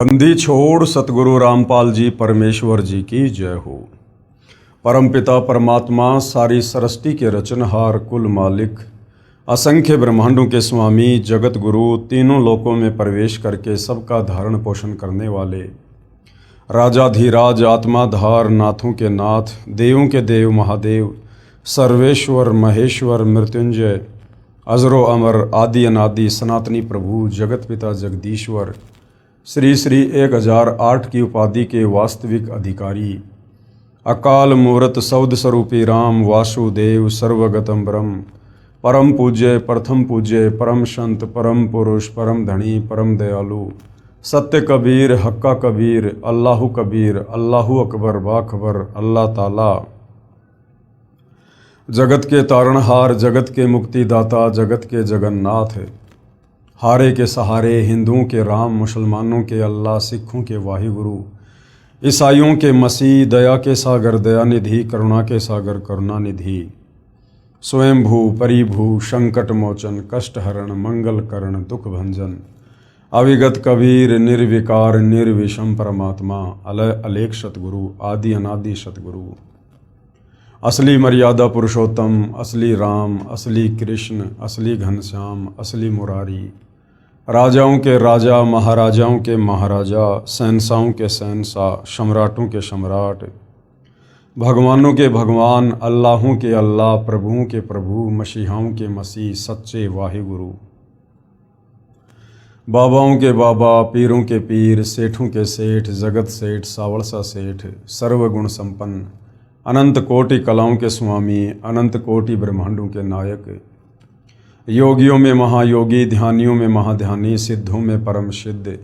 बंदी छोड़ सतगुरु रामपाल जी परमेश्वर जी की जय हो। परमपिता परमात्मा सारी सृष्टि के रचनहार कुल मालिक असंख्य ब्रह्मांडों के स्वामी जगत गुरु तीनों लोकों में प्रवेश करके सबका धारण पोषण करने वाले राजाधिराज आत्माधार नाथों के नाथ देवों के देव महादेव सर्वेश्वर महेश्वर मृत्युंजय अजरो अमर आदि अनादि सनातनी प्रभु जगत पिता जगदीश्वर श्री श्री 1008 की उपाधि के वास्तविक अधिकारी अकाल मूर्त सौद स्वरूपी राम वासुदेव सर्वगतम ब्रह्म परम पूज्य प्रथम पूज्य परम संत परम पुरुष परम धनी परम दयालु सत्य कबीर हक्का कबीर अल्लाहु कबीर अल्लाहु अकबर बाखबर अल्लाह ताला जगत के तारणहार जगत के मुक्तिदाता जगत के जगन्नाथ हारे के सहारे हिंदुओं के राम मुसलमानों के अल्लाह सिखों के वाहिगुरु ईसाइयों के मसीह दया के सागर दयानिधि करुणा के सागर करुणानिधि स्वयंभू परिभू संकट मोचन कष्ट हरण मंगल करण दुख भंजन अविगत कबीर निर्विकार निर्विषम परमात्मा अलय अलेख सतगुरु आदि अनादि सतगुरु असली मर्यादा पुरुषोत्तम असली राम असली कृष्ण असली घनश्याम असली मुरारी राजाओं के राजा महाराजाओं के महाराजा शहंशाहों के शहंशाह सम्राटों के सम्राट भगवानों के भगवान अल्लाहों के अल्लाह प्रभुओं के प्रभु मसीहाओं के मसीह सच्चे वाहिगुरु बाबाओं के बाबा पीरों के पीर सेठों के सेठ जगत सेठ सावड़सा सेठ सर्वगुण संपन्न अनंत कोटि कलाओं के स्वामी अनंत कोटि ब्रह्मांडों के नायक योगियों में महायोगी ध्यानियों में महाध्यानी सिद्धों में परम सिद्ध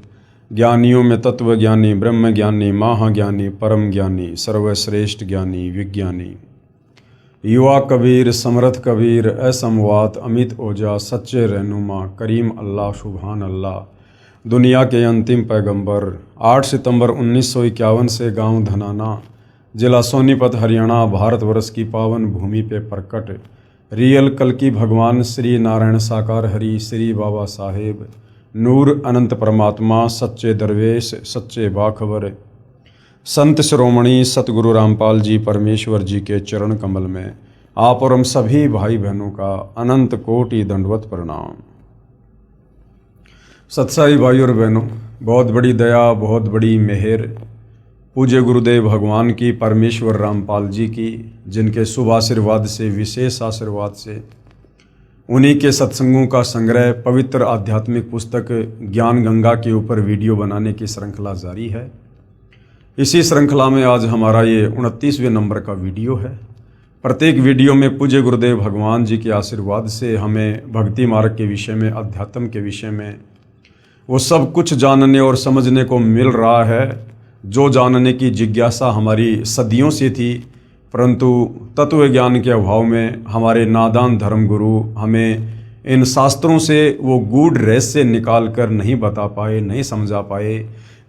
ज्ञानियों में तत्व ज्ञानी ब्रह्म ज्ञानी महाज्ञानी परम ज्ञानी सर्वश्रेष्ठ ज्ञानी विज्ञानी युवा कबीर समर्थ कबीर असमवात अमित ओजा सच्चे रहनुमा करीम अल्लाह सुभान अल्लाह दुनिया के अंतिम पैगंबर 8 सितंबर 1951 से गांव धनाना जिला सोनीपत हरियाणा भारतवर्ष की पावन भूमि पे प्रकट रियल कल्कि भगवान श्री नारायण साकार हरि श्री बाबा साहेब नूर अनंत परमात्मा सच्चे दरवेश सच्चे बाखबर संत शिरोमणि सतगुरु रामपाल जी परमेश्वर जी के चरण कमल में आप और हम सभी भाई बहनों का अनंत कोटि दंडवत प्रणाम। सत्साई भाई और बहनों, बहुत बड़ी दया बहुत बड़ी मेहर पूज्य गुरुदेव भगवान की परमेश्वर रामपाल जी की, जिनके शुभ आशीर्वाद से विशेष आशीर्वाद से उन्हीं के सत्संगों का संग्रह पवित्र आध्यात्मिक पुस्तक ज्ञान गंगा के ऊपर वीडियो बनाने की श्रृंखला जारी है। इसी श्रृंखला में आज हमारा ये 29वें नंबर का वीडियो है। प्रत्येक वीडियो में पूज्य गुरुदेव भगवान जी के आशीर्वाद से हमें भक्ति मार्ग के विषय में अध्यात्म के विषय में वो सब कुछ जानने और समझने को मिल रहा है जो जानने की जिज्ञासा हमारी सदियों से थी, परंतु तत्व ज्ञान के अभाव में हमारे नादान धर्मगुरु हमें इन शास्त्रों से वो गूढ़ रहस्य निकाल कर नहीं बता पाए, नहीं समझा पाए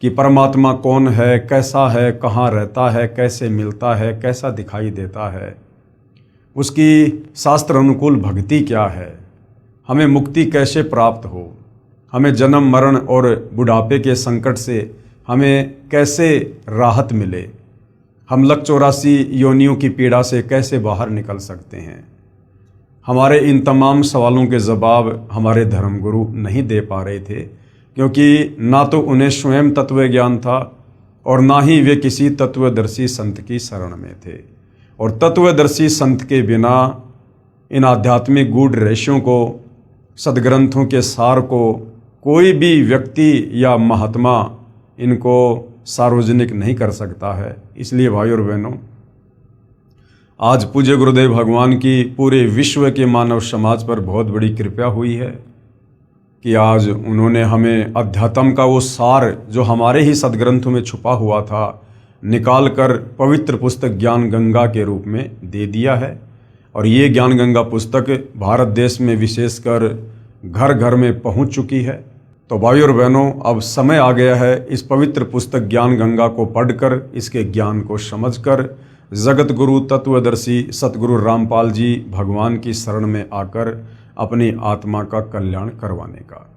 कि परमात्मा कौन है, कैसा है, कहाँ रहता है, कैसे मिलता है, कैसा दिखाई देता है, उसकी शास्त्र अनुकूल भक्ति क्या है, हमें मुक्ति कैसे प्राप्त हो, हमें जन्म मरण और बुढ़ापे के संकट से हमें कैसे राहत मिले, हम लक 84 योनियों की पीड़ा से कैसे बाहर निकल सकते हैं। हमारे इन तमाम सवालों के जवाब हमारे धर्मगुरु नहीं दे पा रहे थे, क्योंकि ना तो उन्हें स्वयं तत्व ज्ञान था और ना ही वे किसी तत्वदर्शी संत की शरण में थे। और तत्वदर्शी संत के बिना इन आध्यात्मिक गूढ़ रहस्यों को, सदग्रंथों के सार को कोई भी व्यक्ति या महात्मा इनको सार्वजनिक नहीं कर सकता है। इसलिए भाई और बहनों, आज पूज्य गुरुदेव भगवान की पूरे विश्व के मानव समाज पर बहुत बड़ी कृपा हुई है कि आज उन्होंने हमें अध्यात्म का वो सार जो हमारे ही सदग्रंथों में छुपा हुआ था निकाल कर पवित्र पुस्तक ज्ञान गंगा के रूप में दे दिया है। और ये ज्ञान गंगा पुस्तक भारत देश में विशेषकर घर घर में पहुंच चुकी है। तो भाई और बहनों, अब समय आ गया है इस पवित्र पुस्तक ज्ञान गंगा को पढ़कर, इसके ज्ञान को समझकर जगत गुरु तत्वदर्शी सतगुरु रामपाल जी भगवान की शरण में आकर अपनी आत्मा का कल्याण करवाने का।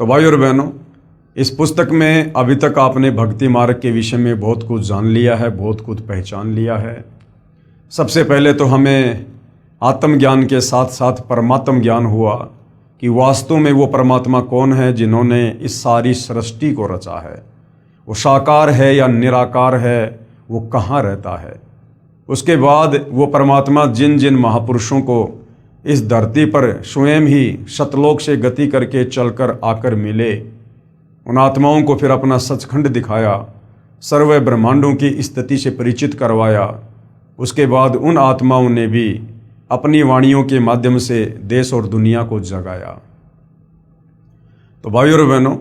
तो भाई और बहनों, इस पुस्तक में अभी तक आपने भक्ति मार्ग के विषय में बहुत कुछ जान लिया है, बहुत कुछ पहचान लिया है। सबसे पहले तो हमें आत्मज्ञान के साथ साथ परमात्म ज्ञान हुआ कि वास्तव में वो परमात्मा कौन है जिन्होंने इस सारी सृष्टि को रचा है। वो साकार है या निराकार है, वो कहाँ रहता है। उसके बाद वो परमात्मा जिन जिन महापुरुषों को इस धरती पर स्वयं ही सतलोक से गति करके चलकर आकर मिले, उन आत्माओं को फिर अपना सचखंड दिखाया, सर्व ब्रह्मांडों की स्थिति से परिचित करवाया। उसके बाद उन आत्माओं ने भी अपनी वाणियों के माध्यम से देश और दुनिया को जगाया। तो भाइयों और बहनों,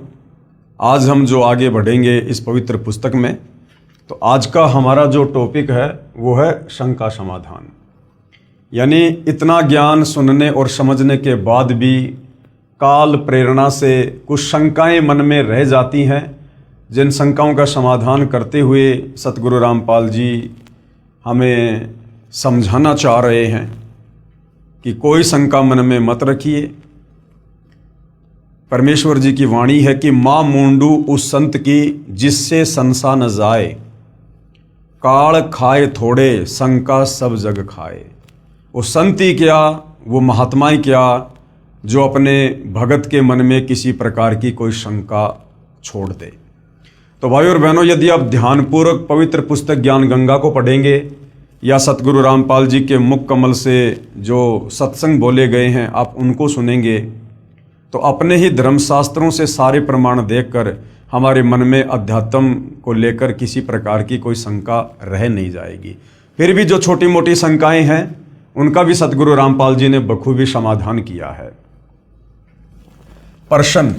आज हम जो आगे बढ़ेंगे इस पवित्र पुस्तक में, तो आज का हमारा जो टॉपिक है वो है शंका समाधान। यानी इतना ज्ञान सुनने और समझने के बाद भी काल प्रेरणा से कुछ शंकाएं मन में रह जाती हैं, जिन शंकाओं का समाधान करते हुए सतगुरु रामपाल जी हमें समझाना चाह रहे हैं कि कोई शंका मन में मत रखिए। परमेश्वर जी की वाणी है कि माँ मूंडू उस संत की जिससे संसा न जाए, काल खाए थोड़े शंका सब जग खाए। वो संत ही क्या, वो महात्माएं क्या, जो अपने भगत के मन में किसी प्रकार की कोई शंका छोड़ दे। तो भाई और बहनों, यदि आप ध्यानपूर्वक पवित्र पुस्तक ज्ञान गंगा को पढ़ेंगे या सतगुरु रामपाल जी के मुख कमल से जो सत्संग बोले गए हैं आप उनको सुनेंगे, तो अपने ही धर्मशास्त्रों से सारे प्रमाण देखकर हमारे मन में अध्यात्म को लेकर किसी प्रकार की कोई शंका रह नहीं जाएगी। फिर भी जो छोटी मोटी शंकाएं हैं उनका भी सतगुरु रामपाल जी ने बखूबी समाधान किया है। प्रश्न,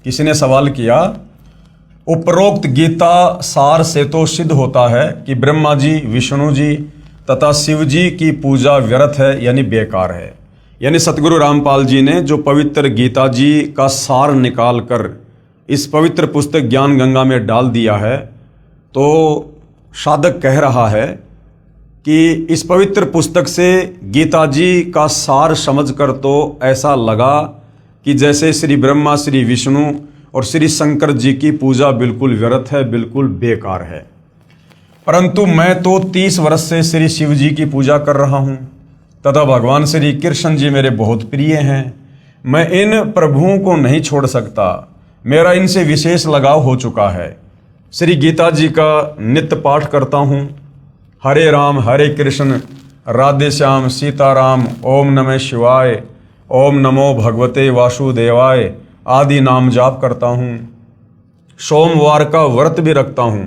किसी ने सवाल किया, उपरोक्त गीता सार से तो सिद्ध होता है कि ब्रह्मा जी, विष्णु जी तथा शिव जी की पूजा व्यर्थ है, यानी बेकार है। यानी सतगुरु रामपाल जी ने जो पवित्र गीता जी का सार निकाल कर इस पवित्र पुस्तक ज्ञान गंगा में डाल दिया है, तो साधक कह रहा है कि इस पवित्र पुस्तक से गीता जी का सार समझकर तो ऐसा लगा कि जैसे श्री ब्रह्मा, श्री विष्णु और श्री शंकर जी की पूजा बिल्कुल व्यर्थ है, बिल्कुल बेकार है। परंतु मैं तो 30 वर्ष से श्री शिव जी की पूजा कर रहा हूँ तथा भगवान श्री कृष्ण जी मेरे बहुत प्रिय हैं। मैं इन प्रभुओं को नहीं छोड़ सकता, मेरा इनसे विशेष लगाव हो चुका है। श्री गीता जी का नित्य पाठ करता हूँ। हरे राम हरे कृष्ण राधे श्याम सीताराम, ओम नमः शिवाय, ओम नमो भगवते वासुदेवाय आदि नाम जाप करता हूँ। सोमवार का व्रत भी रखता हूँ,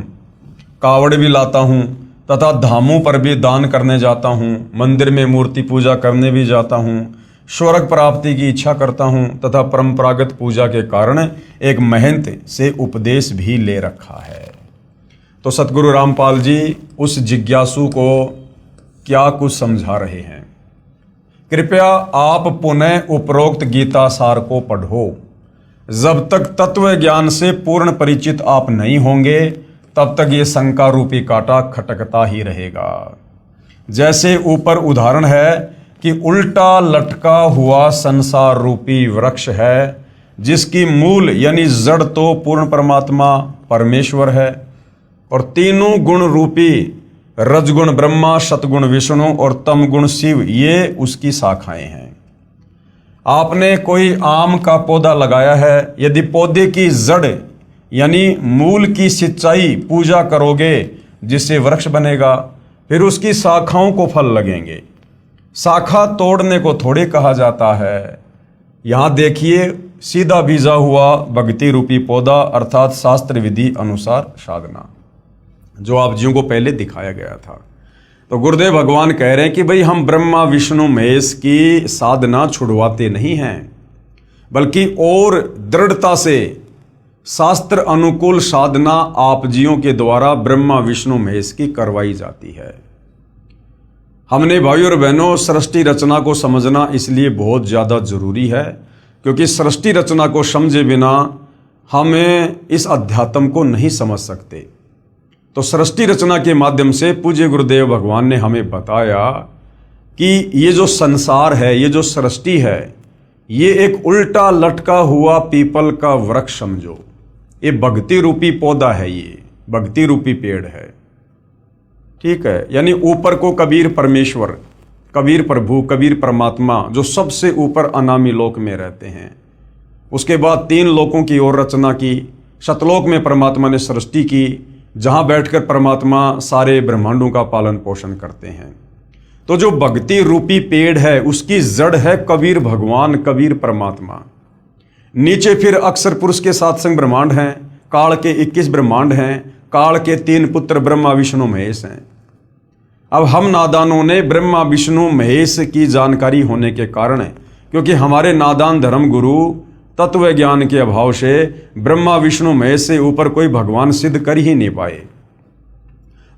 कावड़ भी लाता हूँ तथा धामों पर भी दान करने जाता हूँ, मंदिर में मूर्ति पूजा करने भी जाता हूँ, स्वर्ग प्राप्ति की इच्छा करता हूँ तथा परंपरागत पूजा के कारण एक महंत से उपदेश भी ले रखा है। तो सतगुरु रामपाल जी उस जिज्ञासु को क्या कुछ समझा रहे हैं। कृपया आप पुनः उपरोक्त गीता सार को पढ़ो। जब तक तत्व ज्ञान से पूर्ण परिचित आप नहीं होंगे तब तक ये शंका रूपी कांटा खटकता ही रहेगा। जैसे ऊपर उदाहरण है कि उल्टा लटका हुआ संसार रूपी वृक्ष है, जिसकी मूल यानी जड़ तो पूर्ण परमात्मा परमेश्वर है और तीनों गुण रूपी रजगुण ब्रह्मा, सतगुण विष्णु और तमगुण शिव ये उसकी शाखाएं हैं। आपने कोई आम का पौधा लगाया है, यदि पौधे की जड़ यानी मूल की सिंचाई पूजा करोगे जिससे वृक्ष बनेगा, फिर उसकी शाखाओं को फल लगेंगे। शाखा तोड़ने को थोड़े कहा जाता है। यहाँ देखिए, सीधा बीजा हुआ भक्ति रूपी पौधा अर्थात शास्त्र विधि अनुसार साधना, जो आप जियों को पहले दिखाया गया था। तो गुरुदेव भगवान कह रहे हैं कि भाई हम ब्रह्मा विष्णु महेश की साधना छुड़वाते नहीं हैं, बल्कि और दृढ़ता से शास्त्र अनुकूल साधना आप जियों के द्वारा ब्रह्मा विष्णु महेश की करवाई जाती है। हमने भाइयों और बहनों सृष्टि रचना को समझना इसलिए बहुत ज़्यादा जरूरी है, क्योंकि सृष्टि रचना को समझे बिना हमें इस अध्यात्म को नहीं समझ सकते। तो सृष्टि रचना के माध्यम से पूज्य गुरुदेव भगवान ने हमें बताया कि ये जो संसार है, ये जो सृष्टि है, ये एक उल्टा लटका हुआ पीपल का वृक्ष समझो। ये भक्ति रूपी पौधा है, ये भक्ति रूपी पेड़ है। ठीक है, यानी ऊपर को कबीर परमेश्वर, कबीर प्रभु, कबीर परमात्मा जो सबसे ऊपर अनामी लोक में रहते हैं। उसके बाद 3 लोकों की ओर रचना की। शतलोक में परमात्मा ने सृष्टि की, जहां बैठकर परमात्मा सारे ब्रह्मांडों का पालन पोषण करते हैं। तो जो भक्ति रूपी पेड़ है उसकी जड़ है कबीर भगवान, कबीर परमात्मा। नीचे फिर अक्षर पुरुष के 7 संग ब्रह्मांड हैं, काल के 21 ब्रह्मांड हैं, काल के 3 पुत्र ब्रह्मा विष्णु महेश हैं। अब हम नादानों ने ब्रह्मा विष्णु महेश की जानकारी होने के कारण, क्योंकि हमारे नादान धर्म गुरु तत्व ज्ञान के अभाव से ब्रह्मा विष्णु महेश से ऊपर कोई भगवान सिद्ध कर ही नहीं पाए,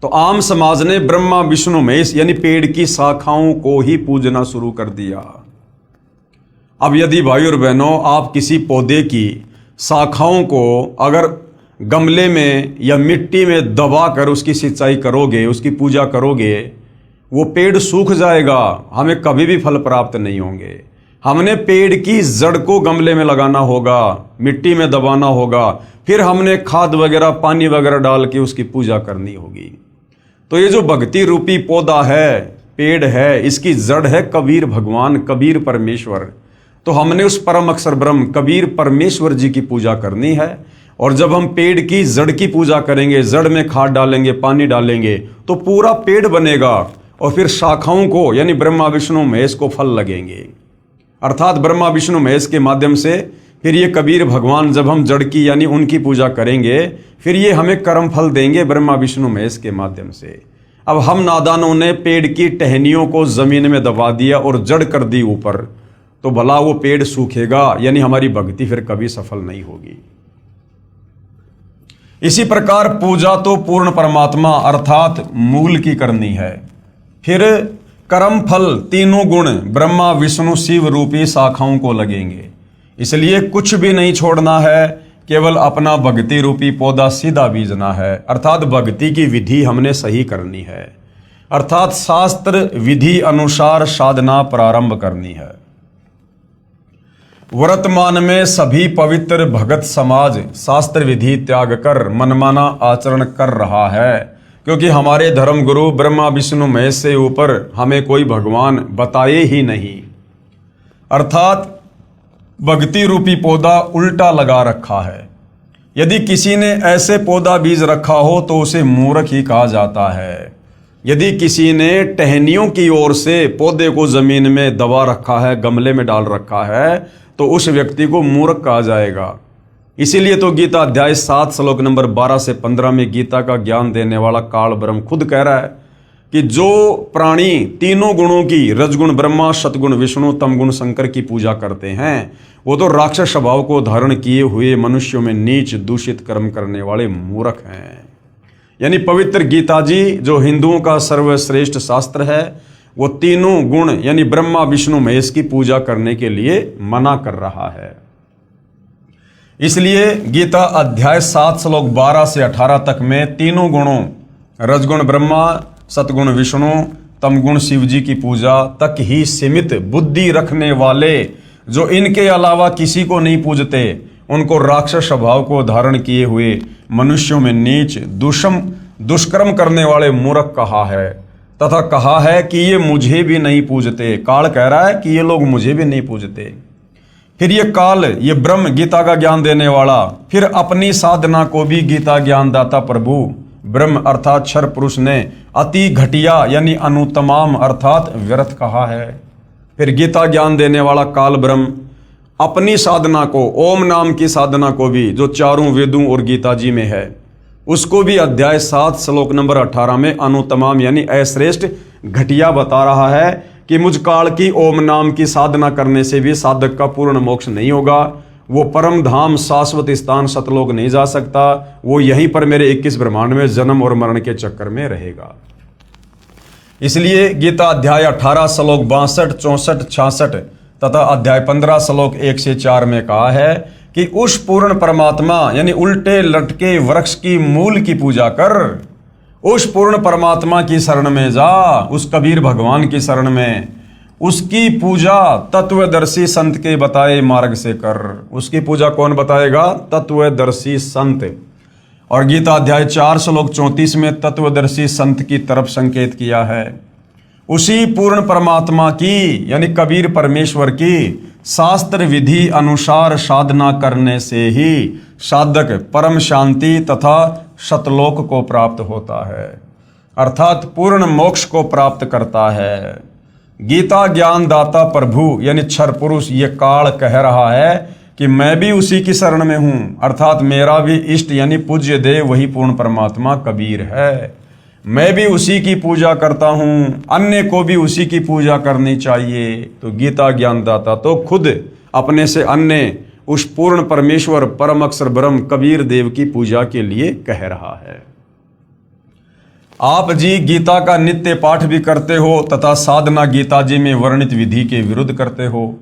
तो आम समाज ने ब्रह्मा विष्णु महेश यानी पेड़ की शाखाओं को ही पूजना शुरू कर दिया। अब यदि भाई और बहनों आप किसी पौधे की शाखाओं को अगर गमले में या मिट्टी में दबाकर उसकी सिंचाई करोगे, उसकी पूजा करोगे, वो पेड़ सूख जाएगा, हमें कभी भी फल प्राप्त नहीं होंगे। हमने पेड़ की जड़ को गमले में लगाना होगा, मिट्टी में दबाना होगा, फिर हमने खाद वगैरह पानी वगैरह डाल के उसकी पूजा करनी होगी। तो ये जो भक्ति रूपी पौधा है, पेड़ है, इसकी जड़ है कबीर भगवान, कबीर परमेश्वर। तो हमने उस परम अक्षर ब्रह्म कबीर परमेश्वर जी की पूजा करनी है। और जब हम पेड़ की जड़ की पूजा करेंगे, जड़ में खाद डालेंगे, पानी डालेंगे, तो पूरा पेड़ बनेगा और फिर शाखाओं को यानी ब्रह्मा विष्णु महेश को फल लगेंगे। अर्थात ब्रह्मा विष्णु महेश के माध्यम से फिर ये कबीर भगवान जब हम जड़ की यानी उनकी पूजा करेंगे, फिर ये हमें कर्म फल देंगे ब्रह्मा विष्णु महेश के माध्यम से। अब हम नादानों ने पेड़ की टहनियों को जमीन में दबा दिया और जड़ कर दी ऊपर, तो भला वो पेड़ सूखेगा, यानी हमारी भक्ति फिर कभी सफल नहीं होगी। इसी प्रकार पूजा तो पूर्ण परमात्मा अर्थात मूल की करनी है। फिर कर्म फल तीनों गुण ब्रह्मा विष्णु शिव रूपी शाखाओं को लगेंगे। इसलिए कुछ भी नहीं छोड़ना है, केवल अपना भक्ति रूपी पौधा सीधा बीजना है। अर्थात भक्ति की विधि हमने सही करनी है, अर्थात शास्त्र विधि अनुसार साधना प्रारंभ करनी है। वर्तमान में सभी पवित्र भगत समाज शास्त्र विधि त्याग कर मनमाना आचरण कर रहा है, क्योंकि हमारे धर्म गुरु ब्रह्मा विष्णु महेश से ऊपर हमें कोई भगवान बताए ही नहीं। अर्थात भक्ति रूपी पौधा उल्टा लगा रखा है। यदि किसी ने ऐसे पौधा बीज रखा हो तो उसे मूर्ख ही कहा जाता है। यदि किसी ने टहनियों की ओर से पौधे को जमीन में दबा रखा है, गमले में डाल रखा है, तो उस व्यक्ति को मूर्ख कहा जाएगा। इसीलिए तो गीता अध्याय 7 श्लोक नंबर 12 से 15 में गीता का ज्ञान देने वाला काल ब्रह्म खुद कह रहा है कि जो प्राणी तीनों गुणों की रजगुण ब्रह्मा, सतगुण विष्णु, तमगुण शंकर की पूजा करते हैं, वो तो राक्षस स्वभाव को धारण किए हुए मनुष्यों में नीच दूषित कर्म करने वाले मूर्ख हैं। यानी पवित्र गीता जी जो हिंदुओं का सर्वश्रेष्ठ शास्त्र है, वो तीनों गुण यानी ब्रह्मा विष्णु महेश की पूजा करने के लिए मना कर रहा है। इसलिए गीता अध्याय 7 श्लोक 12 से 18 तक में तीनों गुणों रजगुण ब्रह्मा, सतगुण विष्णु, तमगुण शिव जी की पूजा तक ही सीमित बुद्धि रखने वाले, जो इनके अलावा किसी को नहीं पूजते, उनको राक्षस स्वभाव को धारण किए हुए मनुष्यों में नीच दुष्कर्म करने वाले मूर्ख कहा है, तथा कहा है कि ये मुझे भी नहीं पूजते। काल कह रहा है कि ये लोग मुझे भी नहीं पूजते। फिर ये काल, ये ब्रह्म गीता का ज्ञान देने वाला, फिर अपनी साधना को भी गीता ज्ञानदाता प्रभु ब्रह्म अर्थात क्षर पुरुष ने अति घटिया यानी अनुतमाम अर्थात व्यर्थ कहा है। फिर गीता ज्ञान देने वाला काल ब्रह्म अपनी साधना को, ओम नाम की साधना को भी, जो चारों वेदों और गीता जी में है, उसको भी अध्याय 7 श्लोक नंबर 18 में अनुतमाम यानी अश्रेष्ठ घटिया बता रहा है कि मुझ काल की ओम नाम की साधना करने से भी साधक का पूर्ण मोक्ष नहीं होगा, वो परम धाम शाश्वत स्थान सतलोक नहीं जा सकता, वो यहीं पर मेरे 21 ब्रह्मांड में जन्म और मरण के चक्कर में रहेगा। इसलिए गीता अध्याय 18 श्लोक 62, 64, 66 तथा अध्याय 15 श्लोक 1 से 4 में कहा है कि उस पूर्ण परमात्मा यानी उल्टे लटके वृक्ष की मूल की पूजा कर, उस पूर्ण परमात्मा की शरण में जा, उस कबीर भगवान की शरण में। उसकी पूजा तत्वदर्शी संत के बताए मार्ग से कर। उसकी पूजा कौन बताएगा? तत्वदर्शी संत। और गीता अध्याय 4 श्लोक 34 में तत्वदर्शी संत की तरफ संकेत किया है। उसी पूर्ण परमात्मा की यानी कबीर परमेश्वर की शास्त्र विधि अनुसार साधना करने से ही साधक परम शांति तथा सतलोक को प्राप्त होता है, अर्थात पूर्ण मोक्ष को प्राप्त करता है। गीता ज्ञान दाता प्रभु यानी क्षर पुरुष ये काल कह रहा है कि मैं भी उसी की शरण में हूं, अर्थात मेरा भी इष्ट यानी पूज्य देव वही पूर्ण परमात्मा कबीर है। मैं भी उसी की पूजा करता हूं, अन्य को भी उसी की पूजा करनी चाहिए। तो गीता ज्ञानदाता तो खुद अपने से अन्य उस पूर्ण परमेश्वर परम अक्षर ब्रह्म कबीर देव की पूजा के लिए कह रहा है। आप जी गीता का नित्य पाठ भी करते हो तथा साधना गीता जी में वर्णित विधि के विरुद्ध करते हो।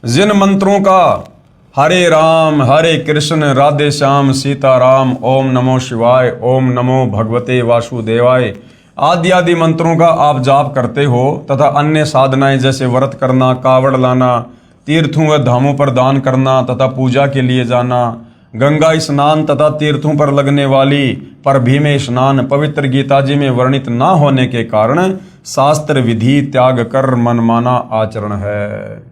जिन मंत्रों का हरे राम हरे कृष्ण राधे श्याम सीताराम ओम नमो शिवाय ओम नमो भगवते वासुदेवाय आदि आदि मंत्रों का आप जाप करते हो तथा अन्य साधनाएं जैसे व्रत करना, कावड़ लाना, तीर्थों व धामों पर दान करना तथा पूजा के लिए जाना, गंगा स्नान तथा तीर्थों पर लगने वाली परभी में स्नान पवित्र गीता जी में वर्णित न होने के कारण शास्त्र विधि त्याग कर मनमाना आचरण है।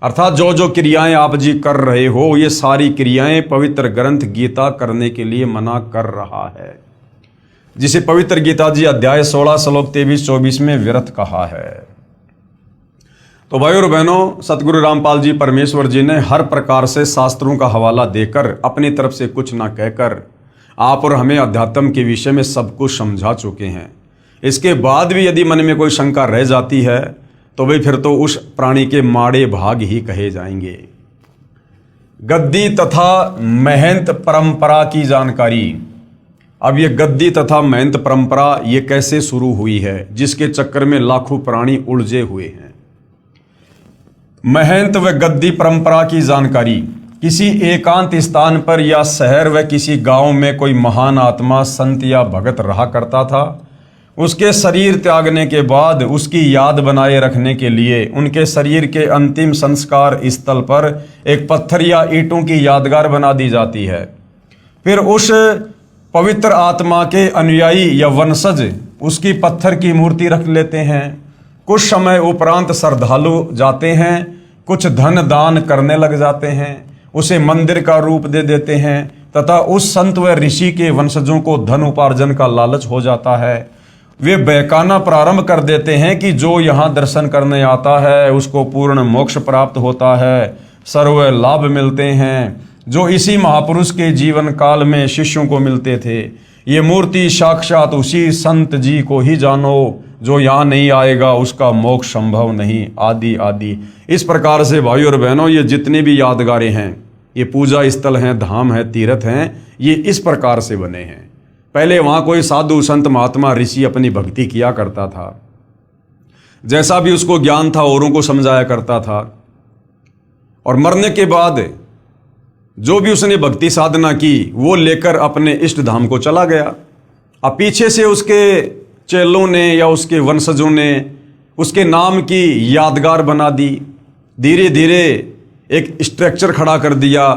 अर्थात जो जो क्रियाएं आप जी कर रहे हो ये सारी क्रियाएं पवित्र ग्रंथ गीता करने के लिए मना कर रहा है, जिसे पवित्र गीता जी अध्याय 16 श्लोक 23-24 में व्यर्थ कहा है। तो भाइयों और बहनों, सतगुरु रामपाल जी परमेश्वर जी ने हर प्रकार से शास्त्रों का हवाला देकर अपनी तरफ से कुछ ना कहकर आप और हमें अध्यात्म के विषय में सब कुछ समझा चुके हैं। इसके बाद भी यदि मन में कोई शंका रह जाती है तो भाई फिर तो उस प्राणी के माड़े भाग ही कहे जाएंगे। गद्दी तथा महंत परंपरा की जानकारी। अब ये गद्दी तथा महंत परंपरा ये कैसे शुरू हुई है, जिसके चक्कर में लाखों प्राणी उलझे हुए हैं। महंत व गद्दी परंपरा की जानकारी। किसी एकांत स्थान पर या शहर व किसी गांव में कोई महान आत्मा संत या भगत रहा करता था। उसके शरीर त्यागने के बाद उसकी याद बनाए रखने के लिए उनके शरीर के अंतिम संस्कार स्थल पर एक पत्थर या ईंटों की यादगार बना दी जाती है। फिर उस पवित्र आत्मा के अनुयायी या वंशज उसकी पत्थर की मूर्ति रख लेते हैं। कुछ समय उपरांत श्रद्धालु जाते हैं, कुछ धन दान करने लग जाते हैं, उसे मंदिर का रूप दे देते हैं तथा उस संत व ऋषि के वंशजों को धन उपार्जन का लालच हो जाता है। वे बहकाना प्रारंभ कर देते हैं कि जो यहाँ दर्शन करने आता है उसको पूर्ण मोक्ष प्राप्त होता है, सर्व लाभ मिलते हैं, जो इसी महापुरुष के जीवन काल में शिष्यों को मिलते थे। ये मूर्ति साक्षात उसी संत जी को ही जानो, जो यहाँ नहीं आएगा उसका मोक्ष संभव नहीं, आदि आदि। इस प्रकार से भाइयों और बहनों, ये जितने भी यादगारें हैं, ये पूजा स्थल हैं, धाम हैं, तीर्थ हैं, ये इस प्रकार से बने हैं। पहले वहाँ कोई साधु संत महात्मा ऋषि अपनी भक्ति किया करता था, जैसा भी उसको ज्ञान था औरों को समझाया करता था, और मरने के बाद जो भी उसने भक्ति साधना की वो लेकर अपने इष्ट धाम को चला गया। अब पीछे से उसके चेलों ने या उसके वंशजों ने उसके नाम की यादगार बना दी। धीरे धीरे एक स्ट्रक्चर खड़ा कर दिया,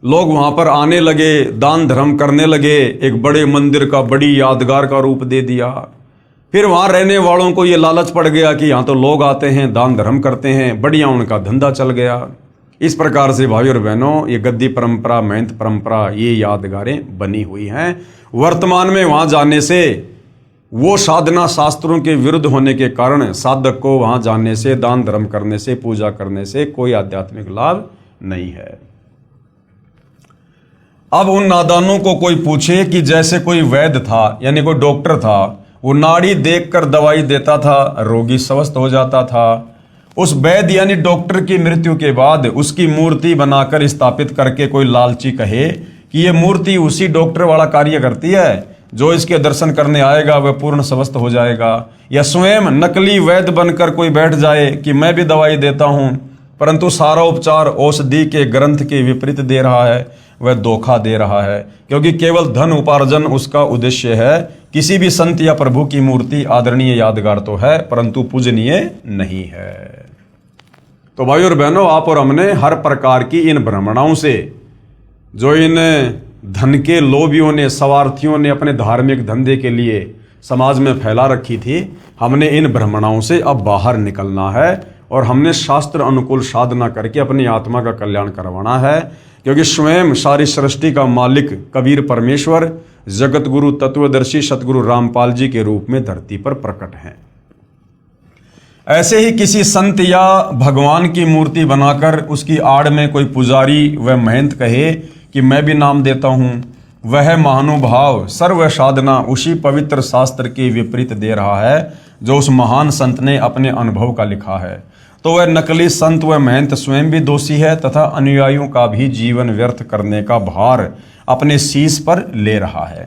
लोग वहाँ पर आने लगे, दान धर्म करने लगे, एक बड़े मंदिर का बड़ी यादगार का रूप दे दिया। फिर वहाँ रहने वालों को ये लालच पड़ गया कि यहाँ तो लोग आते हैं, दान धर्म करते हैं, बढ़िया उनका धंधा चल गया। इस प्रकार से भाई और बहनों, ये गद्दी परंपरा, महंत परंपरा, ये यादगारें बनी हुई हैं। वर्तमान में वहाँ जाने से वो साधना शास्त्रों के विरुद्ध होने के कारण साधक को वहाँ जाने से, दान धर्म करने से, पूजा करने से कोई आध्यात्मिक लाभ नहीं है। अब उन नादानों को कोई पूछे कि जैसे कोई वैद्य था यानी कोई डॉक्टर था, वो नाड़ी देखकर दवाई देता था, रोगी स्वस्थ हो जाता था। उस वैद्य यानी डॉक्टर की मृत्यु के बाद उसकी मूर्ति बनाकर स्थापित करके कोई लालची कहे कि ये मूर्ति उसी डॉक्टर वाला कार्य करती है, जो इसके दर्शन करने आएगा वह पूर्ण स्वस्थ हो जाएगा। या स्वयं नकली वैद्य बनकर कोई बैठ जाए कि मैं भी दवाई देता हूँ, परंतु सारा उपचार औषधि के ग्रंथ के विपरीत दे रहा है, वह धोखा दे रहा है, क्योंकि केवल धन उपार्जन उसका उद्देश्य है। किसी भी संत या प्रभु की मूर्ति आदरणीय यादगार तो है, परंतु पूजनीय नहीं है। तो भाई और बहनों, आप और हमने हर प्रकार की इन भ्रमणाओं से, जो इन धन के लोभियों ने, स्वार्थियों ने अपने धार्मिक धंधे के लिए समाज में फैला रखी थी, हमने इन भ्रमणाओं से अब बाहर निकलना है और हमने शास्त्र अनुकूल साधना करके अपनी आत्मा का कल्याण करवाना है। क्योंकि स्वयं सारी सृष्टि का मालिक कबीर परमेश्वर जगत गुरु तत्वदर्शी सतगुरु रामपाल जी के रूप में धरती पर प्रकट हैं। ऐसे ही किसी संत या भगवान की मूर्ति बनाकर उसकी आड़ में कोई पुजारी व महंत कहे कि मैं भी नाम देता हूँ, वह महानुभाव सर्व साधना उसी पवित्र शास्त्र के विपरीत दे रहा है जो उस महान संत ने अपने अनुभव का लिखा है। तो वह नकली संत व महंत स्वयं भी दोषी है तथा अनुयायियों का भी जीवन व्यर्थ करने का भार अपने शीश पर ले रहा है।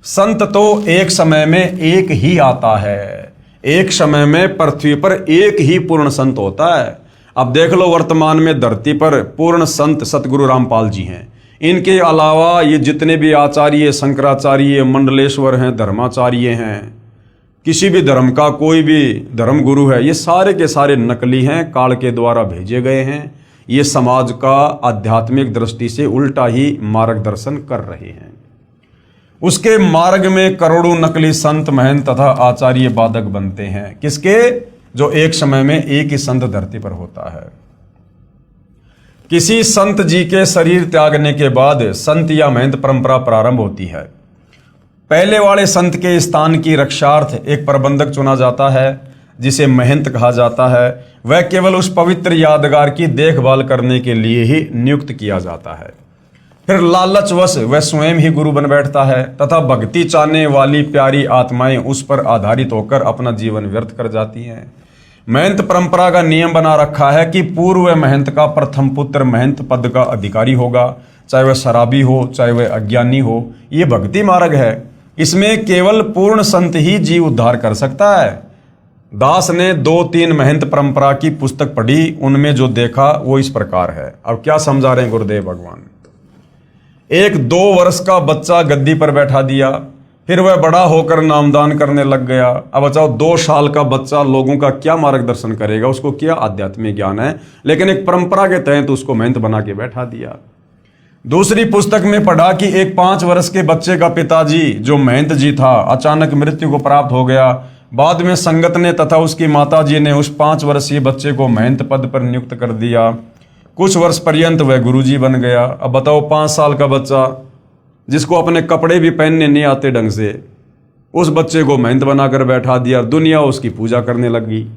संत तो एक समय में एक ही आता है, एक समय में पृथ्वी पर एक ही पूर्ण संत होता है। अब देख लो, वर्तमान में धरती पर पूर्ण संत सतगुरु रामपाल जी हैं। इनके अलावा ये जितने भी आचार्य, शंकराचार्य, मंडलेश्वर हैं, धर्माचार्य हैं, किसी भी धर्म का कोई भी धर्म गुरु है, ये सारे के सारे नकली हैं, काल के द्वारा भेजे गए हैं। ये समाज का आध्यात्मिक दृष्टि से उल्टा ही मार्गदर्शन कर रहे हैं। उसके मार्ग में करोड़ों नकली संत, महंत तथा आचार्य बाधक बनते हैं। किसके? जो एक समय में एक ही संत धरती पर होता है। किसी संत जी के शरीर त्यागने के बाद संत या महंत परंपरा प्रारंभ होती है। पहले वाले संत के स्थान की रक्षार्थ एक प्रबंधक चुना जाता है, जिसे महंत कहा जाता है। वह केवल उस पवित्र यादगार की देखभाल करने के लिए ही नियुक्त किया जाता है। फिर लालचवश वह स्वयं ही गुरु बन बैठता है तथा भक्ति चाहने वाली प्यारी आत्माएं उस पर आधारित होकर अपना जीवन व्यर्थ कर जाती हैं। महंत परंपरा का नियम बना रखा है कि पूर्व महंत का प्रथम पुत्र महंत पद का अधिकारी होगा, चाहे वह शराबी हो, चाहे वह अज्ञानी हो। ये भक्ति मार्ग है। इसमें केवल पूर्ण संत ही जीव उद्धार कर सकता है। दास ने 2-3 महंत परंपरा की पुस्तक पढ़ी, उनमें जो देखा वो इस प्रकार है। अब क्या समझा रहे हैं गुरुदेव भगवान? एक 2 वर्ष का बच्चा गद्दी पर बैठा दिया, फिर वह बड़ा होकर नामदान करने लग गया। अब बताओ, 2 साल का बच्चा लोगों का क्या मार्गदर्शन करेगा? उसको क्या आध्यात्मिक ज्ञान है? लेकिन एक परंपरा के तहत उसको महंत बना के बैठा दिया। दूसरी पुस्तक में पढ़ा कि एक 5 वर्ष के बच्चे का पिताजी जो महंत जी था, अचानक मृत्यु को प्राप्त हो गया। बाद में संगत ने तथा उसकी माता जी ने उस 5 वर्षीय बच्चे को महंत पद पर नियुक्त कर दिया। कुछ वर्ष पर्यंत वह गुरुजी बन गया। अब बताओ, 5 साल का बच्चा जिसको अपने कपड़े भी पहनने नहीं आते ढंग से, उस बच्चे को महंत बनाकर बैठा दिया। दुनिया उसकी पूजा करने लगी।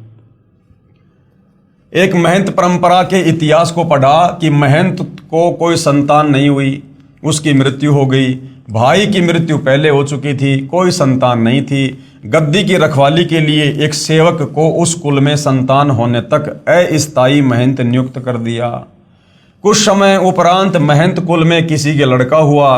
एक महंत परंपरा के इतिहास को पढ़ा कि महंत को कोई संतान नहीं हुई, उसकी मृत्यु हो गई। भाई की मृत्यु पहले हो चुकी थी, कोई संतान नहीं थी। गद्दी की रखवाली के लिए एक सेवक को उस कुल में संतान होने तक अस्थायी महंत नियुक्त कर दिया। कुछ समय उपरांत महंत कुल में किसी के लड़का हुआ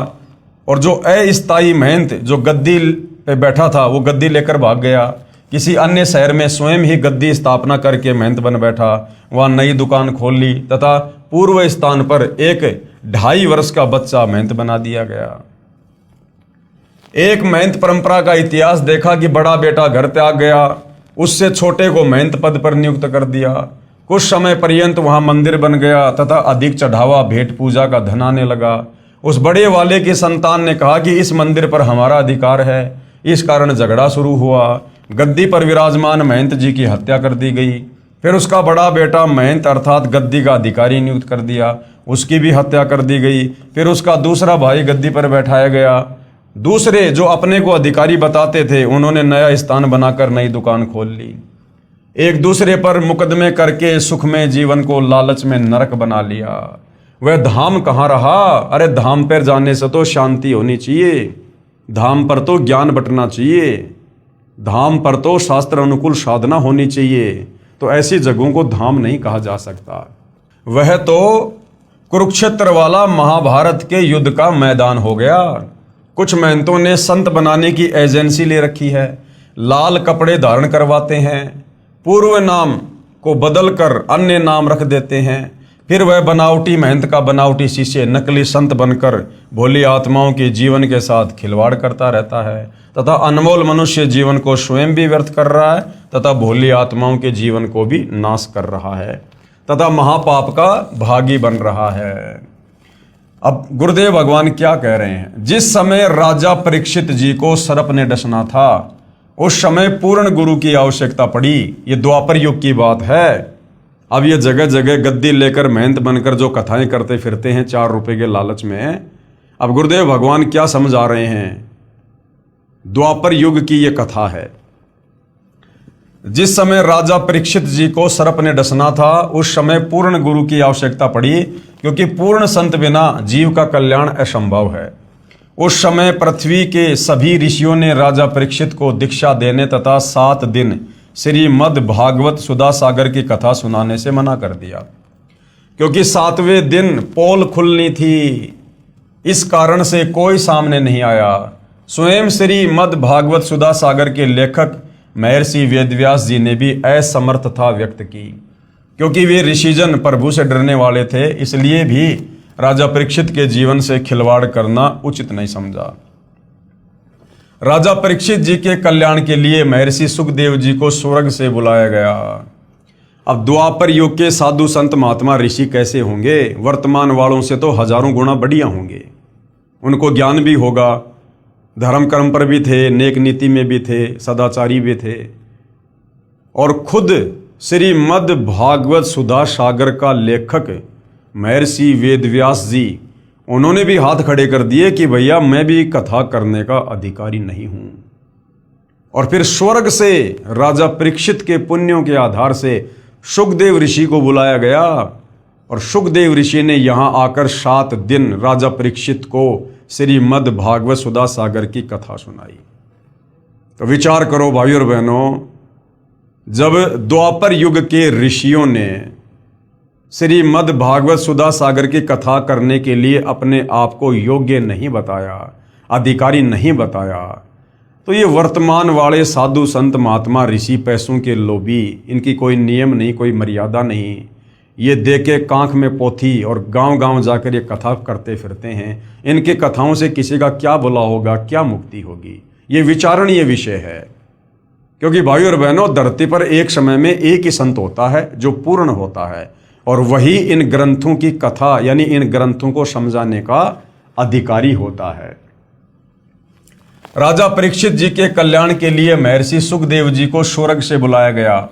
और जो अस्थायी महंत जो गद्दी पे बैठा था, वो गद्दी लेकर भाग गया। किसी अन्य शहर में स्वयं ही गद्दी स्थापना करके महंत बन बैठा, वहां नई दुकान खोल ली तथा पूर्व स्थान पर एक 2.5 वर्ष का बच्चा महंत बना दिया गया। एक महंत परंपरा का इतिहास देखा कि बड़ा बेटा घर त्याग गया, उससे छोटे को महंत पद पर नियुक्त कर दिया। कुछ समय पर्यंत वहां मंदिर बन गया तथा अधिक चढ़ावा भेंट पूजा का धन आने लगा। उस बड़े वाले की संतान ने कहा कि इस मंदिर पर हमारा अधिकार है। इस कारण झगड़ा शुरू हुआ। गद्दी पर विराजमान महंत जी की हत्या कर दी गई। फिर उसका बड़ा बेटा महंत अर्थात गद्दी का अधिकारी नियुक्त कर दिया, उसकी भी हत्या कर दी गई। फिर उसका दूसरा भाई गद्दी पर बैठाया गया। दूसरे जो अपने को अधिकारी बताते थे, उन्होंने नया स्थान बनाकर नई दुकान खोल ली। एक दूसरे पर मुकदमे करके सुखमय जीवन को लालच में नरक बना लिया। वह धाम कहाँ रहा? अरे धाम पर जाने से तो शांति होनी चाहिए, धाम पर तो ज्ञान बंटना चाहिए, धाम पर तो शास्त्र अनुकूल साधना होनी चाहिए। तो ऐसी जगहों को धाम नहीं कहा जा सकता। वह तो कुरुक्षेत्र वाला महाभारत के युद्ध का मैदान हो गया। कुछ महंतों ने संत बनाने की एजेंसी ले रखी है, लाल कपड़े धारण करवाते हैं, पूर्व नाम को बदलकर अन्य नाम रख देते हैं, फिर वह बनावटी महंत का बनावटी शिष्य नकली संत बनकर भोली आत्माओं के जीवन के साथ खिलवाड़ करता रहता है तथा अनमोल मनुष्य जीवन को स्वयं भी व्यर्थ कर रहा है तथा भोली आत्माओं के जीवन को भी नाश कर रहा है तथा महापाप का भागी बन रहा है। अब गुरुदेव भगवान क्या कह रहे हैं? जिस समय राजा परीक्षित जी को सर्प ने डसना था उस समय पूर्ण गुरु की आवश्यकता पड़ी। ये द्वापर युग की बात है। अब ये जगह जगह गद्दी लेकर महंत बनकर जो कथाएं करते फिरते हैं 4 रुपए के लालच में, अब गुरुदेव भगवान क्या समझा रहे हैं? द्वापर युग की ये कथा है। जिस समय राजा परीक्षित जी को सर्प ने डसना था उस समय पूर्ण गुरु की आवश्यकता पड़ी, क्योंकि पूर्ण संत बिना जीव का कल्याण असंभव है। उस समय पृथ्वी के सभी ऋषियों ने राजा परीक्षित को दीक्षा देने तथा 7 दिन श्रीमद् भागवत सुधा सागर की कथा सुनाने से मना कर दिया, क्योंकि 7वें दिन पोल खुलनी थी। इस कारण से कोई सामने नहीं आया। स्वयं श्रीमद् भागवत सुधा सागर के लेखक महर्षि वेदव्यास जी ने भी असमर्थता व्यक्त की, क्योंकि वे ऋषिजन प्रभु से डरने वाले थे, इसलिए भी राजा परीक्षित के जीवन से खिलवाड़ करना उचित नहीं समझा। राजा परीक्षित जी के कल्याण के लिए महर्षि सुखदेव जी को स्वर्ग से बुलाया गया। अब द्वापर युग के साधु संत महात्मा ऋषि कैसे होंगे? वर्तमान वालों से तो हजारों गुना बढ़िया होंगे। उनको ज्ञान भी होगा, धर्म कर्म पर भी थे, नेक नीति में भी थे, सदाचारी भी थे, और खुद श्रीमद् भागवत सुधा सागर का लेखक महर्षि वेदव्यास जी, उन्होंने भी हाथ खड़े कर दिए कि भैया मैं भी कथा करने का अधिकारी नहीं हूं। और फिर स्वर्ग से राजा परीक्षित के पुण्यों के आधार से सुखदेव ऋषि को बुलाया गया, और सुखदेव ऋषि ने यहां आकर 7 दिन राजा परीक्षित को श्रीमद् भागवत सुधा सागर की कथा सुनाई। तो विचार करो भाइयों और बहनों, जब द्वापर युग के ऋषियों ने श्रीमद् भागवत सुधा सागर की कथा करने के लिए अपने आप को योग्य नहीं बताया, अधिकारी नहीं बताया, तो ये वर्तमान वाले साधु संत महात्मा ऋषि पैसों के लोभी, इनकी कोई नियम नहीं, कोई मर्यादा नहीं, ये दे के कांख में पोथी और गांव गांव जाकर ये कथा करते फिरते हैं। इनके कथाओं से किसी का क्या भला होगा, क्या मुक्ति होगी? ये विचारणीय विषय है। क्योंकि भाइयों और बहनों, धरती पर एक समय में एक ही संत होता है जो पूर्ण होता है, और वही इन ग्रंथों की कथा यानी इन ग्रंथों को समझाने का अधिकारी होता है। राजा परीक्षित जी के कल्याण के लिए महर्षि सुखदेव जी को स्वर्ग से बुलाया गया,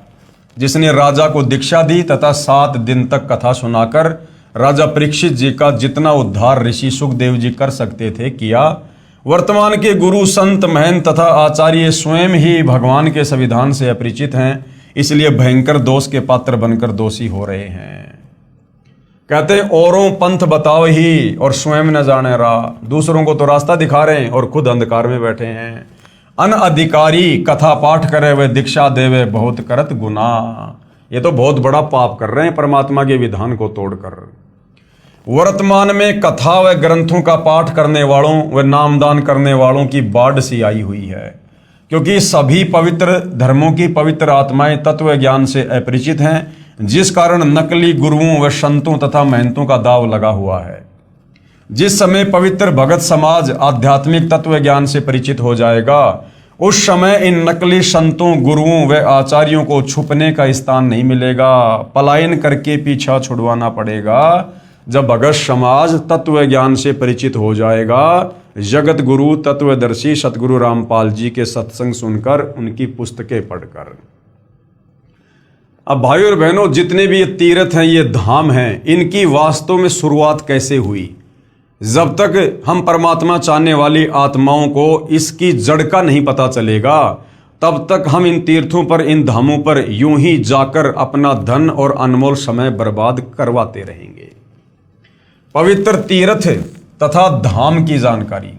जिसने राजा को दीक्षा दी तथा 7 दिन तक कथा सुनाकर राजा परीक्षित जी का जितना उद्धार ऋषि सुखदेव जी कर सकते थे किया। वर्तमान के गुरु संत महंत तथा आचार्य स्वयं ही भगवान के संविधान से अपरिचित हैं, इसलिए भयंकर दोष के पात्र बनकर दोषी हो रहे हैं। कहते हैं औरों पंथ बताओ ही और स्वयं न जाने राह। दूसरों को तो रास्ता दिखा रहे हैं और खुद अंधकार में बैठे हैं। अनअधिकारी कथा पाठ करे वे दीक्षा देवे बहुत करत गुना। ये तो बहुत बड़ा पाप कर रहे हैं परमात्मा के विधान को तोड़कर। वर्तमान में कथा व ग्रंथों का पाठ करने वालों व नामदान करने वालों की बाढ़ सी आई हुई है, क्योंकि सभी पवित्र धर्मों की पवित्र आत्माएं तत्व ज्ञान से अपरिचित हैं, जिस कारण नकली गुरुओं व संतों तथा महंतों का दाव लगा हुआ है। जिस समय पवित्र भगत समाज आध्यात्मिक तत्व ज्ञान से परिचित हो जाएगा, उस समय इन नकली संतों गुरुओं व आचार्यों को छुपने का स्थान नहीं मिलेगा। पलायन करके पीछा छुड़वाना पड़ेगा। जब भगत समाज तत्व ज्ञान से परिचित हो जाएगा, जगत गुरु तत्वदर्शी सतगुरु रामपाल जी के सत्संग सुनकर, उनकी पुस्तकें पढ़कर। अब भाइयों और बहनों, जितने भी ये तीर्थ हैं, ये धाम हैं, इनकी वास्तव में शुरुआत कैसे हुई? जब तक हम परमात्मा चाहने वाली आत्माओं को इसकी जड़ का नहीं पता चलेगा, तब तक हम इन तीर्थों पर, इन धामों पर यूं ही जाकर अपना धन और अनमोल समय बर्बाद करवाते रहेंगे। पवित्र तीर्थ तथा धाम की जानकारी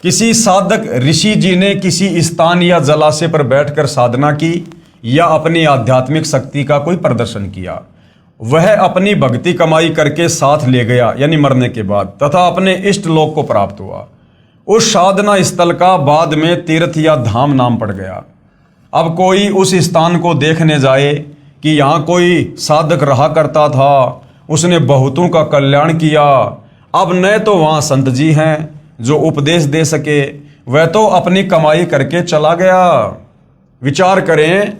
किसी साधक ऋषि जी ने किसी स्थान या जलाशय पर बैठकर साधना की या अपनी आध्यात्मिक शक्ति का कोई प्रदर्शन किया, वह अपनी भक्ति कमाई करके साथ ले गया यानी मरने के बाद, तथा अपने इष्ट लोक को प्राप्त हुआ। उस साधना स्थल का बाद में तीर्थ या धाम नाम पड़ गया। अब कोई उस स्थान को देखने जाए कि यहाँ कोई साधक रहा करता था उसने बहुतों का कल्याण किया। अब न तो वहाँ संत जी हैं जो उपदेश दे सके, वह तो अपनी कमाई करके चला गया। विचार करें,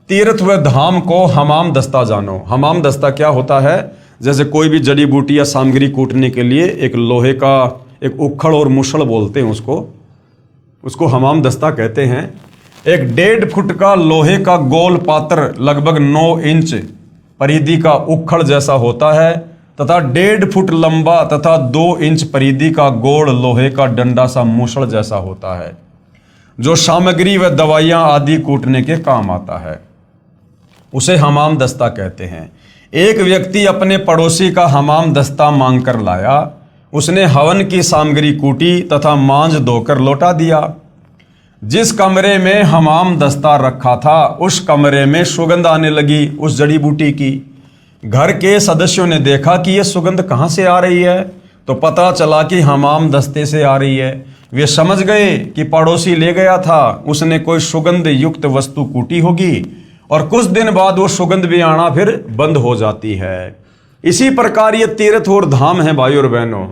तीर्थ व धाम को हमाम दस्ता जानो। हमाम दस्ता क्या होता है? जैसे कोई भी जड़ी बूटी या सामग्री कूटने के लिए एक लोहे का एक उखड़ और मुसड़ बोलते हैं उसको हमाम दस्ता कहते हैं। एक 1.5 फुट का लोहे का गोल पात्र लगभग 9 इंच परिधि का उखड़ जैसा होता है तथा 1.5 फुट लंबा तथा 2 इंच परिधि का गोल लोहे का डंडा सा मुसड़ जैसा होता है, जो सामग्री व दवाइयां आदि कूटने के काम आता है। उसे हमाम दस्ता कहते हैं। एक व्यक्ति अपने पड़ोसी का हमाम दस्ता मांग कर लाया। उसने हवन की सामग्री कूटी तथा मांझ धोकर लौटा दिया। जिस कमरे में हमाम दस्ता रखा था उस कमरे में सुगंध आने लगी उस जड़ी बूटी की। घर के सदस्यों ने देखा कि यह सुगंध कहाँ से आ रही है, तो पता चला कि हमाम दस्ते से आ रही है। वे समझ गए कि पड़ोसी ले गया था, उसने कोई सुगंध युक्त वस्तु कूटी होगी और कुछ दिन बाद वो सुगंध भी आना फिर बंद हो जाती है। इसी प्रकार ये तीर्थ और धाम है भाई और बहनों।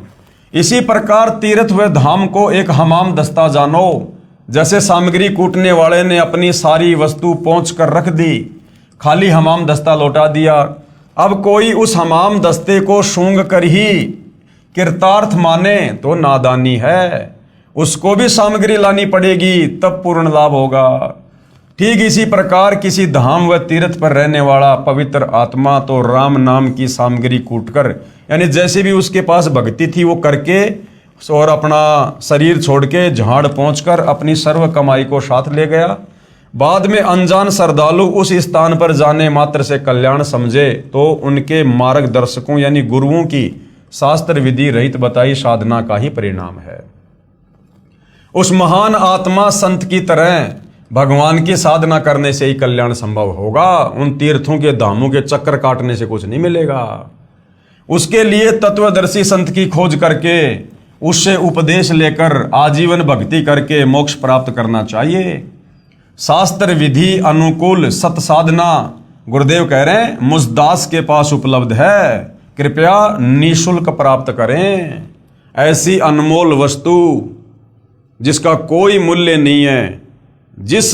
इसी प्रकार तीर्थ व धाम को एक हमाम दस्ता जानो। जैसे सामग्री कूटने वाले ने अपनी सारी वस्तु पहुंच कर रख दी, खाली हमाम दस्ता लौटा दिया। अब कोई उस हमाम दस्ते को सूंघ कर ही कृतार्थ माने तो नादानी है। उसको भी सामग्री लानी पड़ेगी, तब पूर्ण लाभ होगा। ठीक इसी प्रकार किसी धाम व तीर्थ पर रहने वाला पवित्र आत्मा तो राम नाम की सामग्री कूटकर, यानी जैसे भी उसके पास भक्ति थी वो करके और अपना शरीर छोड़ के झाड़ पहुंचकर अपनी सर्व कमाई को साथ ले गया। बाद में अनजान श्रद्धालु उस स्थान पर जाने मात्र से कल्याण समझे तो उनके मार्गदर्शकों यानी गुरुओं की शास्त्र विधि रहित बताई साधना का ही परिणाम है। उस महान आत्मा संत की तरह भगवान की साधना करने से ही कल्याण संभव होगा। उन तीर्थों के धामों के चक्कर काटने से कुछ नहीं मिलेगा। उसके लिए तत्वदर्शी संत की खोज करके उससे उपदेश लेकर आजीवन भक्ति करके मोक्ष प्राप्त करना चाहिए। शास्त्र विधि अनुकूल सत साधना गुरुदेव कह रहे हैं मुझ दास के पास उपलब्ध है, कृपया निःशुल्क प्राप्त करें। ऐसी अनमोल वस्तु जिसका कोई मूल्य नहीं है, जिस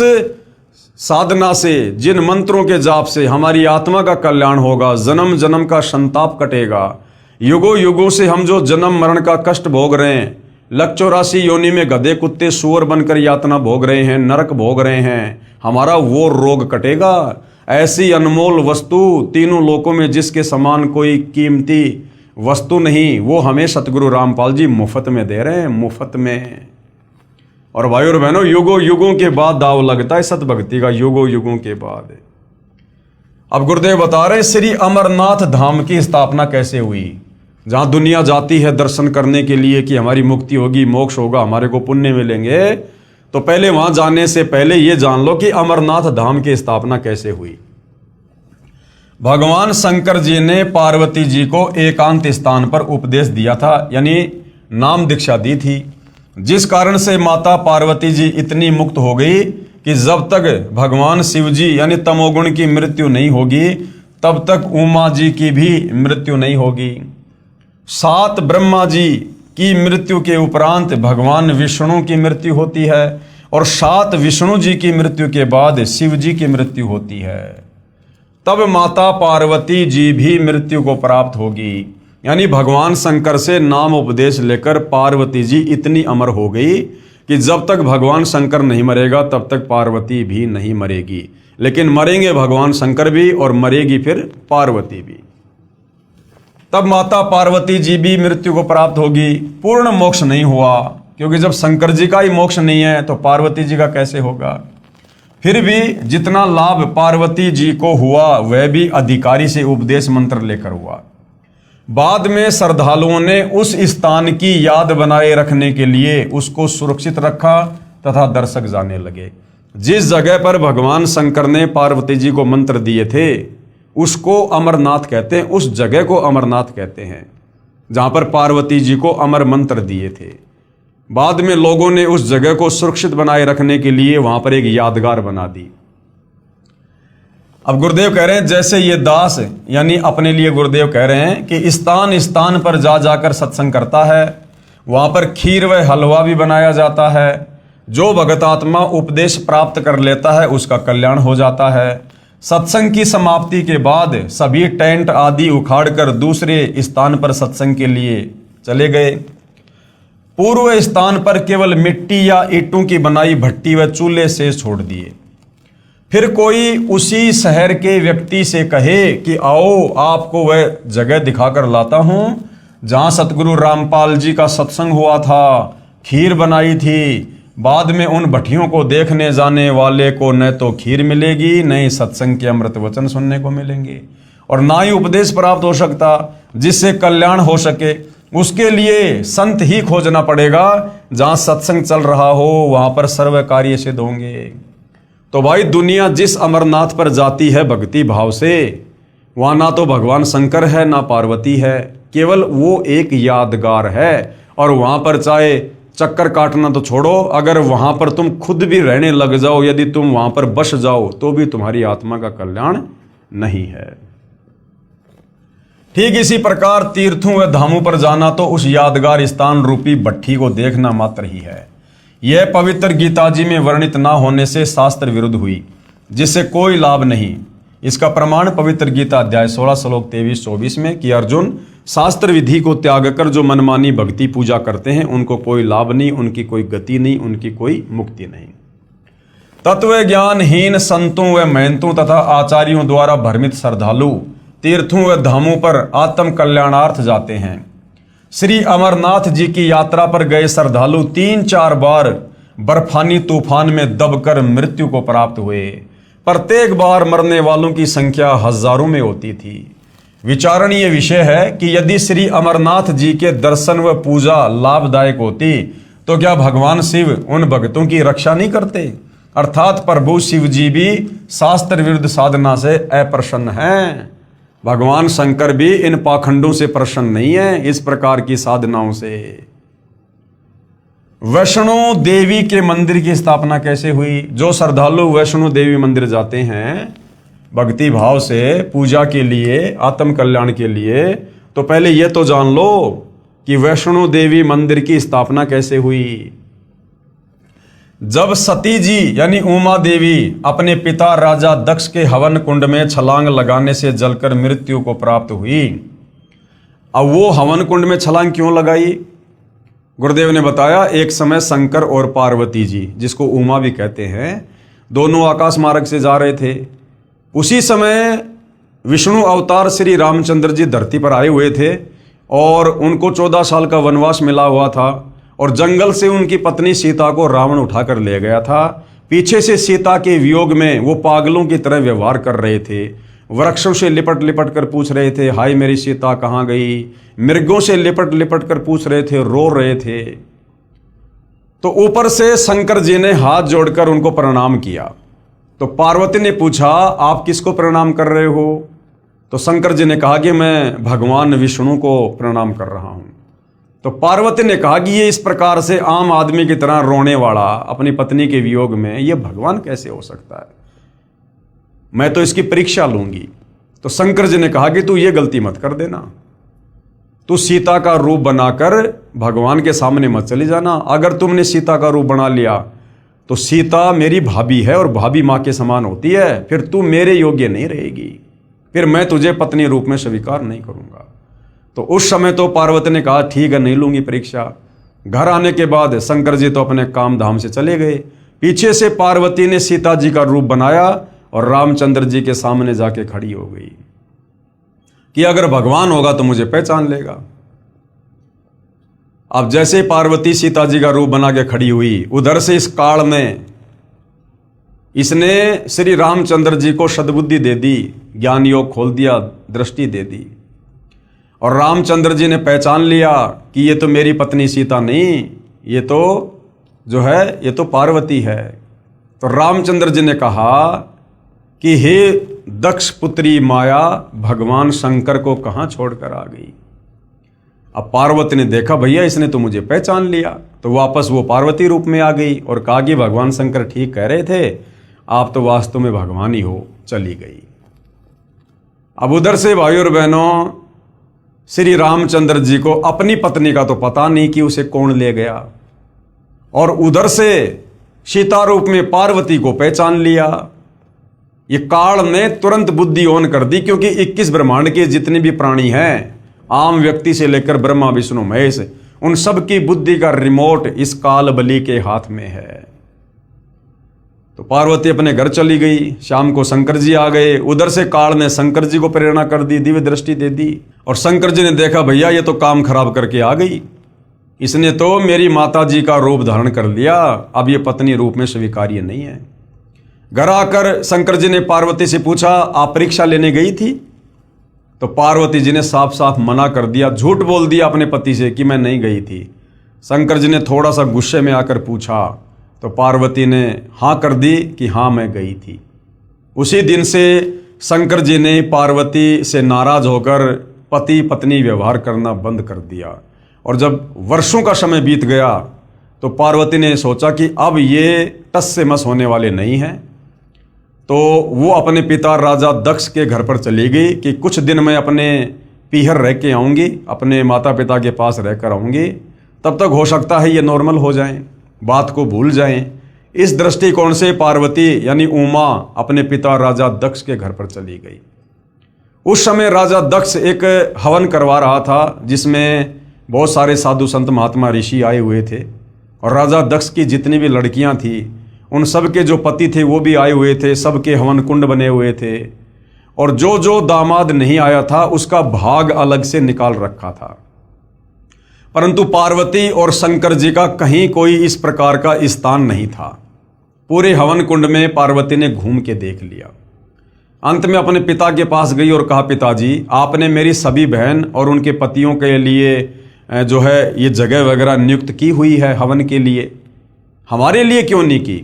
साधना से जिन मंत्रों के जाप से हमारी आत्मा का कल्याण होगा, जन्म जन्म का संताप कटेगा। युगों युगों से हम जो जन्म मरण का कष्ट भोग रहे हैं, 184 योनि में गधे कुत्ते सूअर बनकर यातना भोग रहे हैं, नरक भोग रहे हैं, हमारा वो रोग कटेगा। ऐसी अनमोल वस्तु तीनों लोकों में जिसके समान कोई कीमती वस्तु नहीं, वो हमें सतगुरु रामपाल जी मुफ्त में दे रहे हैं, मुफ्त में। और भाई और बहनों, युगों युगों के बाद दाव लगता है सत भक्ति का, युगों युगों के बाद। अब गुरुदेव बता रहे श्री अमरनाथ धाम की स्थापना कैसे हुई, जहां दुनिया जाती है दर्शन करने के लिए कि हमारी मुक्ति होगी, मोक्ष होगा, हमारे को पुण्य मिलेंगे। तो पहले वहां जाने से पहले ये जान लो कि अमरनाथ धाम की स्थापना कैसे हुई। भगवान शंकर जी ने पार्वती जी को एकांत स्थान पर उपदेश दिया था, यानी नाम दीक्षा दी थी, जिस कारण से माता पार्वती जी इतनी मुक्त हो गई कि जब तक भगवान शिव जी यानी तमोगुण की मृत्यु नहीं होगी तब तक उमा जी की भी मृत्यु नहीं होगी। 7 ब्रह्मा जी की मृत्यु के उपरांत भगवान विष्णु की मृत्यु होती है और 7 विष्णु जी की मृत्यु के बाद शिव जी की मृत्यु होती है। तब माता पार्वती जी भी मृत्यु को प्राप्त होगी। यानी भगवान शंकर से नाम उपदेश लेकर पार्वती जी इतनी अमर हो गई कि जब तक भगवान शंकर नहीं मरेगा तब तक पार्वती भी नहीं मरेगी। लेकिन मरेंगे भगवान शंकर भी और मरेगी फिर पार्वती भी। तब माता पार्वती जी भी मृत्यु को प्राप्त होगी। पूर्ण मोक्ष नहीं हुआ, क्योंकि जब शंकर जी का ही मोक्ष नहीं है तो पार्वती जी का कैसे होगा। फिर भी जितना लाभ पार्वती जी को हुआ वह भी अधिकारी से उपदेश मंत्र लेकर हुआ। बाद में श्रद्धालुओं ने उस स्थान की याद बनाए रखने के लिए उसको सुरक्षित रखा तथा दर्शक जाने लगे। जिस जगह पर भगवान शंकर ने पार्वती जी को मंत्र दिए थे उसको अमरनाथ कहते हैं, उस जगह को अमरनाथ कहते हैं जहां पर पार्वती जी को अमर मंत्र दिए थे। बाद में लोगों ने उस जगह को सुरक्षित बनाए रखने के लिए वहां पर एक यादगार बना दी। अब गुरुदेव कह रहे हैं जैसे ये दास, यानी अपने लिए गुरुदेव कह रहे हैं कि स्थान स्थान पर जा जाकर सत्संग करता है, वहां पर खीर व हलवा भी बनाया जाता है। जो भगत आत्मा उपदेश प्राप्त कर लेता है उसका कल्याण हो जाता है। सत्संग की समाप्ति के बाद सभी टेंट आदि उखाड़कर दूसरे स्थान पर सत्संग के लिए चले गए। पूर्व स्थान पर केवल मिट्टी या ईंटों की बनाई भट्टी व चूल्हे से छोड़ दिए। फिर कोई उसी शहर के व्यक्ति से कहे कि आओ आपको वह जगह दिखाकर लाता हूं जहां सतगुरु रामपाल जी का सत्संग हुआ था, खीर बनाई थी। बाद में उन भट्टियों को देखने जाने वाले को न तो खीर मिलेगी, न ही सत्संग के अमृत वचन सुनने को मिलेंगे, और ना ही उपदेश प्राप्त हो सकता जिससे कल्याण हो सके। उसके लिए संत ही खोजना पड़ेगा। जहां सत्संग चल रहा हो वहां पर सर्व कार्य सिद्ध होंगे। तो भाई दुनिया जिस अमरनाथ पर जाती है भक्ति भाव से, वहां ना तो भगवान शंकर है ना पार्वती है, केवल वो एक यादगार है। और वहां पर चाहे चक्कर काटना तो छोड़ो, अगर वहां पर तुम खुद भी रहने लग जाओ, यदि तुम वहां पर बस जाओ तो भी तुम्हारी आत्मा का कल्याण नहीं है। ठीक इसी प्रकार तीर्थों व धामों पर जाना तो उस यादगार स्थान रूपी भट्ठी को देखना मात्र ही है। यह पवित्र गीता जी में वर्णित ना होने से शास्त्र विरुद्ध हुई, जिससे कोई लाभ नहीं। इसका प्रमाण पवित्र गीता अध्याय 16 श्लोक 23-24 में कि अर्जुन, शास्त्र विधि को त्याग कर जो मनमानी भक्ति पूजा करते हैं उनको कोई लाभ नहीं, उनकी कोई गति नहीं, उनकी कोई मुक्ति नहीं। तत्व ज्ञानहीन संतों व महंतों तथा आचार्यों द्वारा भ्रमित श्रद्धालु तीर्थों व धामों पर आत्म कल्याणार्थ जाते हैं। श्री अमरनाथ जी की यात्रा पर गए श्रद्धालु 3-4 बार बर्फानी तूफान में दबकर मृत्यु को प्राप्त हुए। प्रत्येक बार मरने वालों की संख्या हजारों में होती थी। विचारणीय विषय है कि यदि श्री अमरनाथ जी के दर्शन व पूजा लाभदायक होती तो क्या भगवान शिव उन भक्तों की रक्षा नहीं करते? अर्थात प्रभु शिव जी भी शास्त्र विरुद्ध साधना से अप्रसन्न हैं। भगवान शंकर भी इन पाखंडों से प्रसन्न नहीं है, इस प्रकार की साधनाओं से। वैष्णो देवी के मंदिर की स्थापना कैसे हुई? जो श्रद्धालु वैष्णो देवी मंदिर जाते हैं भक्ति भाव से पूजा के लिए, आत्म कल्याण के लिए, तो पहले यह तो जान लो कि वैष्णो देवी मंदिर की स्थापना कैसे हुई। जब सती जी यानी उमा देवी अपने पिता राजा दक्ष के हवन कुंड में छलांग लगाने से जलकर मृत्यु को प्राप्त हुई। अब वो हवन कुंड में छलांग क्यों लगाई? गुरुदेव ने बताया, एक समय शंकर और पार्वती जी, जिसको उमा भी कहते हैं, दोनों आकाश मार्ग से जा रहे थे। उसी समय विष्णु अवतार श्री रामचंद्र जी धरती पर आए हुए थे और उनको 14 साल का वनवास मिला हुआ था, और जंगल से उनकी पत्नी सीता को रावण उठाकर ले गया था। पीछे से सीता के वियोग में वो पागलों की तरह व्यवहार कर रहे थे। वृक्षों से लिपट लिपट कर पूछ रहे थे, हाय मेरी सीता कहाँ गई? मृगों से लिपट लिपट कर पूछ रहे थे, रो रहे थे। तो ऊपर से शंकर जी ने हाथ जोड़कर उनको प्रणाम किया। तो पार्वती ने पूछा, आप किसको प्रणाम कर रहे हो? तो शंकर जी ने कहा कि मैं भगवान विष्णु को प्रणाम कर रहा हूं। तो पार्वती ने कहा कि ये इस प्रकार से आम आदमी की तरह रोने वाला अपनी पत्नी के वियोग में, ये भगवान कैसे हो सकता है? मैं तो इसकी परीक्षा लूंगी। तो शंकर जी ने कहा कि तू ये गलती मत कर देना, तू सीता का रूप बनाकर भगवान के सामने मत चली जाना। अगर तुमने सीता का रूप बना लिया तो सीता मेरी भाभी है और भाभी माँ के समान होती है, फिर तू मेरे योग्य नहीं रहेगी, फिर मैं तुझे पत्नी रूप में स्वीकार नहीं करूंगा। तो उस समय तो पार्वती ने कहा ठीक है, नहीं लूंगी परीक्षा। घर आने के बाद शंकर जी तो अपने काम धाम से चले गए। पीछे से पार्वती ने सीता जी का रूप बनाया और रामचंद्र जी के सामने जाके खड़ी हो गई कि अगर भगवान होगा तो मुझे पहचान लेगा। अब जैसे पार्वती सीता जी का रूप बना के खड़ी हुई, उधर से इस काल में इसने श्री रामचंद्र जी को सद्बुद्धि दे दी, ज्ञान योग खोल दिया, दृष्टि दे दी, और रामचंद्र जी ने पहचान लिया कि ये तो मेरी पत्नी सीता नहीं, ये तो जो है ये तो पार्वती है। तो रामचंद्र जी ने कहा कि हे दक्ष पुत्री माया, भगवान शंकर को कहाँ छोड़कर आ गई? अब पार्वती ने देखा भैया इसने तो मुझे पहचान लिया, तो वापस वो पार्वती रूप में आ गई और कहा कि भगवान शंकर ठीक कह रहे थे, आप तो वास्तव में भगवान ही हो। चली गई। अब उधर से भाइयों और बहनों, श्री रामचंद्र जी को अपनी पत्नी का तो पता नहीं कि उसे कौन ले गया, और उधर से सीता रूप में पार्वती को पहचान लिया। ये काल ने तुरंत बुद्धि ऑन कर दी, क्योंकि 21 ब्रह्मांड के जितने भी प्राणी हैं, आम व्यक्ति से लेकर ब्रह्मा विष्णु महेश, उन सब की बुद्धि का रिमोट इस काल बलि के हाथ में है। तो पार्वती अपने घर चली गई, शाम को शंकर जी आ गए। उधर से काल ने शंकर जी को प्रेरणा कर दी, दिव्य दृष्टि दे दी, और शंकर जी ने देखा भैया ये तो काम खराब करके आ गई, इसने तो मेरी माता जी का रूप धारण कर लिया, अब ये पत्नी रूप में स्वीकार्य नहीं है। घर आकर शंकर जी ने पार्वती से पूछा, आप परीक्षा लेने गई थी? तो पार्वती जी ने साफ साफ मना कर दिया, झूठ बोल दिया अपने पति से कि मैं नहीं गई थी। शंकर जी ने थोड़ा सा गुस्से में आकर पूछा, तो पार्वती ने हाँ कर दी कि हाँ मैं गई थी। उसी दिन से शंकर जी ने पार्वती से नाराज होकर पति पत्नी व्यवहार करना बंद कर दिया। और जब वर्षों का समय बीत गया तो पार्वती ने सोचा कि अब ये टस से मस होने वाले नहीं हैं, तो वो अपने पिता राजा दक्ष के घर पर चली गई कि कुछ दिन मैं अपने पीहर रह के आऊँगी, अपने माता पिता के पास रहकर आऊँगी, तब तक हो सकता है ये नॉर्मल हो जाएं, बात को भूल जाएं। इस दृष्टिकोण से पार्वती यानी उमा अपने पिता राजा दक्ष के घर पर चली गई। उस समय राजा दक्ष एक हवन करवा रहा था, जिसमें बहुत सारे साधु संत महात्मा ऋषि आए हुए थे, और राजा दक्ष की जितनी भी लड़कियां थी उन सब के जो पति थे वो भी आए हुए थे, सबके हवन कुंड बने हुए थे, और जो जो दामाद नहीं आया था उसका भाग अलग से निकाल रखा था। परंतु पार्वती और शंकर जी का कहीं कोई इस प्रकार का स्थान नहीं था। पूरे हवन कुंड में पार्वती ने घूम के देख लिया। अंत में अपने पिता के पास गई और कहा, पिताजी आपने मेरी सभी बहन और उनके पतियों के लिए जो है ये जगह वगैरह नियुक्त की हुई है हवन के लिए, हमारे लिए क्यों नहीं की?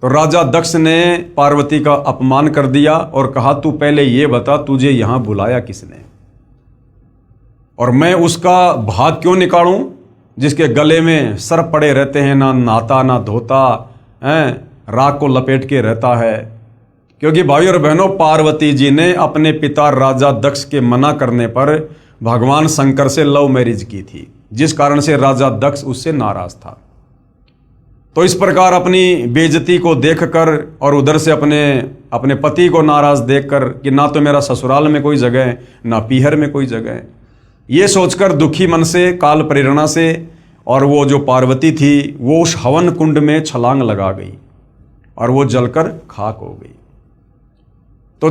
तो राजा दक्ष ने पार्वती का अपमान कर दिया और कहा, तू पहले ये बता तुझे यहां बुलाया किसने, और मैं उसका भाग क्यों निकालूं जिसके गले में सर्प पड़े रहते हैं, ना नहाता ना धोता है, राख को लपेट के रहता है। क्योंकि भाई और बहनों, पार्वती जी ने अपने पिता राजा दक्ष के मना करने पर भगवान शंकर से लव मैरिज की थी, जिस कारण से राजा दक्ष उससे नाराज था। तो इस प्रकार अपनी बेइज्जती को देखकर और उधर से अपने पति को नाराज देखकर कि ना तो मेरा ससुराल में कोई जगह है, ना पीहर में कोई जगह है, ये सोचकर दुखी मन से काल प्रेरणा से और वो जो पार्वती थी वो उस हवन कुंड में छलांग लगा गई और वो जलकर खाक हो गई। तो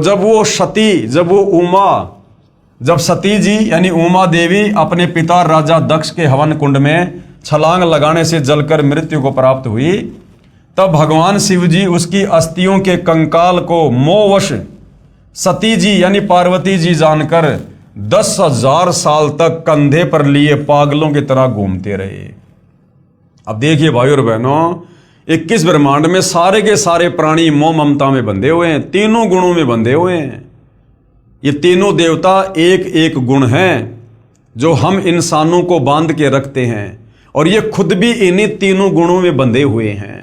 जब सती जी यानी उमा देवी अपने पिता राजा दक्ष के हवन कुंड में छलांग लगाने से जलकर मृत्यु को प्राप्त हुई, तब भगवान शिव जी उसकी अस्थियों के कंकाल को मोहवश सती जी यानी पार्वती जी जानकर 10,000 साल तक कंधे पर लिए पागलों की तरह घूमते रहे। अब देखिए भाई और बहनों, 21 ब्रह्मांड में सारे के सारे प्राणी मोह ममता में बंधे हुए हैं, तीनों गुणों में बंधे हुए हैं। ये तीनों देवता एक एक गुण हैं जो हम इंसानों को बांध के रखते हैं, और ये खुद भी इन्हीं तीनों गुणों में बंधे हुए हैं।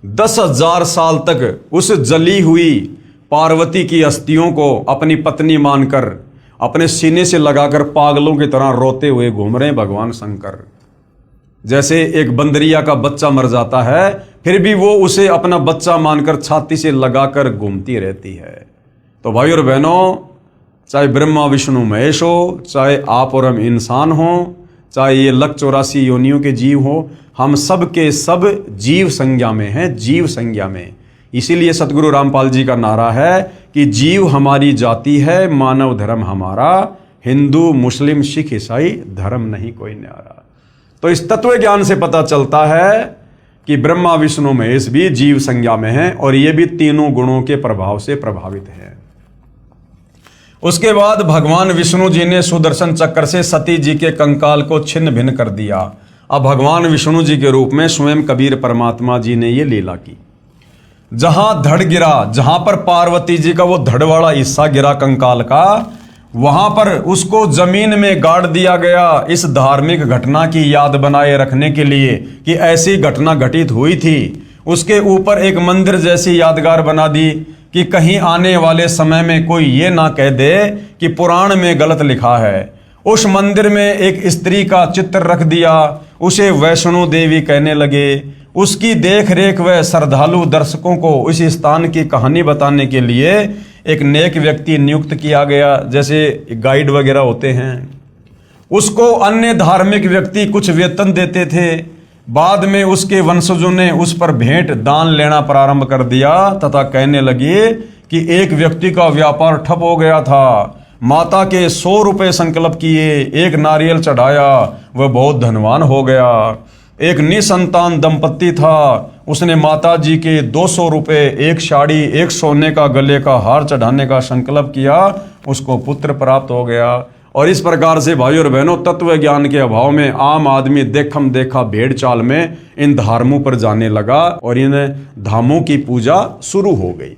10,000 साल तक उस जली हुई पार्वती की अस्थियों को अपनी पत्नी मानकर अपने सीने से लगाकर पागलों की तरह रोते हुए घूम रहे हैं भगवान शंकर। जैसे एक बंदरिया का बच्चा मर जाता है फिर भी वो उसे अपना बच्चा मानकर छाती से लगाकर घूमती रहती है। तो भाई और बहनों, चाहे ब्रह्मा विष्णु महेश हो, चाहे आप और हम इंसान हो, चाहे ये 184 योनियों के जीव हो, हम सब के सब जीव संज्ञा में हैं, जीव संज्ञा में। इसीलिए सतगुरु रामपाल जी का नारा है कि जीव हमारी जाति है, मानव धर्म हमारा, हिंदू मुस्लिम सिख ईसाई धर्म नहीं कोई न्यारा। तो इस तत्व ज्ञान से पता चलता है कि ब्रह्मा विष्णु महेश भी जीव संज्ञा में हैं और ये भी तीनों गुणों के प्रभाव से प्रभावित हैं। उसके बाद भगवान विष्णु जी ने सुदर्शन चक्र से सती जी के कंकाल को छिन्न भिन्न कर दिया। अब भगवान विष्णु जी के रूप में स्वयं कबीर परमात्मा जी ने ये लीला की। जहां धड़ गिरा, जहां पर पार्वती जी का वो धड़ वाला हिस्सा गिरा कंकाल का, वहां पर उसको जमीन में गाड़ दिया गया इस धार्मिक घटना की याद बनाए रखने के लिए कि ऐसी घटना घटित हुई थी। उसके ऊपर एक मंदिर जैसी यादगार बना दी कि कहीं आने वाले समय में कोई ये ना कह दे कि पुराण में गलत लिखा है। उस मंदिर में एक स्त्री का चित्र रख दिया, उसे वैष्णो देवी कहने लगे। उसकी देख रेख व श्रद्धालु दर्शकों को उस स्थान की कहानी बताने के लिए एक नेक व्यक्ति नियुक्त किया गया, जैसे गाइड वगैरह होते हैं। उसको अन्य धार्मिक व्यक्ति कुछ वेतन देते थे। बाद में उसके वंशजों ने उस पर भेंट दान लेना प्रारंभ कर दिया तथा कहने लगे कि एक व्यक्ति का व्यापार ठप हो गया था। माता के 100 रुपये संकल्प किए, एक नारियल चढ़ाया, वह बहुत धनवान हो गया। एक निसंतान दंपत्ति था, उसने माता जी के 200 रुपये, एक साड़ी, एक सोने का गले का हार चढ़ाने का संकल्प किया, उसको पुत्र प्राप्त हो गया। और इस प्रकार से भाइयों और बहनों, तत्व ज्ञान के अभाव में आम आदमी देखम देखा भेड़ चाल में इन धर्मों पर जाने लगा और इन धामों की पूजा शुरू हो गई।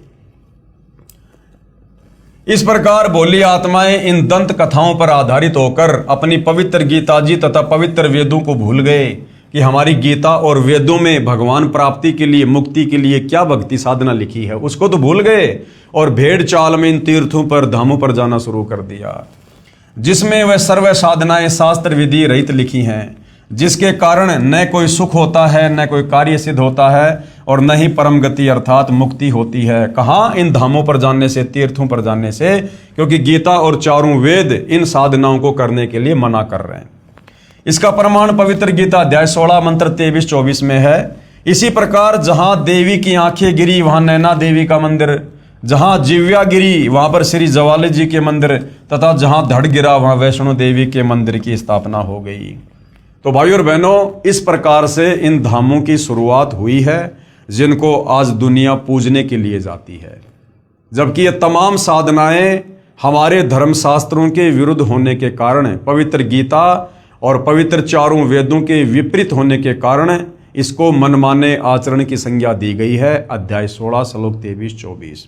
इस प्रकार भोली आत्माएं इन दंत कथाओं पर आधारित होकर अपनी पवित्र गीता जी तथा पवित्र वेदों को भूल गए कि हमारी गीता और वेदों में भगवान प्राप्ति के लिए, मुक्ति के लिए क्या भक्ति साधना लिखी है, उसको तो भूल गए और भेड़ चाल में इन तीर्थों पर, धामों पर जाना शुरू कर दिया, जिसमें वह सर्व साधनाएं शास्त्र विधि रहित लिखी हैं, जिसके कारण न कोई सुख होता है, न कोई कार्य सिद्ध होता है और न ही परम गति अर्थात मुक्ति होती है। कहाँ? इन धामों पर जाने से, तीर्थों पर जाने से, क्योंकि गीता और चारों वेद इन साधनाओं को करने के लिए मना कर रहे हैं। इसका प्रमाण पवित्र गीता अध्याय 16 मंत्र 23-24 में है। इसी प्रकार जहां देवी की आंखें गिरी वहां नैना देवी का मंदिर, जहां जिव्या गिरी वहां पर श्री जवाली जी के मंदिर तथा जहां धड़ गिरा वहां वैष्णो देवी के मंदिर की स्थापना हो गई। तो भाइयों और बहनों, इस प्रकार से इन धामों की शुरुआत हुई है जिनको आज दुनिया पूजने के लिए जाती है, जबकि ये तमाम साधनाएं हमारे धर्मशास्त्रों के विरुद्ध होने के कारण, पवित्र गीता और पवित्र चारों वेदों के विपरीत होने के कारण इसको मनमाने आचरण की संज्ञा दी गई है। अध्याय 16 श्लोक 23-24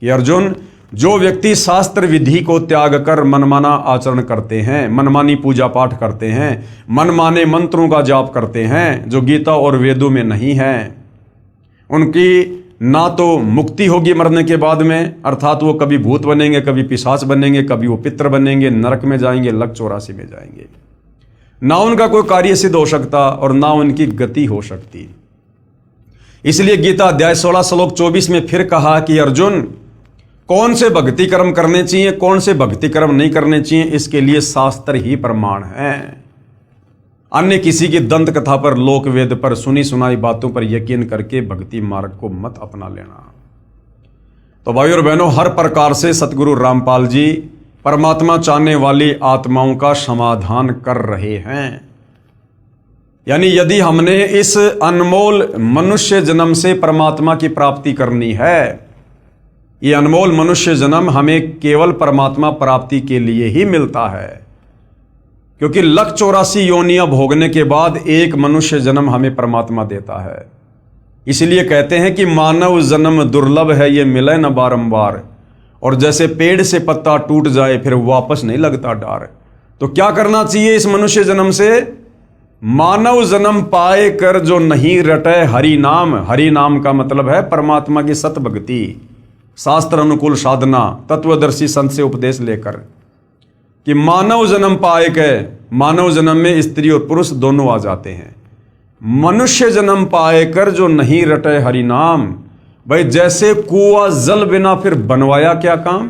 कि अर्जुन, जो व्यक्ति शास्त्र विधि को त्याग कर मनमाना आचरण करते हैं, मनमानी पूजा पाठ करते हैं, मनमाने मंत्रों का जाप करते हैं जो गीता और वेदों में नहीं है, उनकी ना तो मुक्ति होगी मरने के बाद में, अर्थात वो कभी भूत बनेंगे, कभी पिशाच बनेंगे, कभी वो पितर बनेंगे, नरक में जाएंगे, लक 84 में जाएंगे। ना उनका कोई कार्य सिद्ध हो सकता और ना उनकी गति हो सकती। इसलिए गीता अध्याय 16 श्लोक 24 में फिर कहा कि अर्जुन, कौन से भक्ति कर्म करने चाहिए, कौन से भक्ति कर्म नहीं करने चाहिए, इसके लिए शास्त्र ही प्रमाण है। अन्य किसी की दंत कथा पर, लोक वेद पर, सुनी सुनाई बातों पर यकीन करके भक्ति मार्ग को मत अपना लेना। तो भाइयों और बहनों, हर प्रकार से सतगुरु रामपाल जी परमात्मा चाहने वाली आत्माओं का समाधान कर रहे हैं। यानी यदि हमने इस अनमोल मनुष्य जन्म से परमात्मा की प्राप्ति करनी है, ये अनमोल मनुष्य जन्म हमें केवल परमात्मा प्राप्ति के लिए ही मिलता है, क्योंकि लक 84 योनियां भोगने के बाद एक मनुष्य जन्म हमें परमात्मा देता है। इसलिए कहते हैं कि मानव जन्म दुर्लभ है, ये मिले न बारंबार, और जैसे पेड़ से पत्ता टूट जाए फिर वापस नहीं लगता डार। तो क्या करना चाहिए इस मनुष्य जन्म से? मानव जन्म पाए कर जो नहीं रटे हरि नाम। हरि नाम का मतलब है परमात्मा की सत भक्ति, शास्त्र अनुकूल साधना, तत्वदर्शी संत से उपदेश लेकर, कि मानव जन्म पाए के, मानव जन्म में स्त्री और पुरुष दोनों आ जाते हैं। मनुष्य जन्म पाए कर जो नहीं रटे हरि नाम। भाई जैसे कुआं जल बिना फिर बनवाया क्या काम।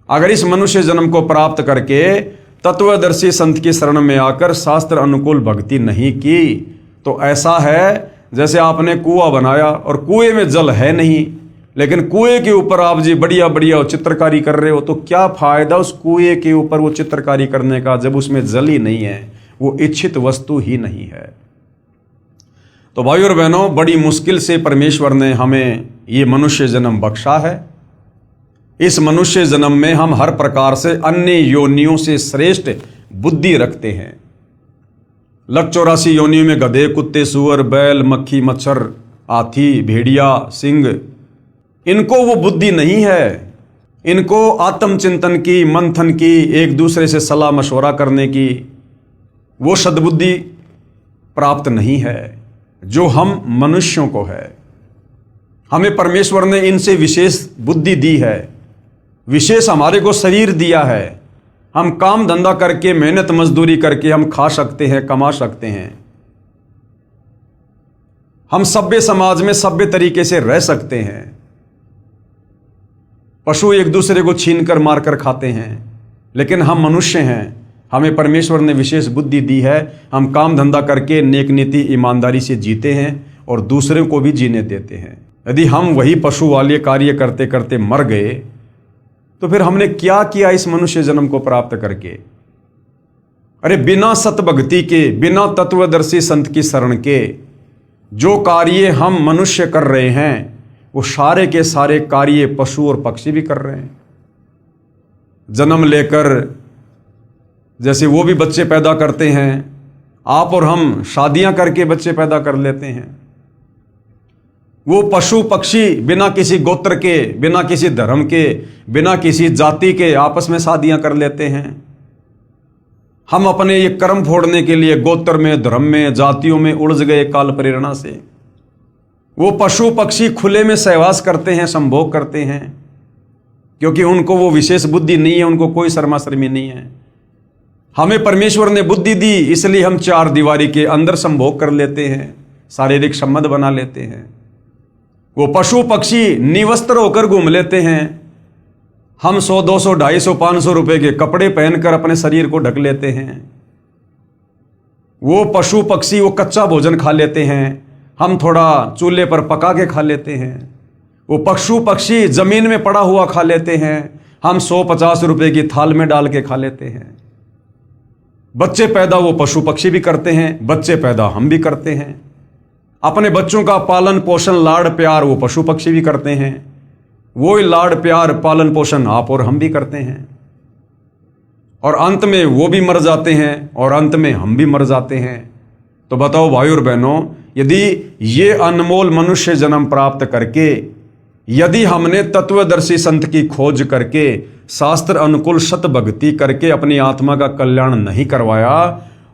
अगर इस मनुष्य जन्म को प्राप्त करके तत्वदर्शी संत की शरण में आकर शास्त्र अनुकूल भक्ति नहीं की तो ऐसा है जैसे आपने कुआं बनाया और कुएं में जल है नहीं, लेकिन कुएं के ऊपर आप जी बढ़िया बढ़िया चित्रकारी कर रहे हो, तो क्या फायदा उस कुएं के ऊपर वो चित्रकारी करने का जब उसमें जल ही नहीं है, वो इच्छित वस्तु ही नहीं है। तो भाइयों और बहनों, बड़ी मुश्किल से परमेश्वर ने हमें ये मनुष्य जन्म बख्शा है। इस मनुष्य जन्म में हम हर प्रकार से अन्य योनियों से श्रेष्ठ बुद्धि रखते हैं। लक 84 योनियों में गधे, कुत्ते, सुअर, बैल, मक्खी, मच्छर, हाथी, भेड़िया, सिंह, इनको वो बुद्धि नहीं है। इनको आत्मचिंतन की, मंथन की, एक दूसरे से सलाह मशवरा करने की वो सद्बुद्धि प्राप्त नहीं है जो हम मनुष्यों को है। हमें परमेश्वर ने इनसे विशेष बुद्धि दी है, विशेष हमारे को शरीर दिया है। हम काम धंधा करके, मेहनत मजदूरी करके हम खा सकते हैं, कमा सकते हैं। हम सभ्य समाज में सभ्य तरीके से रह सकते हैं। पशु एक दूसरे को छीन कर मार कर खाते हैं, लेकिन हम मनुष्य हैं, हमें परमेश्वर ने विशेष बुद्धि दी है। हम काम धंधा करके नेक नीति ईमानदारी से जीते हैं और दूसरों को भी जीने देते हैं। यदि हम वही पशु वाले कार्य करते करते मर गए तो फिर हमने क्या किया इस मनुष्य जन्म को प्राप्त करके? अरे बिना सतभक्ति के, बिना तत्वदर्शी संत की शरण के जो कार्य हम मनुष्य कर रहे हैं वो सारे के सारे कार्य पशु और पक्षी भी कर रहे हैं। जन्म लेकर जैसे वो भी बच्चे पैदा करते हैं, आप और हम शादियां करके बच्चे पैदा कर लेते हैं। वो पशु पक्षी बिना किसी गोत्र के, बिना किसी धर्म के, बिना किसी जाति के आपस में शादियां कर लेते हैं। हम अपने ये कर्म फोड़ने के लिए गोत्र में, धर्म में, जातियों में उलझ गए काल प्रेरणा से। वो पशु पक्षी खुले में सहवास करते हैं, संभोग करते हैं, क्योंकि उनको वो विशेष बुद्धि नहीं है, उनको कोई शर्मा शर्मी नहीं है। हमें परमेश्वर ने बुद्धि दी, इसलिए हम चार दीवारी के अंदर संभोग कर लेते हैं, शारीरिक संबंध बना लेते हैं। वो पशु पक्षी निवस्त्र होकर घूम लेते हैं। हम 100, 200, 250, 500 रुपए के कपड़े पहनकर अपने शरीर को ढक लेते हैं। वो पशु पक्षी वो कच्चा भोजन खा लेते हैं, हम थोड़ा चूल्हे पर पका के खा लेते हैं। वो पशु पक्षी जमीन में पड़ा हुआ खा लेते हैं, हम 100-50 रुपए की थाल में डाल के खा लेते हैं। बच्चे पैदा वो पशु पक्षी भी करते हैं, बच्चे पैदा हम भी करते हैं। अपने बच्चों का पालन पोषण, लाड़ प्यार वो पशु पक्षी भी करते हैं। वो लाड़ प्यार पालन पोषण आप और हम भी करते हैं, और अंत में वो भी मर जाते हैं और अंत में हम भी मर जाते हैं। तो बताओ भाई और बहनों, यदि ये अनमोल मनुष्य जन्म प्राप्त करके, यदि हमने तत्वदर्शी संत की खोज करके, शास्त्र अनुकूल सत भक्ति करके अपनी आत्मा का कल्याण नहीं करवाया,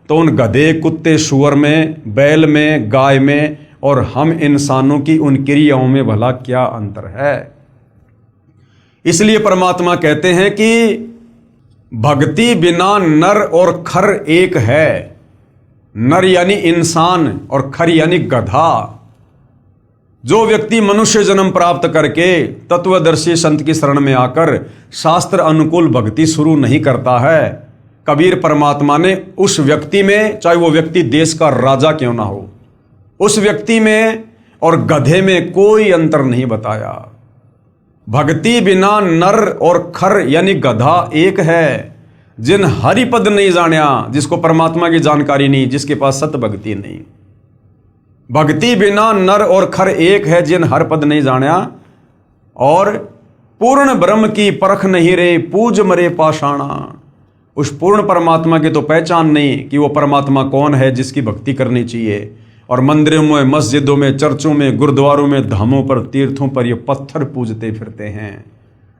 तो उन गधे, कुत्ते, सुअर में, बैल में, गाय में और हम इंसानों की उन क्रियाओं में भला क्या अंतर है? इसलिए परमात्मा कहते हैं कि भक्ति बिना नर और खर एक है। नर यानी इंसान और खर यानी गधा। जो व्यक्ति मनुष्य जन्म प्राप्त करके तत्वदर्शी संत की शरण में आकर शास्त्र अनुकूल भक्ति शुरू नहीं करता है, कबीर परमात्मा ने उस व्यक्ति में, चाहे वो व्यक्ति देश का राजा क्यों ना हो, उस व्यक्ति में और गधे में कोई अंतर नहीं बताया। भक्ति बिना नर और खर यानी गधा एक है। जिन हरिपद नहीं जानिया, जिसको परमात्मा की जानकारी नहीं, जिसके पास सत भक्ति नहीं। भक्ति बिना नर और खर एक है, जिन हरिपद नहीं जानिया, और पूर्ण ब्रह्म की परख नहीं रे, पूज मरे पाषाणा। उस पूर्ण परमात्मा की तो पहचान नहीं कि वो परमात्मा कौन है जिसकी भक्ति करनी चाहिए। और मंदिरों में, मस्जिदों में, चर्चों में, गुरुद्वारों में, धामों पर, तीर्थों पर ये पत्थर पूजते फिरते हैं,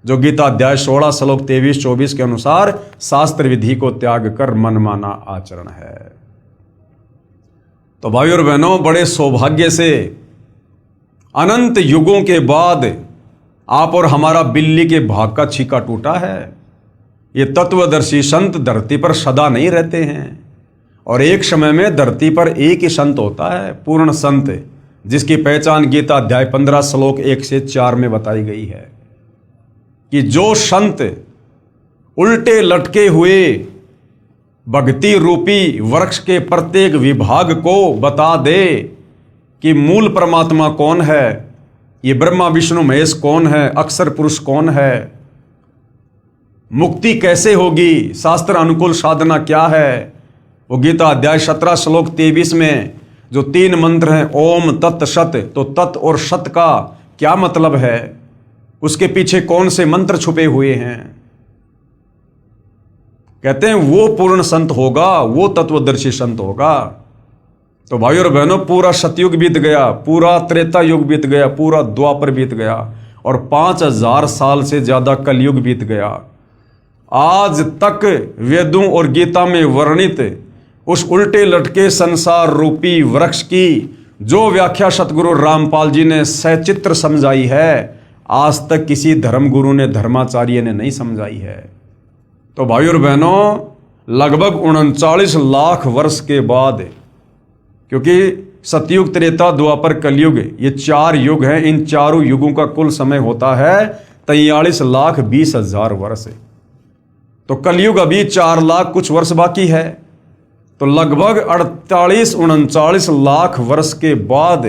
जो गीता अध्याय 16 श्लोक 23-24 के अनुसार शास्त्र विधि को त्याग कर मनमाना आचरण है। तो भाई और बहनों, बड़े सौभाग्य से अनंत युगों के बाद आप और हमारा बिल्ली के भाग का छीका टूटा है। ये तत्वदर्शी संत धरती पर सदा नहीं रहते हैं, और एक समय में धरती पर एक ही संत होता है, पूर्ण संत, जिसकी पहचान गीता अध्याय 15 श्लोक 1 से 4 में बताई गई है कि जो संत उल्टे लटके हुए भक्ति रूपी वृक्ष के प्रत्येक विभाग को बता दे कि मूल परमात्मा कौन है, ये ब्रह्मा विष्णु महेश कौन है, अक्षर पुरुष कौन है, मुक्ति कैसे होगी, शास्त्र अनुकूल साधना क्या है, वो गीता अध्याय 17 श्लोक 23 में जो 3 मंत्र हैं, ओम तत् सत, तो तत् और सत का क्या मतलब है, उसके पीछे कौन से मंत्र छुपे हुए हैं। कहते हैं वो पूर्ण संत होगा, वो तत्वदर्शी संत होगा। तो भाई और बहनों, पूरा सतयुग बीत गया, पूरा त्रेता युग बीत गया, पूरा द्वापर बीत गया, और 5000 साल से ज्यादा कलयुग बीत गया। आज तक वेदों और गीता में वर्णित उस उल्टे लटके संसार रूपी वृक्ष की जो व्याख्या सतगुरु रामपाल जी ने सचित्र समझाई है, आज तक किसी धर्मगुरु ने, धर्माचार्य ने नहीं समझाई है। तो भाई और बहनों, लगभग 39 लाख वर्ष के बाद, क्योंकि सतयुग, त्रेता, द्वापर, कलयुग, ये 4 युग हैं, इन चारों युगों का कुल समय होता है 43,20,000 वर्ष। तो कलयुग अभी 4 लाख कुछ वर्ष बाकी है। तो लगभग 38-39 लाख वर्ष के बाद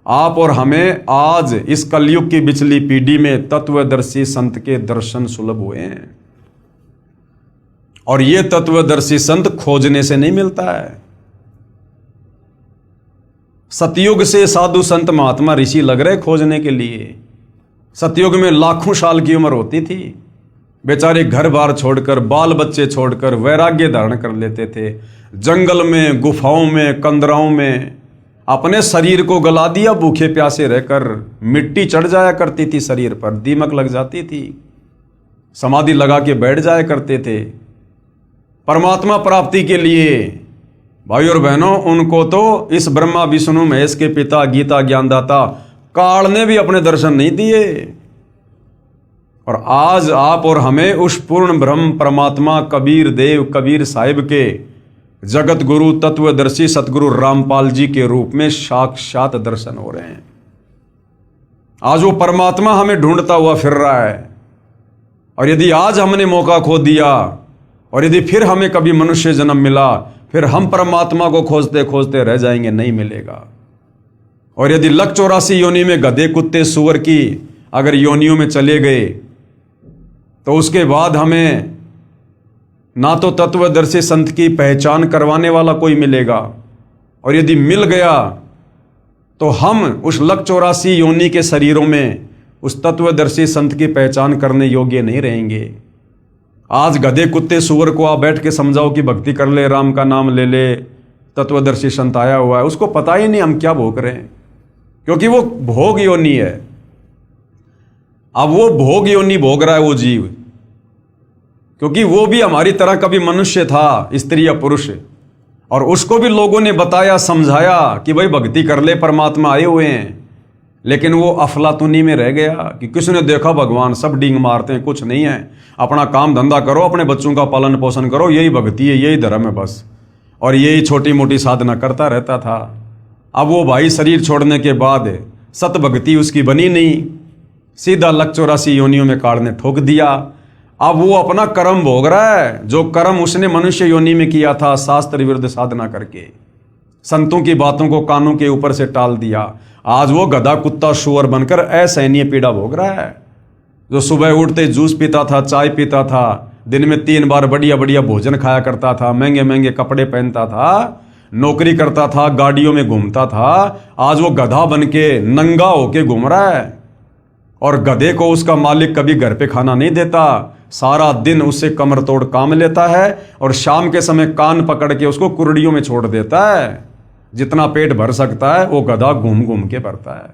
आप और हमें आज इस कलयुग की पिछली पीढ़ी में तत्वदर्शी संत के दर्शन सुलभ हुए हैं। और ये तत्वदर्शी संत खोजने से नहीं मिलता है। सतयुग से साधु संत महात्मा ऋषि लग रहे खोजने के लिए। सतयुग में लाखों साल की उम्र होती थी, बेचारे घर बार छोड़कर, बाल बच्चे छोड़कर वैराग्य धारण कर लेते थे। जंगल में, गुफाओं में, कंदराओं में अपने शरीर को गला दिया, भूखे प्यासे रहकर। मिट्टी चढ़ जाया करती थी शरीर पर, दीमक लग जाती थी, समाधि लगा के बैठ जाया करते थे। परमात्मा प्राप्ति के लिए भाई और बहनों, उनको तो इस ब्रह्मा विष्णु महेश के पिता, गीता ज्ञानदाता काल ने भी अपने दर्शन नहीं दिए। और आज आप और हमें उस पूर्ण ब्रह्म परमात्मा कबीर देव, कबीर साहिब के जगत गुरु तत्वदर्शी सतगुरु रामपाल जी के रूप में साक्षात दर्शन हो रहे हैं। आज वो परमात्मा हमें ढूंढता हुआ फिर रहा है। और यदि आज हमने मौका खो दिया, और यदि फिर हमें कभी मनुष्य जन्म मिला, फिर हम परमात्मा को खोजते खोजते रह जाएंगे, नहीं मिलेगा। और यदि 184 योनि में गधे, कुत्ते, सुअर की अगर योनियों में चले गए, तो उसके बाद हमें ना तो तत्वदर्शी संत की पहचान करवाने वाला कोई मिलेगा, और यदि मिल गया तो हम उस 184 योनि के शरीरों में उस तत्वदर्शी संत की पहचान करने योग्य नहीं रहेंगे। आज गधे, कुत्ते, सुअर को आप बैठ के समझाओ कि भक्ति कर ले, राम का नाम ले ले, तत्वदर्शी संत आया हुआ है, उसको पता ही नहीं हम क्या भोग रहे हैं, क्योंकि वो भोग योनि है। अब वो भोग योनि भोग रहा है वो जीव, क्योंकि वो भी हमारी तरह कभी मनुष्य था, स्त्री या पुरुष, और उसको भी लोगों ने बताया, समझाया कि भाई भक्ति कर ले, परमात्मा आए हुए हैं। लेकिन वो अफलातुनी में रह गया कि किसने देखा भगवान, सब डींग मारते हैं, कुछ नहीं है, अपना काम धंधा करो, अपने बच्चों का पालन पोषण करो, यही भक्ति है, यही धर्म है बस। और यही छोटी मोटी साधना करता रहता था। अब वो भाई शरीर छोड़ने के बाद सत भक्ति उसकी बनी नहीं, सीधा 184 योनियों में काल ने ठोक दिया। अब वो अपना कर्म भोग रहा है, जो कर्म उसने मनुष्य योनि में किया था, शास्त्र विरुद्ध साधना करके, संतों की बातों को कानों के ऊपर से टाल दिया। आज वो गधा, कुत्ता, सुअर बनकर असहनीय पीड़ा भोग रहा है। जो सुबह उठते जूस पीता था, चाय पीता था, दिन में 3 बार बढ़िया बढ़िया भोजन खाया करता था, महंगे महंगे कपड़े पहनता था, नौकरी करता था, गाड़ियों में घूमता था, आज वो गधा बन के नंगा होके घूम रहा है। और गधे को उसका मालिक कभी घर पे खाना नहीं देता, सारा दिन उससे कमर तोड़ काम लेता है, और शाम के समय कान पकड़ के उसको कुर्डियों में छोड़ देता है। जितना पेट भर सकता है वो गधा घूम घूम के भरता है।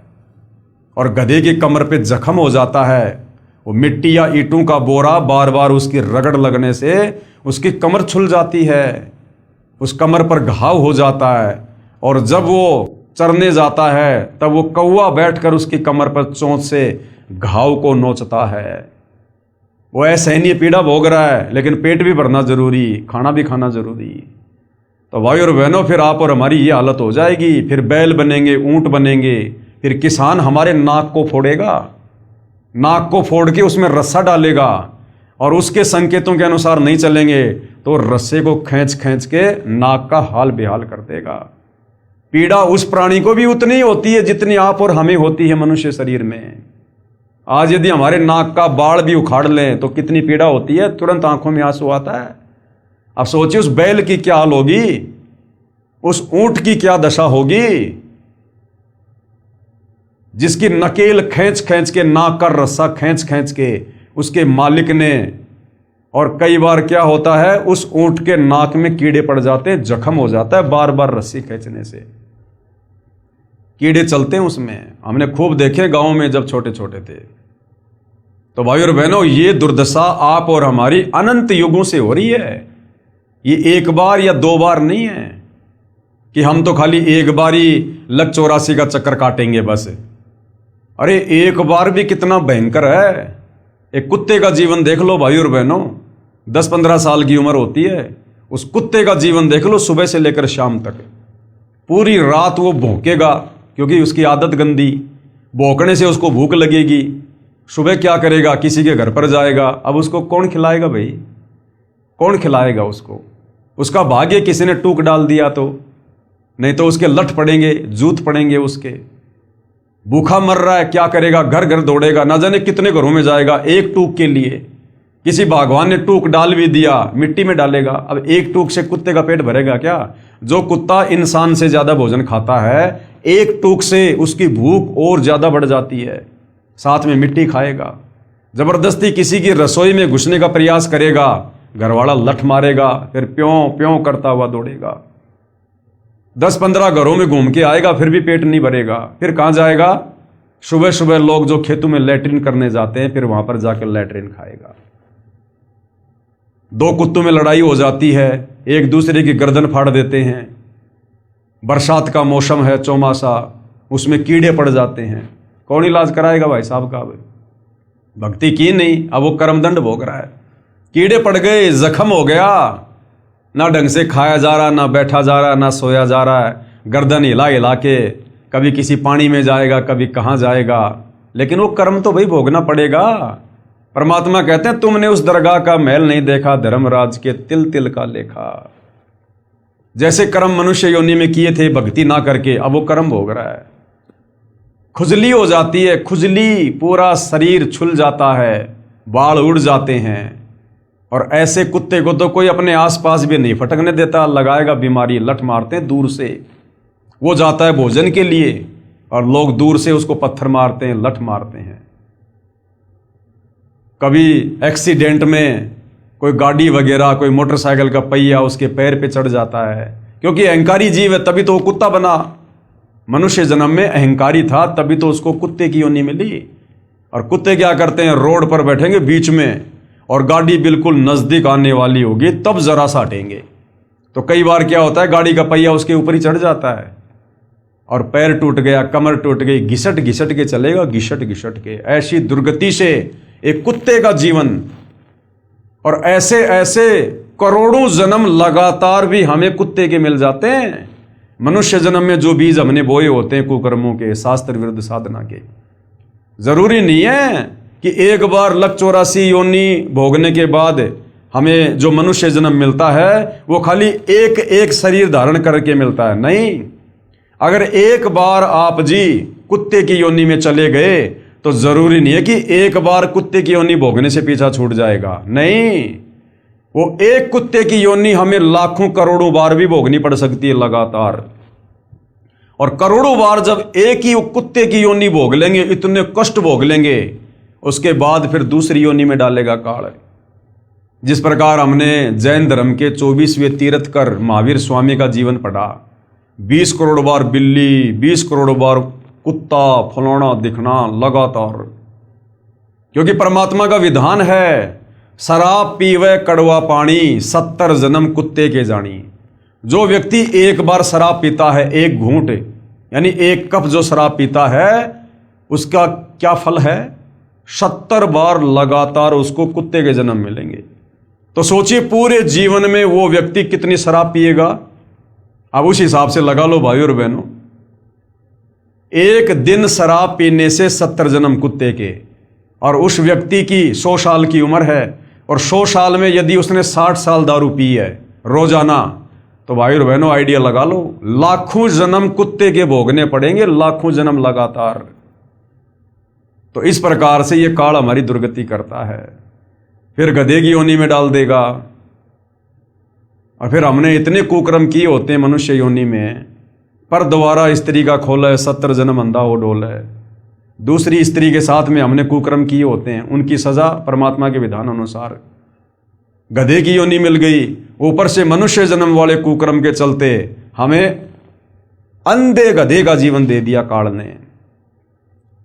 और गधे की कमर पे जख्म हो जाता है, वो मिट्टी या ईंटों का बोरा बार बार उसकी रगड़ लगने से उसकी कमर छुल जाती है, उस कमर पर घाव हो जाता है। और जब वो चरने जाता है तब वो कौवा बैठकर उसकी कमर पर चोंच से घाव को नोचता है। वो असहनीय पीड़ा भोग रहा है, लेकिन पेट भी भरना जरूरी, खाना भी खाना जरूरी। तो भाई और बहनों, फिर आप और हमारी ये हालत हो जाएगी। फिर बैल बनेंगे, ऊंट बनेंगे, फिर किसान हमारे नाक को फोड़ेगा, नाक को फोड़ के उसमें रस्सा डालेगा, और उसके संकेतों के अनुसार नहीं चलेंगे तो रस्से को खींच खींच के नाक का हाल बेहाल कर देगा। पीड़ा उस प्राणी को भी उतनी होती है जितनी आप और हमें होती है मनुष्य शरीर में। आज यदि हमारे नाक का बाल भी उखाड़ लें तो कितनी पीड़ा होती है, तुरंत आंखों में आंसू आता है। अब सोचिए उस बैल की क्या हाल होगी, उस ऊंट की क्या दशा होगी, जिसकी नकेल खींच खींच के, नाक का रस्सा खींच खींच के उसके मालिक ने। और कई बार क्या होता है, उस ऊंट के नाक में कीड़े पड़ जाते हैं, जख्म हो जाता है बार बार रस्सी खींचने से, कीड़े चलते हैं उसमें। हमने खूब देखे गांव में जब छोटे छोटे थे। तो भाई और बहनों, ये दुर्दशा आप और हमारी अनंत युगों से हो रही है। ये एक बार या 2 बार नहीं है कि हम तो खाली एक बारी लक 84 का चक्कर काटेंगे बस। अरे एक बार भी कितना भयंकर है। एक कुत्ते का जीवन देख लो भाई और बहनों, 10-15 साल की उम्र होती है, उस कुत्ते का जीवन देख लो, सुबह से लेकर शाम तक पूरी रात वो भौंकेगा क्योंकि उसकी आदत गंदी, भौंकने से उसको भूख लगेगी। सुबह क्या करेगा, किसी के घर पर जाएगा। अब उसको कौन खिलाएगा भाई, कौन खिलाएगा उसको? उसका भाग्य किसी ने टूक डाल दिया तो, नहीं तो उसके लठ पड़ेंगे, जूत पड़ेंगे उसके। भूखा मर रहा है, क्या करेगा? घर घर दौड़ेगा, ना जाने कितने घरों में जाएगा एक टूक के लिए। किसी भगवान ने टूक डाल भी दिया, मिट्टी में डालेगा। अब एक टूक से कुत्ते का पेट भरेगा क्या? जो कुत्ता इंसान से ज्यादा भोजन खाता है, एक टूक से उसकी भूख और ज्यादा बढ़ जाती है, साथ में मिट्टी खाएगा। जबरदस्ती किसी की रसोई में घुसने का प्रयास करेगा, घरवाला लठ मारेगा, फिर प्यों प्यों करता हुआ दौड़ेगा। 10-15 घरों में घूम के आएगा, फिर भी पेट नहीं भरेगा। फिर कहां जाएगा? सुबह सुबह लोग जो खेतों में लैट्रिन करने जाते हैं, फिर वहां पर जाकर लैट्रिन खाएगा। 2 कुत्तों में लड़ाई हो जाती है, एक दूसरे की गर्दन फाड़ देते हैं। बरसात का मौसम है, चौमासा, उसमें कीड़े पड़ जाते हैं। कौन इलाज कराएगा भाई साहब का? भक्ति की नहीं, अब वो कर्मदंड भोग रहा है। कीड़े पड़ गए, जख्म हो गया, ना ढंग से खाया जा रहा, ना बैठा जा रहा, ना सोया जा रहा है, गर्दन हिला हिला के कभी किसी पानी में जाएगा, कभी कहाँ जाएगा। लेकिन वो कर्म तो भाई भोगना पड़ेगा। परमात्मा कहते हैं, तुमने उस दरगाह का महल नहीं देखा, धर्मराज के तिल तिल का लेखा। जैसे कर्म मनुष्य योनि में किए थे भक्ति ना करके, अब वो कर्म भोग रहा है। खुजली हो जाती है, खुजली, पूरा शरीर छुल जाता है, बाल उड़ जाते हैं। और ऐसे कुत्ते को तो कोई अपने आसपास भी नहीं फटकने देता, लगाएगा बीमारी, लठ मारते हैं दूर से। वो जाता है भोजन के लिए और लोग दूर से उसको पत्थर मारते हैं, लठ मारते हैं। कभी एक्सीडेंट में कोई गाड़ी वगैरह, कोई मोटरसाइकिल का पहिया उसके पैर पे चढ़ जाता है, क्योंकि अहंकारी जीव है, तभी तो वो कुत्ता बना। मनुष्य जन्म में अहंकारी था, तभी तो उसको कुत्ते की योनि मिली। और कुत्ते क्या करते हैं? रोड पर बैठेंगे बीच में, और गाड़ी बिल्कुल नजदीक आने वाली होगी तब जरा सा हटेंगे। तो कई बार क्या होता है, गाड़ी का पहिया उसके ऊपर ही चढ़ जाता है और पैर टूट गया, कमर टूट गई, घिसट घिसट के चलेगा, घिसट घिसट के। ऐसी दुर्गति से एक कुत्ते का जीवन। और ऐसे ऐसे करोड़ों जन्म लगातार भी हमें कुत्ते के मिल जाते हैं। मनुष्य जन्म में जो बीज हमने बोए होते हैं कुकर्मों के, शास्त्र विरुद्ध साधना के, जरूरी नहीं है कि एक बार लक 84 योनि भोगने के बाद हमें जो मनुष्य जन्म मिलता है वो खाली एक एक शरीर धारण करके मिलता है। नहीं, अगर एक बार आप जी कुत्ते की योनि में चले गए तो जरूरी नहीं है कि एक बार कुत्ते की योनि भोगने से पीछा छूट जाएगा। नहीं, वो एक कुत्ते की योनि हमें लाखों करोड़ों बार भी भोगनी पड़ सकती है लगातार। और करोड़ों बार जब एक ही कुत्ते की योनि भोग लेंगे, इतने कष्ट भोग लेंगे, उसके बाद फिर दूसरी योनि में डालेगा काल। जिस प्रकार हमने जैन धर्म के 24वें तीर्थकर महावीर स्वामी का जीवन पढ़ा, 20 करोड़ बार बिल्ली, 20 करोड़ बार कुत्ता फलाना दिखना लगातार, क्योंकि परमात्मा का विधान है, शराब पीवे कड़वा पानी, 70 जन्म कुत्ते के जानी। जो व्यक्ति एक बार शराब पीता है, एक घूंट यानी एक कप जो शराब पीता है, उसका क्या फल है? 70 बार लगातार उसको कुत्ते के जन्म मिलेंगे। तो सोचिए पूरे जीवन में वो व्यक्ति कितनी शराब पिएगा। अब उस हिसाब से लगा लो भाई और बहनों, एक दिन शराब पीने से 70 जन्म कुत्ते के। और उस व्यक्ति की 100 साल की उम्र है, और 100 साल में यदि उसने 60 साल दारू पी है रोजाना, तो भाई और बहनों आइडिया लगा लो, लाखों जन्म कुत्ते के भोगने पड़ेंगे, लाखों जन्म लगातार। तो इस प्रकार से ये काल हमारी दुर्गति करता है। फिर गधे की योनि में डाल देगा। और फिर हमने इतने कुकर्म किए होते हैं मनुष्य योनि में, पर दोबारा स्त्री का खोला है, 70 जन्म अंधा हो डोल है। दूसरी स्त्री के साथ में हमने कुकर्म किए होते हैं, उनकी सजा परमात्मा के विधान अनुसार गधे की योनि मिल गई। ऊपर से मनुष्य जन्म वाले कुकर्म के चलते हमें अंधे गधे का जीवन दे दिया काल ने।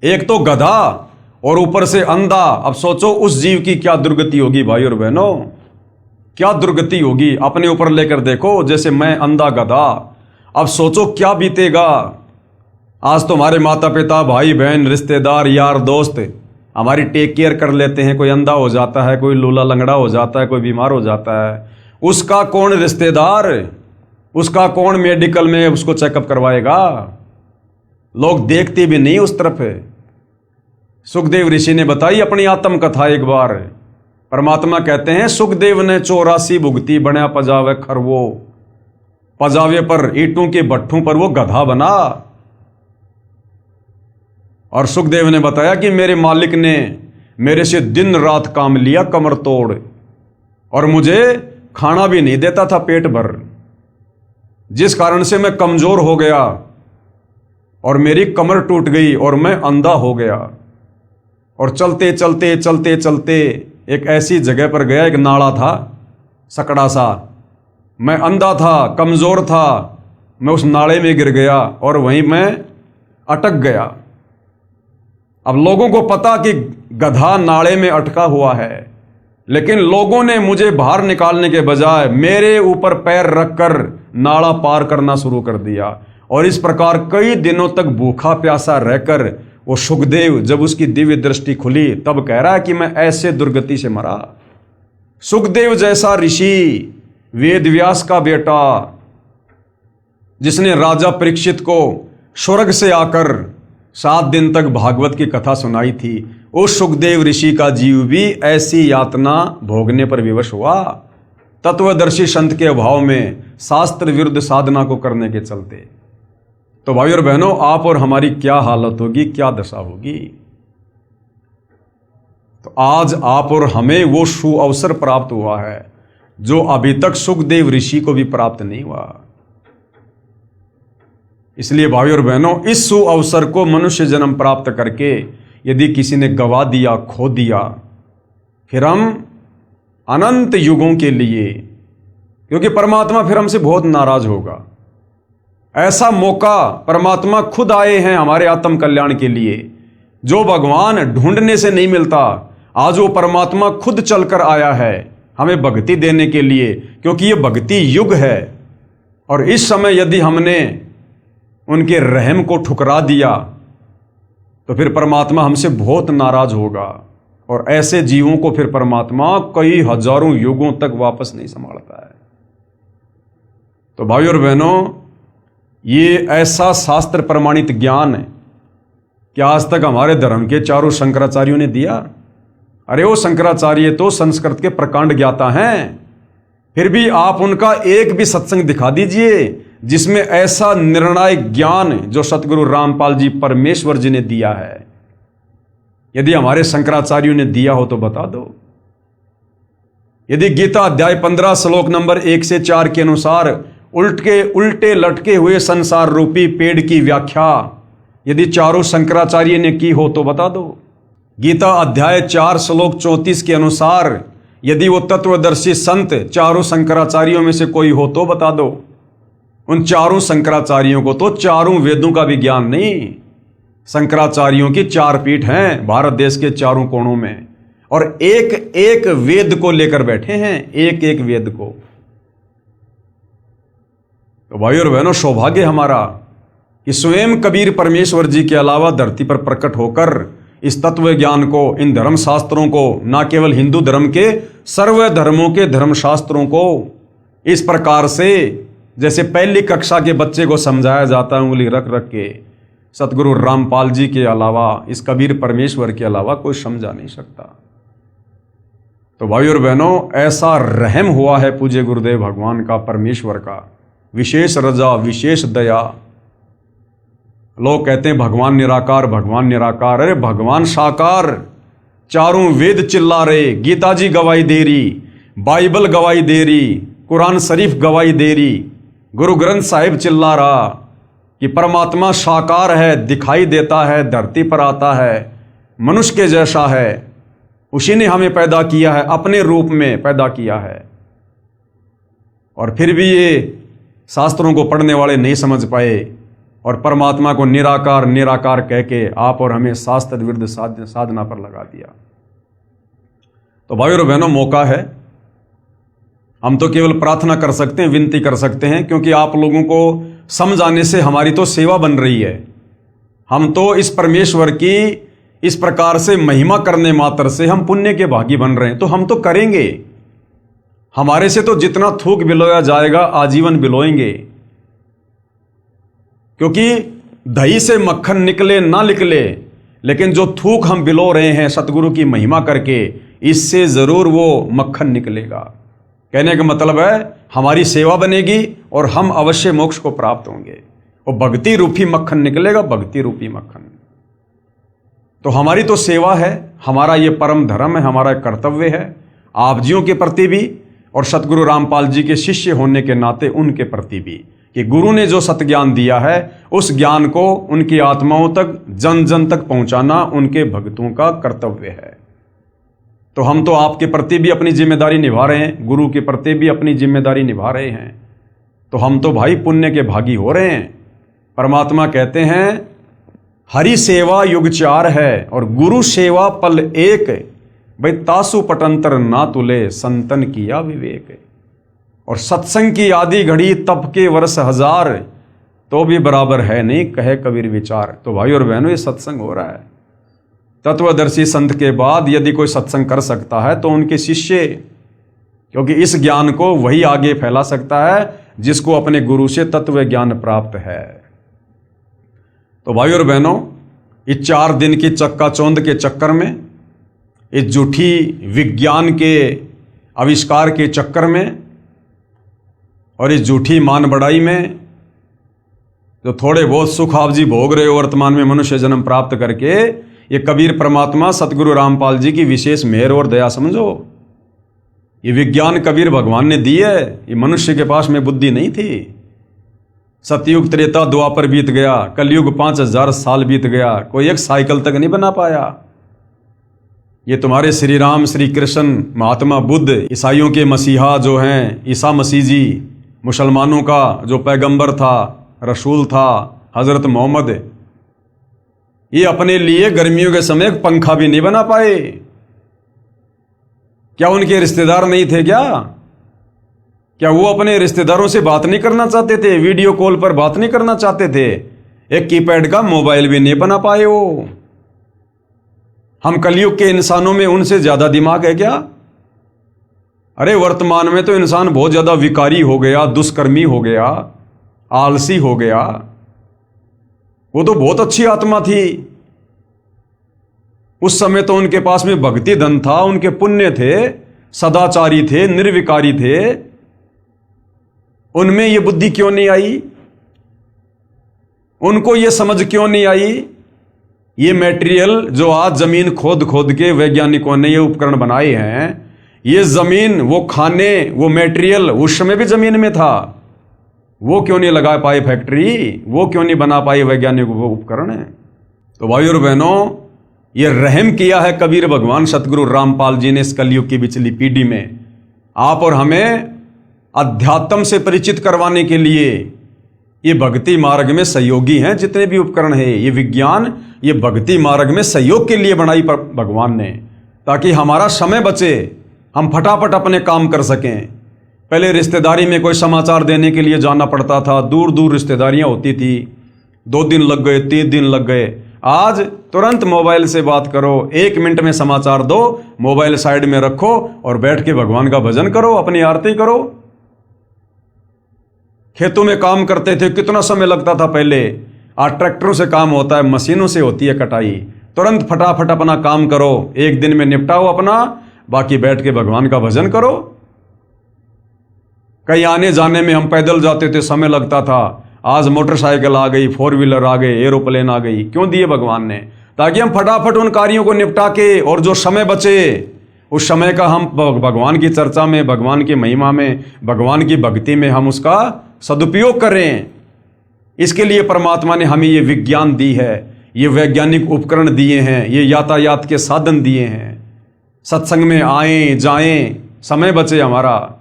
एक तो गधा और ऊपर से अंधा। अब सोचो उस जीव की क्या दुर्गति होगी भाई और बहनों, क्या दुर्गति होगी। अपने ऊपर लेकर देखो, जैसे मैं अंधा गधा, अब सोचो क्या बीतेगा। आज तो हमारे माता पिता, भाई बहन, रिश्तेदार, यार दोस्त हमारी टेक केयर कर लेते हैं। कोई अंधा हो जाता है, कोई लूला लंगड़ा हो जाता है, कोई बीमार हो जाता है, उसका कौन रिश्तेदार, उसका कौन मेडिकल में उसको चेकअप करवाएगा? लोग देखते भी नहीं उस तरफ है। सुखदेव ऋषि ने बताई अपनी आत्मकथा एक बार। परमात्मा कहते हैं, सुखदेव ने 84 भुगती बना पजावे खरवो, पजावे पर ईंटों के भट्ठों पर वो गधा बना। और सुखदेव ने बताया कि मेरे मालिक ने मेरे से दिन रात काम लिया कमर तोड़, और मुझे खाना भी नहीं देता था पेट भर, जिस कारण से मैं कमजोर हो गया और मेरी कमर टूट गई और मैं अंधा हो गया। और चलते चलते चलते चलते एक ऐसी जगह पर गया, एक नाला था सकड़ा सा, मैं अंधा था, कमजोर था, मैं उस नाले में गिर गया और वहीं मैं अटक गया। अब लोगों को पता कि गधा नाले में अटका हुआ है, लेकिन लोगों ने मुझे बाहर निकालने के बजाय मेरे ऊपर पैर रखकर नाला पार करना शुरू कर दिया। और इस प्रकार कई दिनों तक भूखा प्यासा रहकर वो सुखदेव, जब उसकी दिव्य दृष्टि खुली, तब कह रहा है कि मैं ऐसे दुर्गति से मरा। सुखदेव जैसा ऋषि, वेद व्यास का बेटा, जिसने राजा परीक्षित को स्वर्ग से आकर 7 दिन तक भागवत की कथा सुनाई थी, उस सुखदेव ऋषि का जीव भी ऐसी यातना भोगने पर विवश हुआ, तत्वदर्शी संत के अभाव में, शास्त्र विरुद्ध साधना को करने के चलते। तो भाई और बहनों, आप और हमारी क्या हालत होगी, क्या दशा होगी? तो आज आप और हमें वो सुअवसर प्राप्त हुआ है जो अभी तक सुखदेव ऋषि को भी प्राप्त नहीं हुआ। इसलिए भाई और बहनों, इस सुअवसर को मनुष्य जन्म प्राप्त करके यदि किसी ने गवा दिया, खो दिया, फिर हम अनंत युगों के लिए, क्योंकि परमात्मा फिर हमसे बहुत नाराज होगा। ऐसा मौका परमात्मा खुद आए हैं हमारे आत्म कल्याण के लिए, जो भगवान ढूंढने से नहीं मिलता। आज वो परमात्मा खुद चलकर आया है हमें भक्ति देने के लिए, क्योंकि ये भक्ति युग है। और इस समय यदि हमने उनके रहम को ठुकरा दिया तो फिर परमात्मा हमसे बहुत नाराज होगा, और ऐसे जीवों को फिर परमात्मा कई हजारों युगों तक वापस नहीं संभालता है। तो भाई और बहनों, ये ऐसा शास्त्र प्रमाणित ज्ञान है कि आज तक हमारे धर्म के चारों शंकराचार्यों ने दिया। अरे वो शंकराचार्य तो संस्कृत के प्रकांड ज्ञाता हैं, फिर भी आप उनका एक भी सत्संग दिखा दीजिए जिसमें ऐसा निर्णायक ज्ञान जो सतगुरु रामपाल जी परमेश्वर जी ने दिया है। यदि हमारे शंकराचार्यों ने दिया हो तो बता दो। यदि गीता अध्याय 15 श्लोक नंबर 1 से 4 के अनुसार उल्टे लटके हुए संसार रूपी पेड़ की व्याख्या यदि चारों शंकराचार्य ने की हो तो बता दो। गीता अध्याय 4 श्लोक 34 के अनुसार यदि वो तत्वदर्शी संत चारों शंकराचार्यों में से कोई हो तो बता दो। उन चारों शंकराचार्यों को तो चारों वेदों का भी ज्ञान नहीं। शंकराचार्यों की 4 पीठ हैं भारत देश के चारों कोणों में, और एक एक वेद को लेकर बैठे हैं, एक एक वेद को। तो भाई और बहनों, सौभाग्य हमारा कि स्वयं कबीर परमेश्वर जी के अलावा धरती पर प्रकट होकर इस तत्व ज्ञान को, इन धर्म शास्त्रों को, न केवल हिंदू धर्म के सर्व धर्मों के धर्म शास्त्रों को इस प्रकार से जैसे पहली कक्षा के बच्चे को समझाया जाता है उंगली रख रख के, सतगुरु रामपाल जी के अलावा, इस कबीर परमेश्वर के अलावा कोई समझा नहीं सकता। तो भाई और बहनों, ऐसा रहम हुआ है पूज्य गुरुदेव भगवान का, परमेश्वर का, विशेष रजा, विशेष दया। लोग कहते हैं भगवान निराकार, भगवान निराकार। अरे भगवान साकार, चारों वेद चिल्ला रहे, गीता जी गवाही दे रही, बाइबल गवाही दे रही, कुरान शरीफ गवाही दे रही, गुरु ग्रंथ साहिब चिल्ला रहा कि परमात्मा साकार है, दिखाई देता है, धरती पर आता है, मनुष्य के जैसा है, उसी ने हमें पैदा किया है, अपने रूप में पैदा किया है। और फिर भी ये शास्त्रों को पढ़ने वाले नहीं समझ पाए और परमात्मा को निराकार निराकार कह के आप और हमें शास्त्र विरुद्ध साधना पर लगा दिया। तो भाई और बहनों, मौका है, हम तो केवल प्रार्थना कर सकते हैं, विनती कर सकते हैं, क्योंकि आप लोगों को समझाने से हमारी तो सेवा बन रही है। हम तो इस परमेश्वर की इस प्रकार से महिमा करने मात्र से हम पुण्य के भागी बन रहे हैं, तो हम तो करेंगे। हमारे से तो जितना थूक बिलोया जाएगा आजीवन बिलोएंगे, क्योंकि दही से मक्खन निकले ना निकले, लेकिन जो थूक हम बिलो रहे हैं सतगुरु की महिमा करके, इससे जरूर वो मक्खन निकलेगा। कहने का मतलब है हमारी सेवा बनेगी और हम अवश्य मोक्ष को प्राप्त होंगे। वो भक्ति रूपी मक्खन निकलेगा, भक्ति रूपी मक्खन। तो हमारी तो सेवा है, हमारा ये परम धर्म है, हमारा कर्तव्य है आप जियों के प्रति भी और सतगुरु रामपाल जी के शिष्य होने के नाते उनके प्रति भी, कि गुरु ने जो सतज्ञान दिया है उस ज्ञान को उनकी आत्माओं तक, जन जन तक पहुंचाना उनके भक्तों का कर्तव्य है। तो हम तो आपके प्रति भी अपनी जिम्मेदारी निभा रहे हैं, गुरु के प्रति भी अपनी जिम्मेदारी निभा रहे हैं। तो हम तो भाई पुण्य के भागी हो रहे हैं। परमात्मा कहते हैं हरि सेवा युग 4 है और गुरु सेवा पल 1, भाई तासु पटंतर ना तुले संतन किया विवेक। और सत्संग की आदि घड़ी तप के वर्ष 1000, तो भी बराबर है नहीं कहे कबीर विचार। तो भाई और बहनों, ये सत्संग हो रहा है। तत्वदर्शी संत के बाद यदि कोई सत्संग कर सकता है तो उनके शिष्य, क्योंकि इस ज्ञान को वही आगे फैला सकता है जिसको अपने गुरु से तत्व ज्ञान प्राप्त है। तो भाई और बहनों, इस 4 दिन की चक्काचौंध के चक्कर में, इस झूठी विज्ञान के आविष्कार के चक्कर में और इस झूठी मान बढ़ाई में जो थोड़े बहुत सुख आप जी भोग रहे हो वर्तमान में मनुष्य जन्म प्राप्त करके, ये कबीर परमात्मा सतगुरु रामपाल जी की विशेष मेहर और दया समझो। ये विज्ञान कबीर भगवान ने दी है, ये मनुष्य के पास में बुद्धि नहीं थी। सतयुग त्रेता द्वापर बीत गया, कलयुग 5000 साल बीत गया, कोई एक साइकिल तक नहीं बना पाया। ये तुम्हारे श्री राम, श्री कृष्ण, महात्मा बुद्ध, ईसाइयों के मसीहा जो हैं ईसा मसीह जी, मुसलमानों का जो पैगंबर था, रसूल था, हजरत मोहम्मद, ये अपने लिए गर्मियों के समय पंखा भी नहीं बना पाए। क्या उनके रिश्तेदार नहीं थे क्या वो अपने रिश्तेदारों से बात नहीं करना चाहते थे? वीडियो कॉल पर बात नहीं करना चाहते थे? एक कीपैड का मोबाइल भी नहीं बना पाए वो। हम कलयुग के इंसानों में उनसे ज्यादा दिमाग है क्या? अरे वर्तमान में तो इंसान बहुत ज्यादा विकारी हो गया, दुष्कर्मी हो गया, आलसी हो गया। वो तो बहुत अच्छी आत्मा थी। उस समय तो उनके पास में भक्ति धन था, उनके पुण्य थे, सदाचारी थे, निर्विकारी थे। उनमें ये बुद्धि क्यों नहीं आई? उनको ये समझ क्यों नहीं आई? ये मटेरियल जो आज जमीन खोद खोद के वैज्ञानिकों ने ये उपकरण बनाए हैं, ये जमीन, वो खाने, वो मटेरियल उस समय भी जमीन में था। वो क्यों नहीं लगा पाए फैक्ट्री? वो क्यों नहीं बना पाए वैज्ञानिक उपकरण? तो भाई और बहनों, ये रहम किया है कबीर भगवान सतगुरु रामपाल जी ने इस कलयुग की पिछली पीढ़ी में, आप और हमें अध्यात्म से परिचित करवाने के लिए। ये भक्ति मार्ग में सहयोगी हैं जितने भी उपकरण हैं, ये विज्ञान, ये भक्ति मार्ग में सहयोग के लिए बनाई भगवान ने, ताकि हमारा समय बचे, हम फटाफट अपने काम कर सकें। पहले रिश्तेदारी में कोई समाचार देने के लिए जाना पड़ता था, दूर दूर रिश्तेदारियां होती थी, 2 दिन लग गए, 3 दिन लग गए। आज तुरंत मोबाइल से बात करो, 1 मिनट में समाचार दो, मोबाइल साइड में रखो और बैठ के भगवान का भजन करो, अपनी आरती करो। खेतों में काम करते थे, कितना समय लगता था पहले। आज ट्रैक्टरों से काम होता है, मशीनों से होती है कटाई। तुरंत फटाफट अपना काम करो, 1 दिन में निपटाओ अपना, बाकी बैठ के भगवान का भजन करो। कहीं आने जाने में हम पैदल जाते थे, समय लगता था। आज मोटरसाइकिल आ गई, 4 व्हीलर आ गए, एरोप्लेन आ गई। क्यों दिए भगवान ने? ताकि हम फटाफट उन कार्यों को निपटा के, और जो समय बचे उस समय का हम भगवान की चर्चा में, भगवान की महिमा में, भगवान की भक्ति में हम उसका सदुपयोग करें। इसके लिए परमात्मा ने हमें ये विज्ञान दी है, ये वैज्ञानिक उपकरण दिए हैं, ये यातायात के साधन दिए हैं। सत्संग में आएं जाएं, समय बचे हमारा।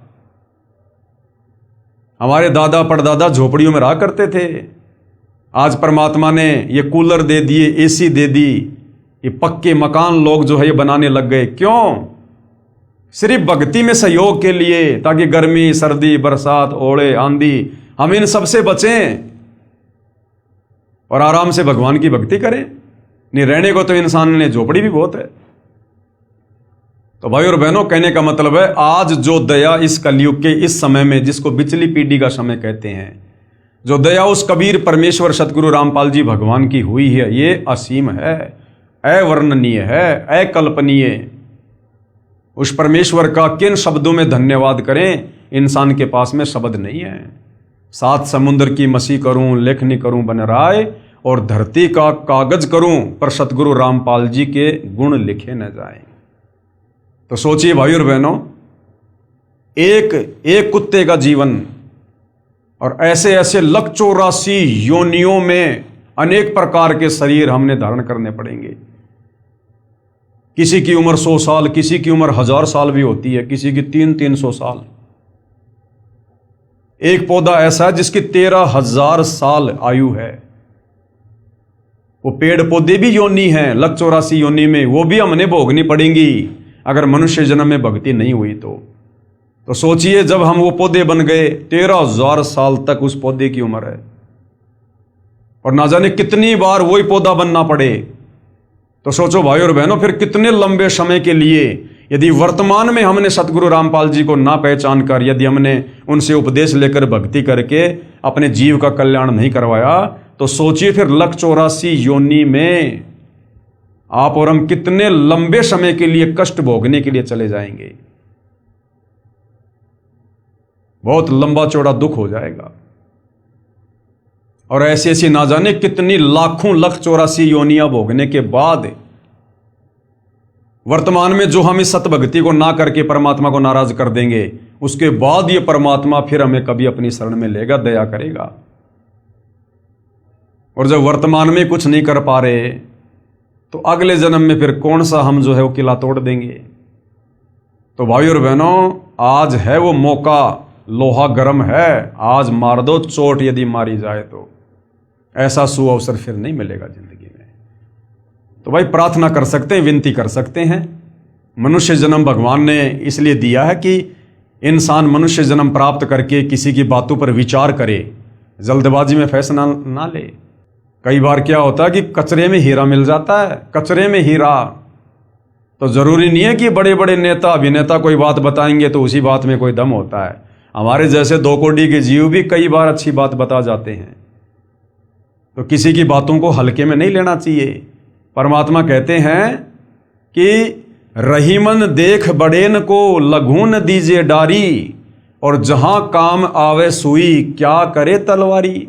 हमारे दादा परदादा झोपड़ियों में रहा करते थे, आज परमात्मा ने ये कूलर दे दिए, एसी दे दी, ये पक्के मकान लोग जो है ये बनाने लग गए। क्यों? सिर्फ भक्ति में सहयोग के लिए, ताकि गर्मी, सर्दी, बरसात, ओले, आंधी, हम इन सबसे बचें। और आराम से भगवान की भक्ति करें। नहीं रहने को तो इंसान ने झोपड़ी भी बहुत है। तो भाई और बहनों, कहने का मतलब है आज जो दया इस कलयुग के इस समय में, जिसको बिचली पीढ़ी का समय कहते हैं, जो दया उस कबीर परमेश्वर सतगुरु रामपाल जी भगवान की हुई है, ये असीम है, अवर्णनीय है, अकल्पनीय। उस परमेश्वर का किन शब्दों में धन्यवाद करें, इंसान के पास में शब्द नहीं है। सात समुद्र की मसी करूं, लेखनी करूं बन राय, और धरती का कागज करूं, पर सतगुरु रामपाल जी के गुण लिखे न जाएं। तो सोचिए भाई और बहनों, एक कुत्ते का जीवन और ऐसे ऐसे 184 योनियों में अनेक प्रकार के शरीर हमने धारण करने पड़ेंगे। किसी की उम्र 100 साल, किसी की उम्र 1000 साल भी होती है, किसी की 300 साल। एक पौधा ऐसा है जिसकी 13,000 साल आयु है। वो पेड़ पौधे भी योनि हैं 184 योनि में, वो भी हमने भोगनी पड़ेंगी अगर मनुष्य जन्म में भक्ति नहीं हुई तो सोचिए, जब हम वो पौधे बन गए, 13,000 साल तक उस पौधे की उम्र है, और ना जाने कितनी बार वही पौधा बनना पड़े। तो सोचो भाई और बहनों, फिर कितने लंबे समय के लिए, यदि वर्तमान में हमने सतगुरु रामपाल जी को ना पहचान कर, यदि हमने उनसे उपदेश लेकर भक्ति करके अपने जीव का कल्याण नहीं करवाया, तो सोचिए फिर 184 योनि में आप और हम कितने लंबे समय के लिए कष्ट भोगने के लिए चले जाएंगे। बहुत लंबा चौड़ा दुख हो जाएगा। और ऐसी ऐसी ना जाने कितनी लाखों 184 योनियां भोगने के बाद वर्तमान में जो हम इस सतभक्ति को ना करके परमात्मा को नाराज कर देंगे, उसके बाद ये परमात्मा फिर हमें कभी अपनी शरण में लेगा, दया करेगा। और जब वर्तमान में कुछ नहीं कर पा रहे, तो अगले जन्म में फिर कौन सा हम जो है वो किला तोड़ देंगे। तो भाई और बहनों, आज है वो मौका, लोहा गर्म है, आज मार दो चोट, यदि मारी जाए तो ऐसा सुअवसर फिर नहीं मिलेगा जिंदगी में। तो भाई प्रार्थना कर सकते हैं, विनती कर सकते हैं। मनुष्य जन्म भगवान ने इसलिए दिया है कि इंसान मनुष्य जन्म प्राप्त करके किसी की बातों पर विचार करे, जल्दबाजी में फैसला ना ले। कई बार क्या होता है कि कचरे में हीरा मिल जाता है, कचरे में हीरा। तो जरूरी नहीं है कि बड़े बड़े नेता अभिनेता कोई बात बताएंगे तो उसी बात में कोई दम होता है। हमारे जैसे 2 कोड़ी के जीव भी कई बार अच्छी बात बता जाते हैं। तो किसी की बातों को हल्के में नहीं लेना चाहिए। परमात्मा कहते हैं कि रहीमन देख बड़ेन को लघून दीजिए डारी, और जहां काम आवे सुई क्या करे तलवारी।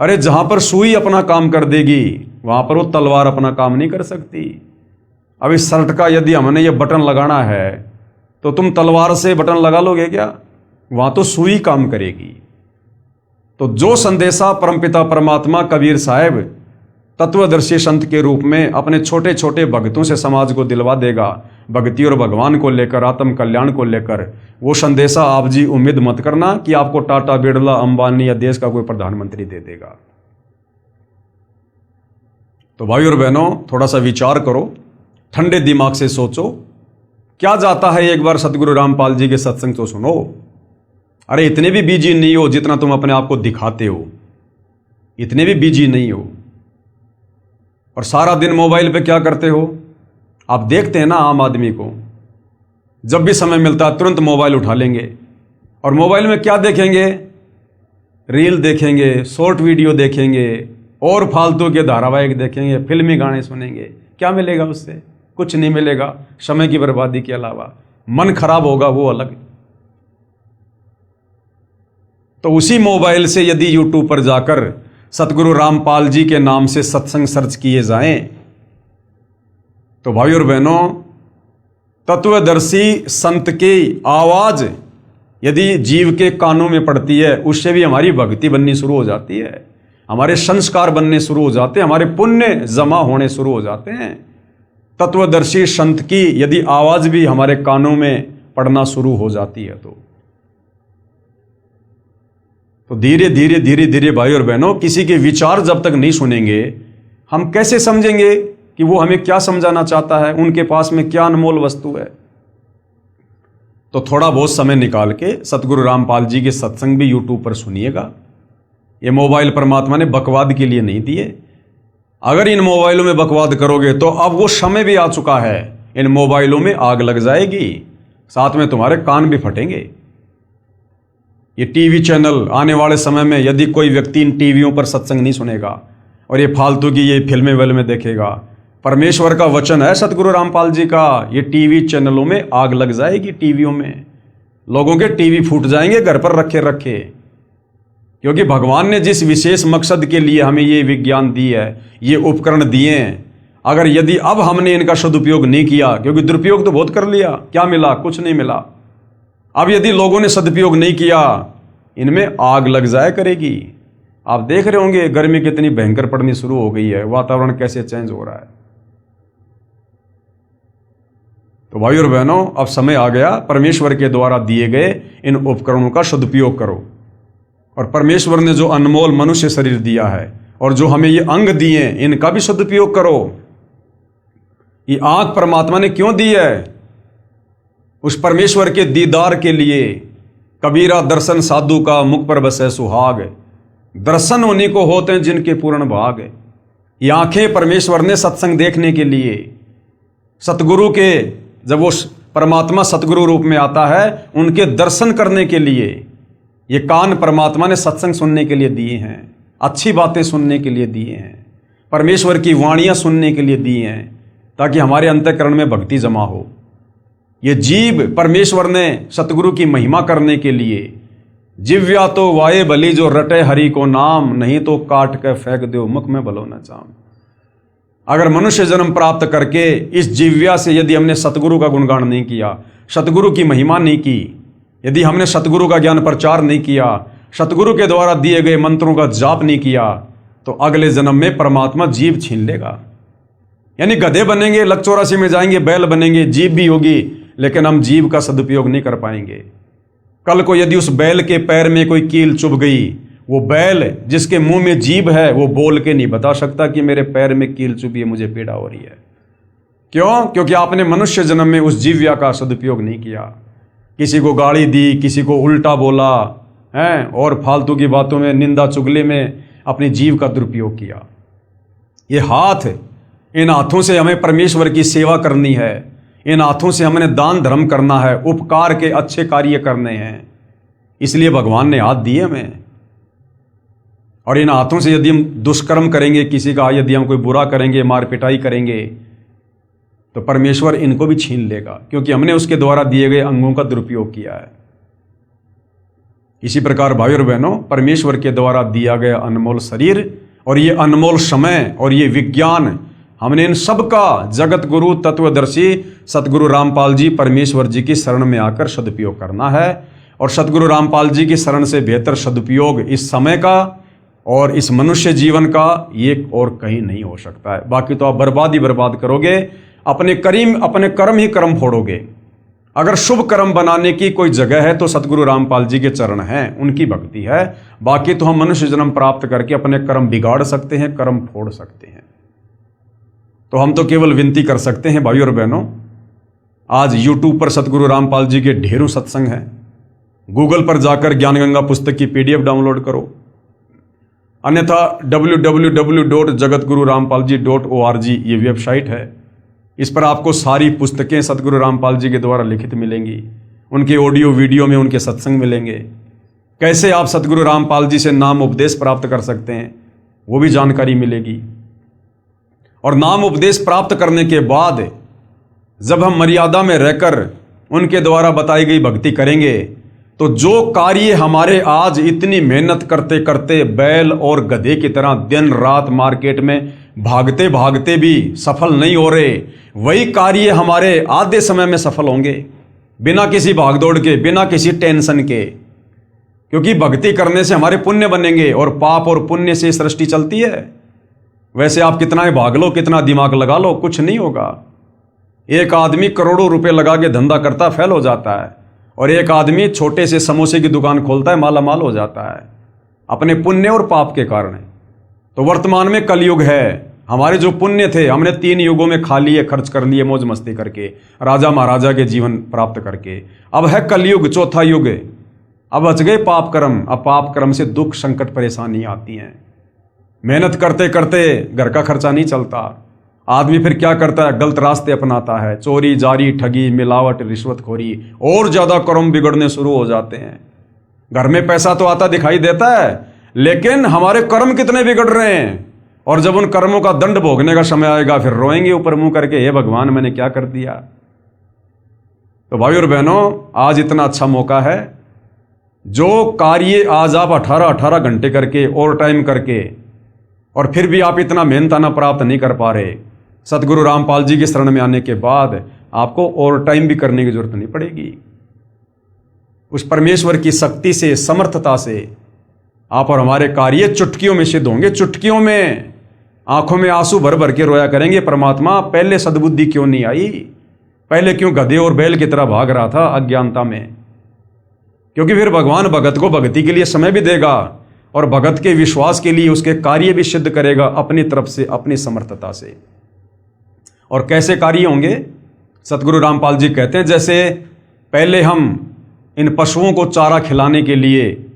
अरे जहां पर सुई अपना काम कर देगी, वहां पर वो तलवार अपना काम नहीं कर सकती। अब इस शर्ट का यदि हमने ये बटन लगाना है, तो तुम तलवार से बटन लगा लोगे क्या? वहां तो सुई काम करेगी। तो जो संदेशा परमपिता परमात्मा कबीर साहब तत्वदर्शी संत के रूप में अपने छोटे छोटे भक्तों से समाज को दिलवा देगा, भक्ति और भगवान को लेकर, आत्म कल्याण को लेकर, वो संदेशा आप जी उम्मीद मत करना कि आपको टाटा, बिरला, अंबानी या देश का कोई प्रधानमंत्री दे देगा। तो भाई और बहनों, थोड़ा सा विचार करो, ठंडे दिमाग से सोचो, क्या जाता है एक बार सतगुरु रामपाल जी के सत्संग तो सुनो। अरे इतने भी बिजी नहीं हो जितना तुम अपने आप को दिखाते हो, इतने भी बिजी नहीं हो। और सारा दिन मोबाइल पे क्या करते हो? आप देखते हैं ना, आम आदमी को जब भी समय मिलता है तुरंत मोबाइल उठा लेंगे, और मोबाइल में क्या देखेंगे? रील देखेंगे, शॉर्ट वीडियो देखेंगे, और फालतू के धारावाहिक देखेंगे, फिल्मी गाने सुनेंगे। क्या मिलेगा उससे? कुछ नहीं मिलेगा, समय की बर्बादी के अलावा। मन खराब होगा वो अलग। तो उसी मोबाइल से यदि यूट्यूब पर जाकर सतगुरु रामपाल जी के नाम से सत्संग सर्च किए जाएं, तो भाई और बहनों, तत्वदर्शी संत की आवाज यदि जीव के कानों में पड़ती है, उससे भी हमारी भक्ति बननी शुरू हो जाती है, हमारे संस्कार बनने शुरू हो जाते हैं, हमारे पुण्य जमा होने शुरू हो जाते हैं। तत्वदर्शी संत की यदि आवाज भी हमारे कानों में पड़ना शुरू हो जाती है, तो धीरे धीरे धीरे धीरे भाई और बहनों, किसी के विचार जब तक नहीं सुनेंगे, हम कैसे समझेंगे कि वो हमें क्या समझाना चाहता है, उनके पास में क्या अनमोल वस्तु है। तो थोड़ा बहुत समय निकाल के सतगुरु रामपाल जी के सत्संग भी यूट्यूब पर सुनिएगा, ये मोबाइल परमात्मा ने बकवाद के लिए नहीं दिए। अगर इन मोबाइलों में बकवाद करोगे तो अब वो समय भी आ चुका है, इन मोबाइलों में आग लग जाएगी, साथ में तुम्हारे कान भी फटेंगे। ये टीवी चैनल आने वाले समय में यदि कोई व्यक्ति इन टीवियों पर सत्संग नहीं सुनेगा और ये फालतू की ये फिल्में विल्में देखेगा, परमेश्वर का वचन है सतगुरु रामपाल जी का, ये टीवी चैनलों में आग लग जाएगी। टीवियों में लोगों के टीवी फूट जाएंगे घर पर रखे रखे, क्योंकि भगवान ने जिस विशेष मकसद के लिए हमें ये विज्ञान दी है, ये उपकरण दिए हैं, अगर यदि अब हमने इनका सदुपयोग नहीं किया, क्योंकि दुरुपयोग तो बहुत कर लिया, क्या मिला? कुछ नहीं मिला। अब यदि लोगों ने सदुपयोग नहीं किया, इनमें आग लग जाया करेगी। आप देख रहे होंगे गर्मी कितनी भयंकर पड़नी शुरू हो गई है, वातावरण कैसे चेंज हो रहा है। तो भाई और बहनों, अब समय आ गया, परमेश्वर के द्वारा दिए गए इन उपकरणों का सदुपयोग करो। और परमेश्वर ने जो अनमोल मनुष्य शरीर दिया है और जो हमें ये अंग दिए, इनका भी सदुपयोग करो। ये आंख परमात्मा ने क्यों दी है? उस परमेश्वर के दीदार के लिए। कबीरा दर्शन साधु का, मुख पर बसे सुहाग, दर्शन उन्हीं को होते हैं जिनके पूर्ण भाग। ये आंखें परमेश्वर ने सत्संग देखने के लिए, सतगुरु के, जब वो परमात्मा सतगुरु रूप में आता है, उनके दर्शन करने के लिए। ये कान परमात्मा ने सत्संग सुनने के लिए दिए हैं, अच्छी बातें सुनने के लिए दिए हैं, परमेश्वर की वाणियां सुनने के लिए दिए हैं, ताकि हमारे अंतःकरण में भक्ति जमा हो। ये जीव परमेश्वर ने सतगुरु की महिमा करने के लिए। जिव्या तो वाये भली जो रटे हरि को नाम, नहीं तो काट के फेंक दो मुख में भलो न चाम। अगर मनुष्य जन्म प्राप्त करके इस जिव्या से यदि हमने सतगुरु का गुणगान नहीं किया, सतगुरु की महिमा नहीं की, यदि हमने सतगुरु का ज्ञान प्रचार नहीं किया, सतगुरु के द्वारा दिए गए मंत्रों का जाप नहीं किया, तो अगले जन्म में परमात्मा जीव छीन लेगा। यानी गधे बनेंगे, लक 84 में जाएंगे, बैल बनेंगे, जीव भी होगी, लेकिन हम जीव का सदुपयोग नहीं कर पाएंगे। कल को यदि उस बैल के पैर में कोई कील चुभ गई, वो बैल जिसके मुंह में जीभ है, वो बोल के नहीं बता सकता कि मेरे पैर में कील चुभी है, मुझे पीड़ा हो रही है। क्यों? क्योंकि आपने मनुष्य जन्म में उस जीव्या का सदुपयोग नहीं किया। किसी को गाली दी, किसी को उल्टा बोला है, और फालतू की बातों में, निंदा चुगली में अपनी जीव का दुरुपयोग किया। ये हाथ, इन हाथों से हमें परमेश्वर की सेवा करनी है, इन हाथों से हमने दान धर्म करना है, उपकार के अच्छे कार्य करने हैं, इसलिए भगवान ने हाथ दिए हमें। और इन हाथों से यदि हम दुष्कर्म करेंगे, किसी का यदि हम कोई बुरा करेंगे, मार पिटाई करेंगे, तो परमेश्वर इनको भी छीन लेगा, क्योंकि हमने उसके द्वारा दिए गए अंगों का दुरुपयोग किया है। इसी प्रकार भाई और बहनों, परमेश्वर के द्वारा दिया गया अनमोल शरीर और ये अनमोल समय और ये विज्ञान, हमने इन सब का जगत गुरु तत्वदर्शी सतगुरु रामपाल जी परमेश्वर जी की शरण में आकर सदुपयोग करना है। और सतगुरु रामपाल जी की शरण से बेहतर सदुपयोग इस समय का और इस मनुष्य जीवन का ये और कहीं नहीं हो सकता है। बाकी तो आप बर्बाद ही बर्बाद करोगे, अपने कर्म ही कर्म फोड़ोगे। अगर शुभ कर्म बनाने की कोई जगह है तो सतगुरु रामपाल जी के चरण हैं, उनकी भक्ति है। बाकी तो हम मनुष्य जन्म प्राप्त करके अपने कर्म बिगाड़ सकते हैं, कर्म फोड़ सकते हैं। तो हम तो केवल विनती कर सकते हैं भाई और बहनों, आज YouTube पर सतगुरु रामपाल जी के ढेरों सत्संग हैं। गूगल पर जाकर ज्ञानगंगा पुस्तक की PDF डाउनलोड करो, अन्यथा www.jagatgururampalji.org ये वेबसाइट है। इस पर आपको सारी पुस्तकें सतगुरु रामपाल जी के द्वारा लिखित मिलेंगी, उनके ऑडियो वीडियो में उनके सत्संग मिलेंगे। कैसे आप सतगुरु रामपाल जी से नाम उपदेश प्राप्त कर सकते हैं, वो भी जानकारी मिलेगी। और नाम उपदेश प्राप्त करने के बाद जब हम मर्यादा में रहकर उनके द्वारा बताई गई भक्ति करेंगे, तो जो कार्य हमारे आज इतनी मेहनत करते करते बैल और गधे की तरह दिन रात मार्केट में भागते भागते भी सफल नहीं हो रहे, वही कार्य हमारे आधे समय में सफल होंगे, बिना किसी भागदौड़ के, बिना किसी टेंशन के। क्योंकि भक्ति करने से हमारे पुण्य बनेंगे और पाप और पुण्य से सृष्टि चलती है। वैसे आप कितना ही भाग लो, कितना दिमाग लगा लो, कुछ नहीं होगा। एक आदमी करोड़ों रुपए लगा के धंधा करता, फेल हो जाता है, और एक आदमी छोटे से समोसे की दुकान खोलता है, माला माल हो जाता है, अपने पुण्य और पाप के कारण। तो वर्तमान में कलयुग है। हमारे जो पुण्य थे हमने 3 युगों में खा लिए, खर्च कर लिए, मौज मस्ती करके, राजा महाराजा के जीवन प्राप्त करके। अब है कलयुग, चौथा युग। अब बच गए पाप कर्म। अब पाप कर्म से दुख संकट परेशानी आती हैं। मेहनत करते करते घर का खर्चा नहीं चलता। आदमी फिर क्या करता है, गलत रास्ते अपनाता है, चोरी जारी ठगी मिलावट रिश्वतखोरी, और ज्यादा कर्म बिगड़ने शुरू हो जाते हैं। घर में पैसा तो आता दिखाई देता है, लेकिन हमारे कर्म कितने बिगड़ रहे हैं। और जब उन कर्मों का दंड भोगने का समय आएगा, फिर रोएंगे ऊपर मुंह करके, हे भगवान मैंने क्या कर दिया। तो भाई और बहनों, आज इतना अच्छा मौका है, जो कार्य आज आप 18-18 घंटे करके ओवर टाइम करके और फिर भी आप इतना मेहनताना प्राप्त नहीं कर पा रहे, सतगुरु रामपाल जी की शरण में आने के बाद आपको ओवर टाइम भी करने की जरूरत नहीं पड़ेगी। उस परमेश्वर की शक्ति से, समर्थता से आप और हमारे कार्य चुटकियों में सिद्ध होंगे। चुटकियों में आंखों में आंसू भर भर के रोया करेंगे, परमात्मा पहले सद्बुद्धि क्यों नहीं आई, पहले क्यों गधे और बैल की तरह भाग रहा था अज्ञानता में। क्योंकि फिर भगवान भगत को भक्ति के लिए समय भी देगा और भगत के विश्वास के लिए उसके कार्य भी सिद्ध करेगा अपनी तरफ से, अपनी समर्थता से। और कैसे कार्य होंगे, सतगुरु रामपाल जी कहते हैं, जैसे पहले हम इन पशुओं को चारा खिलाने के लिए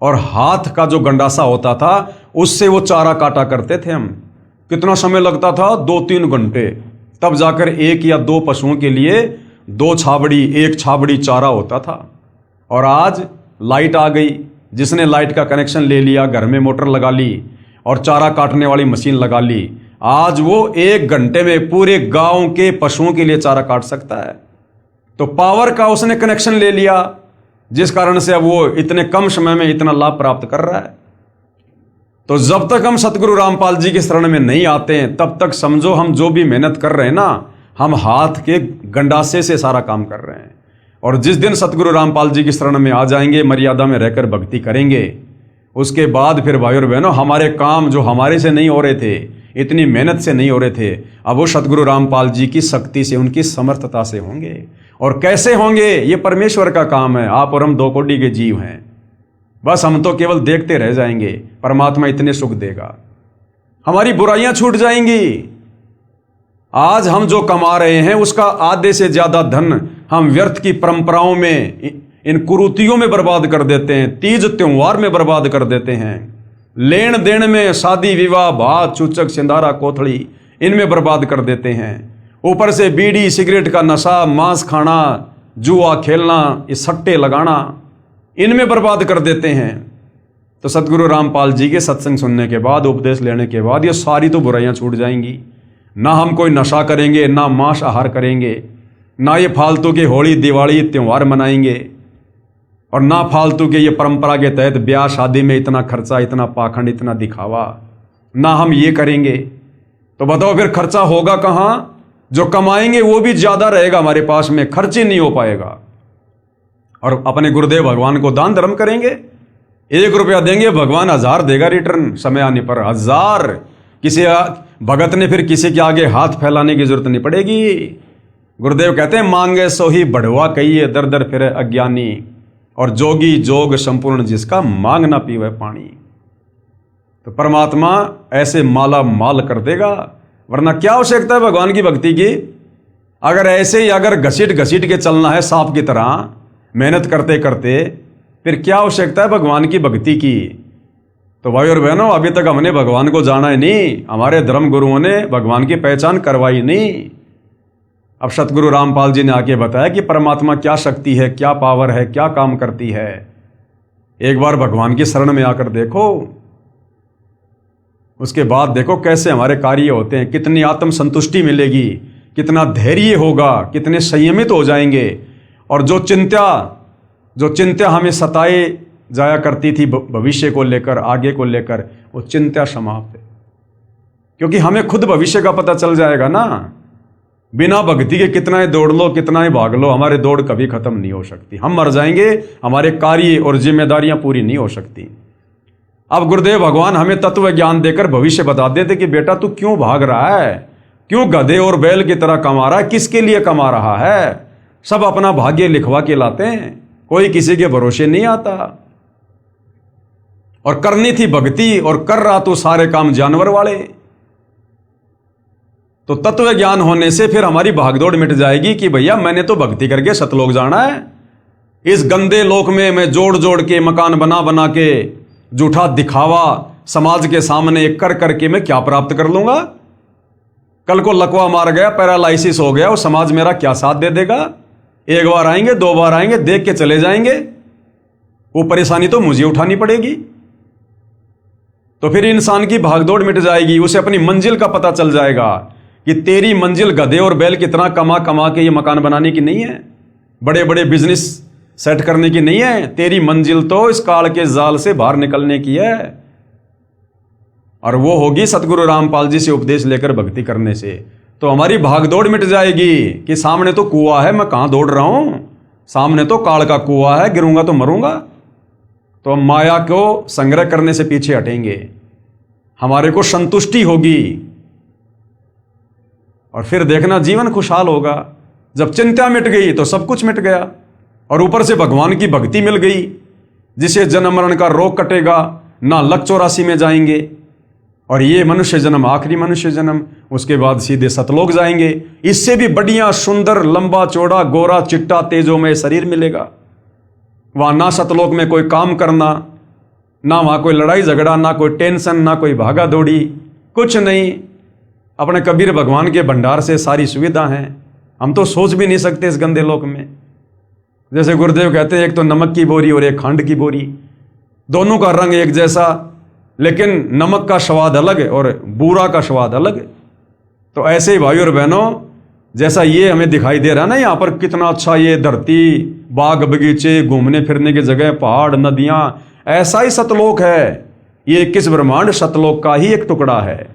और हाथ का जो गंडासा होता था उससे वो चारा काटा करते थे हम। कितना समय लगता था, 2-3 घंटे, तब जाकर 1 या 2 पशुओं के लिए 2 छाबड़ी 1 छाबड़ी चारा होता था। और आज लाइट आ गई, जिसने लाइट का कनेक्शन ले लिया, घर में मोटर लगा ली और चारा काटने वाली मशीन लगा ली, आज वो 1 घंटे में पूरे गांव के पशुओं के लिए चारा काट सकता है। तो पावर का उसने कनेक्शन ले लिया, जिस कारण से अब वो इतने कम समय में इतना लाभ प्राप्त कर रहा है। तो जब तक हम सतगुरु रामपाल जी की शरण में नहीं आते हैं, तब तक समझो हम जो भी मेहनत कर रहे हैं ना, हम हाथ के गंडासे से सारा काम कर रहे हैं। और जिस दिन सतगुरु रामपाल जी की शरण में आ जाएंगे, मर्यादा में रहकर भक्ति करेंगे, उसके बाद फिर भाई और बहनों, हमारे काम जो हमारे से नहीं हो रहे थे, इतनी मेहनत से नहीं हो रहे थे, अब वो सतगुरु रामपाल जी की शक्ति से, उनकी समर्थता से होंगे। और कैसे होंगे, ये परमेश्वर का काम है। आप और हम 2 कोटि के जीव हैं, बस हम तो केवल देखते रह जाएंगे। परमात्मा इतने सुख देगा, हमारी बुराइयां छूट जाएंगी। आज हम जो कमा रहे हैं उसका आधे से ज्यादा धन हम व्यर्थ की परंपराओं में, इन कुरीतियों में बर्बाद कर देते हैं, तीज त्योहार में बर्बाद कर देते हैं, लेन देन में, शादी विवाह भात चूचक सिंधारा कोथड़ी, इनमें बर्बाद कर देते हैं। ऊपर से बीड़ी सिगरेट का नशा, मांस खाना, जुआ खेलना, ये सट्टे लगाना, इनमें बर्बाद कर देते हैं। तो सतगुरु रामपाल जी के सत्संग सुनने के बाद, उपदेश लेने के बाद, ये सारी तो बुराइयां छूट जाएंगी। ना हम कोई नशा करेंगे, ना मांस आहार करेंगे, ना ये फालतू के होली दिवाली त्योहार मनाएंगे, और ना फालतू के ये परंपरा के तहत ब्याह शादी में इतना खर्चा, इतना पाखंड, इतना दिखावा, ना हम ये करेंगे। तो बताओ फिर खर्चा होगा कहाँ? जो कमाएंगे वो भी ज्यादा रहेगा हमारे पास में, खर्च ही नहीं हो पाएगा। और अपने गुरुदेव भगवान को दान धर्म करेंगे, 1 रुपया देंगे, भगवान 1000 देगा रिटर्न, समय आने पर 1000। किसी भगत ने फिर किसी के आगे हाथ फैलाने की जरूरत नहीं पड़ेगी। गुरुदेव कहते हैं, मांगे सो ही बढ़वा कहिए, दर दर फिरे अज्ञानी, और जोगी जोग संपूर्ण जिसका, मांग ना पीवे पानी। तो परमात्मा ऐसे माला माल कर देगा, वरना क्या आवश्यकता है भगवान की भक्ति की? अगर ऐसे ही अगर घसीट घसीट के चलना है सांप की तरह, मेहनत करते करते, फिर क्या आवश्यकता है भगवान की भक्ति की? तो भाई और बहनों, अभी तक हमने भगवान को जाना ही नहीं, हमारे धर्म गुरुओं ने भगवान की पहचान करवाई नहीं। अब सतगुरु रामपाल जी ने आके बताया कि परमात्मा क्या शक्ति है, क्या पावर है, क्या काम करती है। एक बार भगवान की शरण में आकर देखो, उसके बाद देखो कैसे हमारे कार्य होते हैं, कितनी आत्म संतुष्टि मिलेगी, कितना धैर्य होगा, कितने संयमित हो जाएंगे। और जो चिंता हमें सताए जाया करती थी भविष्य को लेकर, आगे को लेकर, वो चिंता समाप्त है, क्योंकि हमें खुद भविष्य का पता चल जाएगा ना। बिना भक्ति के कितना ही दौड़ लो, कितना ही भाग लो, हमारी दौड़ कभी खत्म नहीं हो सकती। हम मर जाएंगे, हमारे कार्य और जिम्मेदारियां पूरी नहीं हो सकती। अब गुरुदेव भगवान हमें तत्व ज्ञान देकर भविष्य बता देते कि बेटा तू क्यों भाग रहा है, क्यों गधे और बैल की तरह कमा रहा है, किसके लिए कमा रहा है? सब अपना भाग्य लिखवा के लाते हैं, कोई किसी के भरोसे नहीं आता। और करनी थी भक्ति और कर रहा तो सारे काम जानवर वाले। तो तत्व ज्ञान होने से फिर हमारी भागदौड़ मिट जाएगी कि भैया मैंने तो भक्ति करके सतलोक जाना है, इस गंदे लोक में मैं जोड़ जोड़ के मकान बना बना के झूठा दिखावा समाज के सामने कर करके मैं क्या प्राप्त कर लूंगा? कल को लकवा मार गया, पैरालाइसिस हो गया, वो समाज मेरा क्या साथ दे देगा? एक बार आएंगे, दो बार आएंगे, देख के चले जाएंगे, वो परेशानी तो मुझे उठानी पड़ेगी। तो फिर इंसान की भागदौड़ मिट जाएगी, उसे अपनी मंजिल का पता चल जाएगा कि तेरी मंजिल गधे और बैल कितना कमा कमा के ये मकान बनाने की नहीं है, बड़े बड़े बिजनेस सेट करने की नहीं है। तेरी मंजिल तो इस काल के जाल से बाहर निकलने की है, और वो होगी सतगुरु रामपाल जी से उपदेश लेकर भक्ति करने से। तो हमारी भागदौड़ मिट जाएगी कि सामने तो कुआं है, मैं कहां दौड़ रहा हूं, सामने तो काल का कुआं है, गिरूंगा तो मरूंगा। तो हम माया को संग्रह करने से पीछे हटेंगे, हमारे को संतुष्टि होगी, और फिर देखना जीवन खुशहाल होगा। जब चिंता मिट गई तो सब कुछ मिट गया, और ऊपर से भगवान की भक्ति मिल गई, जिसे जन्म मरण का रोग कटेगा, ना लक 84 में जाएंगे, और ये मनुष्य जन्म आखिरी मनुष्य जन्म, उसके बाद सीधे सतलोक जाएंगे। इससे भी बढ़िया सुंदर लंबा चौड़ा गोरा चिट्टा तेजोमय शरीर मिलेगा। वहां ना सतलोक में कोई काम करना, ना वहां कोई लड़ाई झगड़ा, ना कोई टेंशन, ना कोई भागा दौड़ी, कुछ नहीं। अपने कबीर भगवान के भंडार से सारी सुविधा है, हम तो सोच भी नहीं सकते इस गंदे लोक में। जैसे गुरुदेव कहते हैं, एक तो नमक की बोरी और एक खंड की बोरी, दोनों का रंग एक जैसा, लेकिन नमक का स्वाद अलग है और बूरा का स्वाद अलग है। तो ऐसे ही भाई और बहनों, जैसा ये हमें दिखाई दे रहा है ना, यहाँ पर कितना अच्छा ये धरती, बाग बगीचे, घूमने फिरने की जगह, पहाड़, नदियां, ऐसा ही सतलोक है। ये 21 ब्रह्मांड सतलोक का ही एक टुकड़ा है।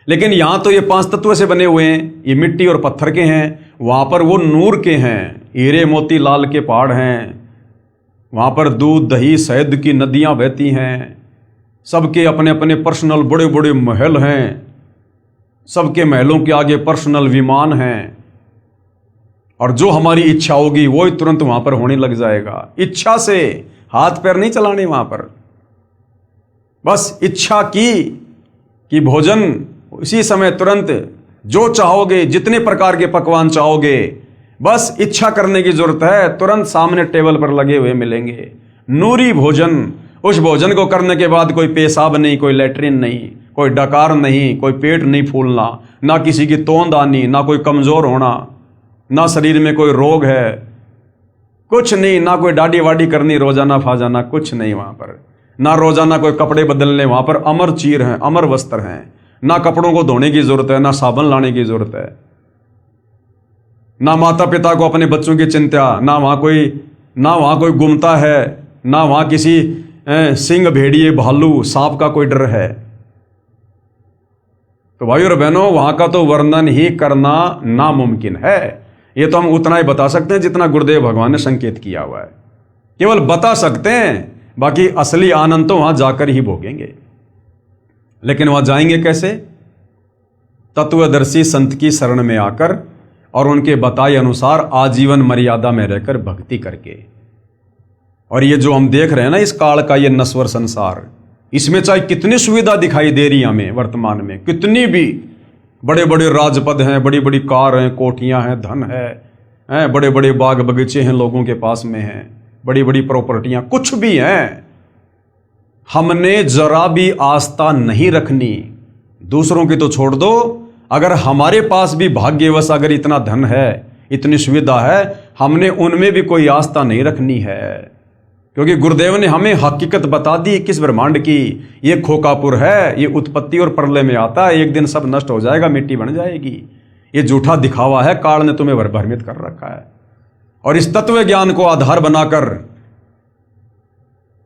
लेकिन यहां तो ये 5 तत्व से बने हुए हैं, ये मिट्टी और पत्थर के हैं, वहां पर वो नूर के हैं, हीरे मोती लाल के पहाड़ हैं, वहां पर दूध दही शहद की नदियां बहती हैं, सबके अपने अपने पर्सनल बड़े बड़े महल हैं, सबके महलों के आगे पर्सनल विमान हैं, और जो हमारी इच्छा होगी वो ही तुरंत वहां पर होने लग जाएगा। इच्छा से, हाथ पैर नहीं चलाने वहां पर, बस इच्छा की कि भोजन उसी समय तुरंत जो चाहोगे, जितने प्रकार के पकवान चाहोगे, बस इच्छा करने की जरूरत है, तुरंत सामने टेबल पर लगे हुए मिलेंगे। नूरी भोजन, उस भोजन को करने के बाद कोई पेशाब नहीं, कोई लेटरिन नहीं, कोई डकार नहीं, कोई पेट नहीं फूलना, ना किसी की तोंद आनी, ना कोई कमजोर होना, ना शरीर में कोई रोग है, कुछ नहीं, ना कोई दाढ़ी वाड़ी करनी रोजाना फाजाना, कुछ नहीं वहां पर, ना रोजाना कोई कपड़े बदलने, वहां पर अमर चीर हैं, अमर वस्त्र हैं, ना कपड़ों को धोने की जरूरत है, ना साबुन लाने की जरूरत है, ना माता पिता को अपने बच्चों की चिंता, ना वहां कोई गुमता है, ना वहां किसी सिंह, भेड़िए, भालू, सांप का कोई डर है। तो भाई और बहनों, वहां का तो वर्णन ही करना नामुमकिन है। ये तो हम उतना ही बता सकते हैं जितना गुरुदेव भगवान ने संकेत किया हुआ है, केवल बता सकते हैं, बाकी असली आनंद तो वहां जाकर ही भोगेंगे। लेकिन वहां जाएंगे कैसे? तत्वदर्शी संत की शरण में आकर और उनके बताए अनुसार आजीवन मर्यादा में रहकर भक्ति करके। और ये जो हम देख रहे हैं ना, इस काल का ये नश्वर संसार, इसमें चाहे कितनी सुविधा दिखाई दे रही है हमें वर्तमान में, कितनी भी बड़े बड़े राजपद हैं, बड़ी बड़ी कार हैं, कोठियां हैं, धन है, बड़े बड़े बाग बगीचे हैं, लोगों के पास में हैं, बड़ी बड़ी प्रॉपर्टियां, कुछ भी हैं, हमने जरा भी आस्था नहीं रखनी। दूसरों की तो छोड़ दो, अगर हमारे पास भी भाग्यवश अगर इतना धन है, इतनी सुविधा है, हमने उनमें भी कोई आस्था नहीं रखनी है। क्योंकि गुरुदेव ने हमें हकीकत बता दी 21 ब्रह्मांड की, ये खोकापुर है, ये उत्पत्ति और प्रलय में आता है, एक दिन सब नष्ट हो जाएगा, मिट्टी बन जाएगी। ये झूठा दिखावा है, काल ने तुम्हें भ्रमित कर रखा है। और इस तत्व ज्ञान को आधार बनाकर,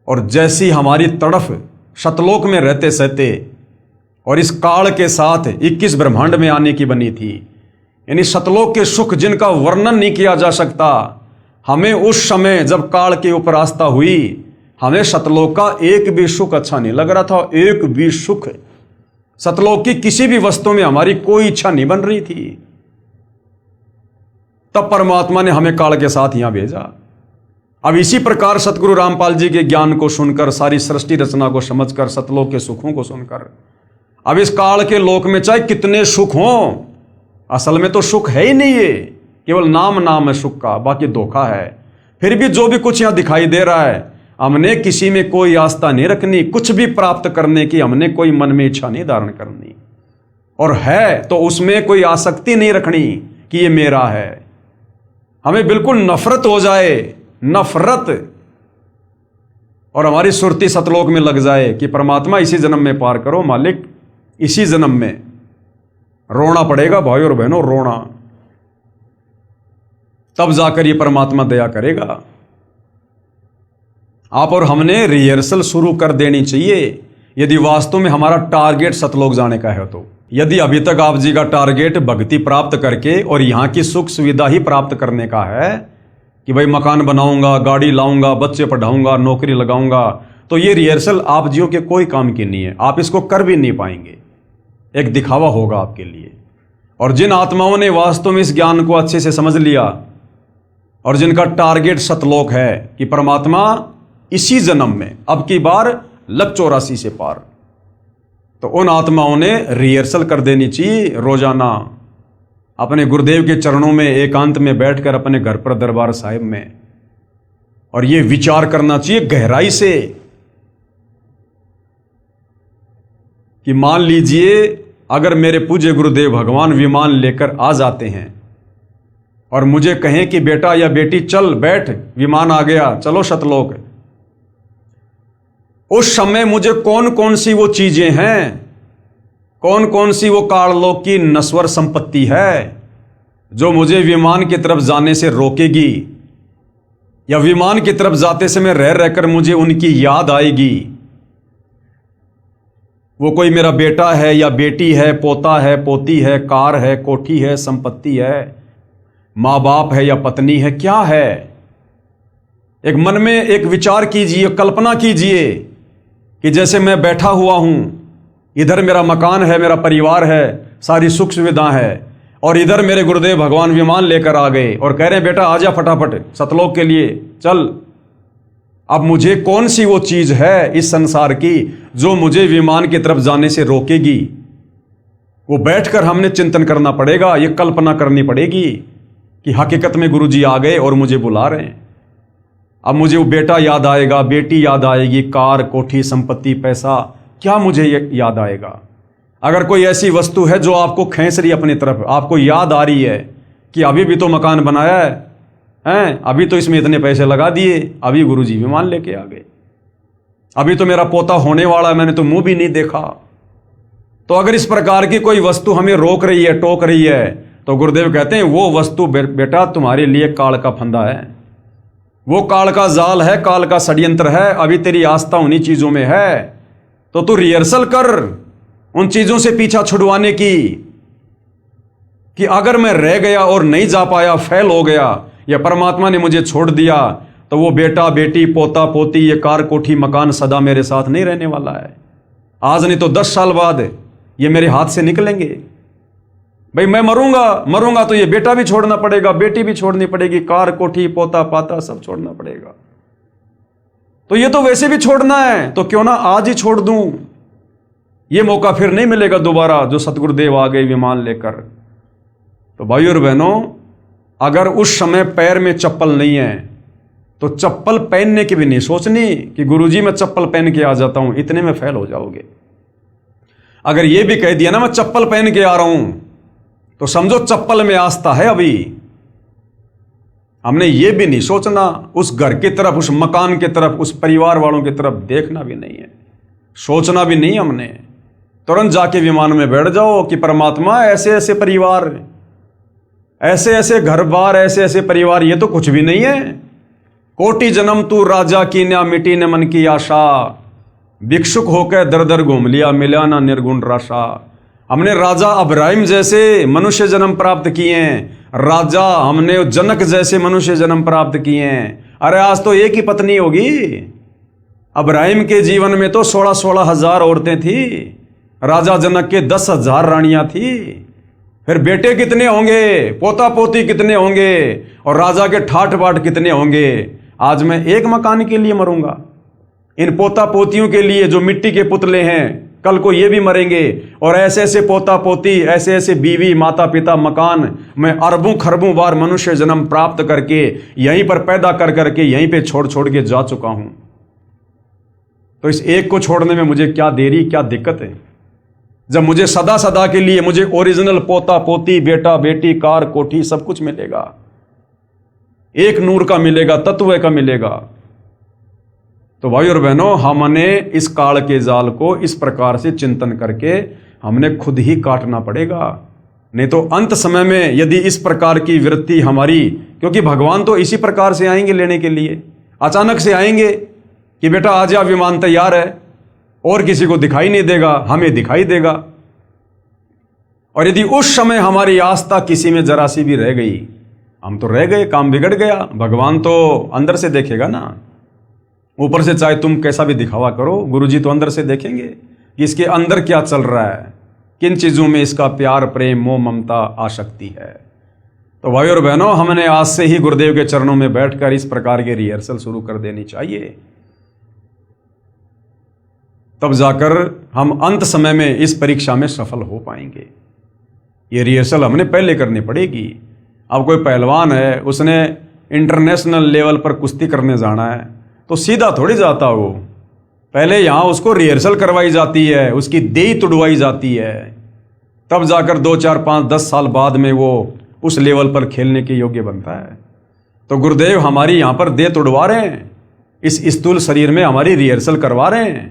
और जैसी हमारी तड़फ शतलोक में रहते सहते और इस काल के साथ 21 ब्रह्मांड में आने की बनी थी, यानी शतलोक के सुख जिनका वर्णन नहीं किया जा सकता, हमें उस समय जब काल के ऊपर आस्था हुई, हमें शतलोक का एक भी सुख अच्छा नहीं लग रहा था। एक भी सुख, शतलोक की किसी भी वस्तु में हमारी कोई इच्छा नहीं बन रही थी। तब परमात्मा ने हमें काल के साथ यहां भेजा। अब इसी प्रकार सतगुरु रामपाल जी के ज्ञान को सुनकर, सारी सृष्टि रचना को समझकर, सतलोक के सुखों को सुनकर, अब इस काल के लोक में चाहे कितने सुख हों, असल में तो सुख है ही नहीं, ये केवल नाम है सुख का, बाकी धोखा है। फिर भी जो भी कुछ यहाँ दिखाई दे रहा है, हमने किसी में कोई आस्था नहीं रखनी, कुछ भी प्राप्त करने की हमने कोई मन में इच्छा नहीं धारण करनी, और है तो उसमें कोई आसक्ति नहीं रखनी कि ये मेरा है। हमें बिल्कुल नफरत हो जाए, नफरत, और हमारी सुरती सतलोक में लग जाए कि परमात्मा इसी जन्म में पार करो, मालिक इसी जन्म में। रोना पड़ेगा भाई और बहनों, रोना, तब जाकर ये परमात्मा दया करेगा। आप और हमने रिहर्सल शुरू कर देनी चाहिए, यदि वास्तव में हमारा टारगेट सतलोक जाने का है तो। यदि अभी तक आप जी का टारगेट भक्ति प्राप्त करके और यहाँ की सुख सुविधा ही प्राप्त करने का है कि भाई मकान बनाऊंगा, गाड़ी लाऊंगा, बच्चे पढ़ाऊंगा, नौकरी लगाऊंगा, तो ये रिहर्सल आप जियो के कोई काम की नहीं है, आप इसको कर भी नहीं पाएंगे, एक दिखावा होगा आपके लिए। और जिन आत्माओं ने वास्तव में इस ज्ञान को अच्छे से समझ लिया और जिनका टारगेट सतलोक है कि परमात्मा इसी जन्म में, अब की बार लग 84 से पार, तो उन आत्माओं ने रिहर्सल कर देनी चाहिए रोजाना, अपने गुरुदेव के चरणों में एकांत में बैठकर अपने घर पर दरबार साहिब में, और ये विचार करना चाहिए गहराई से कि मान लीजिए अगर मेरे पूज्य गुरुदेव भगवान विमान लेकर आ जाते हैं और मुझे कहें कि बेटा या बेटी चल बैठ, विमान आ गया, चलो सतलोक, उस समय मुझे कौन कौन सी वो चीजें हैं, कौन कौन सी वो काललोक की नश्वर संपत्ति है जो मुझे विमान की तरफ जाने से रोकेगी, या विमान की तरफ जाते समय रह रहकर मुझे उनकी याद आएगी। वो कोई मेरा बेटा है या बेटी है, पोता है, पोती है, कार है, कोठी है, संपत्ति है, माँ बाप है या पत्नी है, क्या है। एक मन में एक विचार कीजिए, कल्पना कीजिए कि जैसे मैं बैठा हुआ हूं, इधर मेरा मकान है, मेरा परिवार है, सारी सुख सुविधा है, और इधर मेरे गुरुदेव भगवान विमान लेकर आ गए और कह रहे हैं बेटा आजा फटाफट सतलोक के लिए चल। अब मुझे कौन सी वो चीज है इस संसार की जो मुझे विमान की तरफ जाने से रोकेगी? वो बैठकर हमने चिंतन करना पड़ेगा, ये कल्पना करनी पड़ेगी कि हकीकत में गुरुजी आ गए और मुझे बुला रहे हैं। अब मुझे वो बेटा याद आएगा, बेटी याद आएगी, कार, कोठी, संपत्ति, पैसा, क्या मुझे याद आएगा? अगर कोई ऐसी वस्तु है जो आपको खींच रही है अपनी तरफ, आपको याद आ रही है कि अभी भी तो मकान बनाया है, अभी तो इसमें इतने पैसे लगा दिए, अभी गुरुजी विमान लेके आ गए, अभी तो मेरा पोता होने वाला है, मैंने तो मुंह भी नहीं देखा। तो अगर इस प्रकार की कोई वस्तु हमें रोक रही है, टोक रही है, तो गुरुदेव कहते हैं वो वस्तु बेटा तुम्हारे लिए काल का फंदा है, वो काल का जाल है, काल का षड्यंत्र है। अभी तेरी आस्था उन्हीं चीजों में है, तो तू रिहर्सल कर उन चीजों से पीछा छुड़वाने की कि अगर मैं रह गया और नहीं जा पाया, फेल हो गया, या परमात्मा ने मुझे छोड़ दिया, तो वो बेटा, बेटी, पोता, पोती, ये कार, कोठी, मकान सदा मेरे साथ नहीं रहने वाला है। आज नहीं तो 10 साल बाद ये मेरे हाथ से निकलेंगे। भाई मैं मरूंगा तो ये बेटा भी छोड़ना पड़ेगा, बेटी भी छोड़नी पड़ेगी, कार, कोठी, पोता, पाता सब छोड़ना पड़ेगा। तो ये तो वैसे भी छोड़ना है, तो क्यों ना आज ही छोड़ दूं। ये मौका फिर नहीं मिलेगा दोबारा जो सतगुरुदेव आ गए विमान लेकर। तो भाइयों और बहनों, अगर उस समय पैर में चप्पल नहीं है तो चप्पल पहनने की भी नहीं सोचनी कि गुरुजी मैं चप्पल पहन के आ जाता हूं, इतने में फेल हो जाओगे। अगर ये भी कह दिया ना मैं चप्पल पहन के आ रहा हूं, तो समझो चप्पल में आस्था है। अभी हमने ये भी नहीं सोचना, उस घर की तरफ, उस मकान की तरफ, उस परिवार वालों की तरफ देखना भी नहीं है, सोचना भी नहीं। हमने तुरंत जाके विमान में बैठ जाओ कि परमात्मा ऐसे ऐसे परिवार, ऐसे ऐसे घर बार, ऐसे ऐसे परिवार, ये तो कुछ भी नहीं है। कोटि जन्म तू राजा की न मिटी न मन की आशा, भिक्षुक होकर दर दर घूम लिया, मिला ना निर्गुण राशा। हमने राजा अब्राहिम जैसे मनुष्य जन्म प्राप्त किए हैं, राजा हमने जनक जैसे मनुष्य जन्म प्राप्त किए हैं। अरे आज तो एक ही पत्नी होगी। अब्राहिम के जीवन में तो 16-16 हजार औरतें थी, राजा जनक के 10,000 रानियां थी। फिर बेटे कितने होंगे, पोता पोती कितने होंगे, और राजा के ठाठ बाट कितने होंगे। आज मैं एक मकान के लिए मरूंगा, इन पोता पोतियों के लिए जो मिट्टी के पुतले हैं, कल को ये भी मरेंगे, और ऐसे ऐसे पोता पोती, ऐसे ऐसे बीवी, माता पिता, मकान, मैं अरबों खरबों बार मनुष्य जन्म प्राप्त करके यहीं पर पैदा कर करके यहीं पे छोड़ छोड़ के जा चुका हूं। तो इस एक को छोड़ने में मुझे क्या देरी, क्या दिक्कत है, जब मुझे सदा सदा के लिए मुझे ओरिजिनल पोता पोती, बेटा बेटी, कार कोठी सब कुछ मिलेगा, एक नूर का मिलेगा, तत्व का मिलेगा। तो भाई और बहनों, हमने इस काल के जाल को इस प्रकार से चिंतन करके हमने खुद ही काटना पड़ेगा। नहीं तो अंत समय में यदि इस प्रकार की वृत्ति हमारी, क्योंकि भगवान तो इसी प्रकार से आएंगे लेने के लिए, अचानक से आएंगे कि बेटा आ जा, विमान तैयार है, और किसी को दिखाई नहीं देगा, हमें दिखाई देगा। और यदि उस समय हमारी आस्था किसी में जरा सी भी रह गई, हम तो रह गए, काम बिगड़ गया। भगवान तो अंदर से देखेगा ना, ऊपर से चाहे तुम कैसा भी दिखावा करो, गुरुजी तो अंदर से देखेंगे कि इसके अंदर क्या चल रहा है, किन चीजों में इसका प्यार, प्रेम, मोह, ममता, आसक्ति है। तो भाई और बहनों, हमने आज से ही गुरुदेव के चरणों में बैठकर इस प्रकार के रिहर्सल शुरू कर देनी चाहिए, तब जाकर हम अंत समय में इस परीक्षा में सफल हो पाएंगे। ये रिहर्सल हमने पहले करनी पड़ेगी। अब कोई पहलवान है, उसने इंटरनेशनल लेवल पर कुश्ती करने जाना है, तो सीधा थोड़ी जाता वो, पहले यहाँ उसको रिहर्सल करवाई जाती है, उसकी देह तुड़वाई जाती है, तब जाकर 2, 4, 5, 10 साल बाद में वो उस लेवल पर खेलने के योग्य बनता है। तो गुरुदेव हमारी यहाँ पर देह तुड़वा रहे हैं, इस स्थूल शरीर में हमारी रिहर्सल करवा रहे हैं।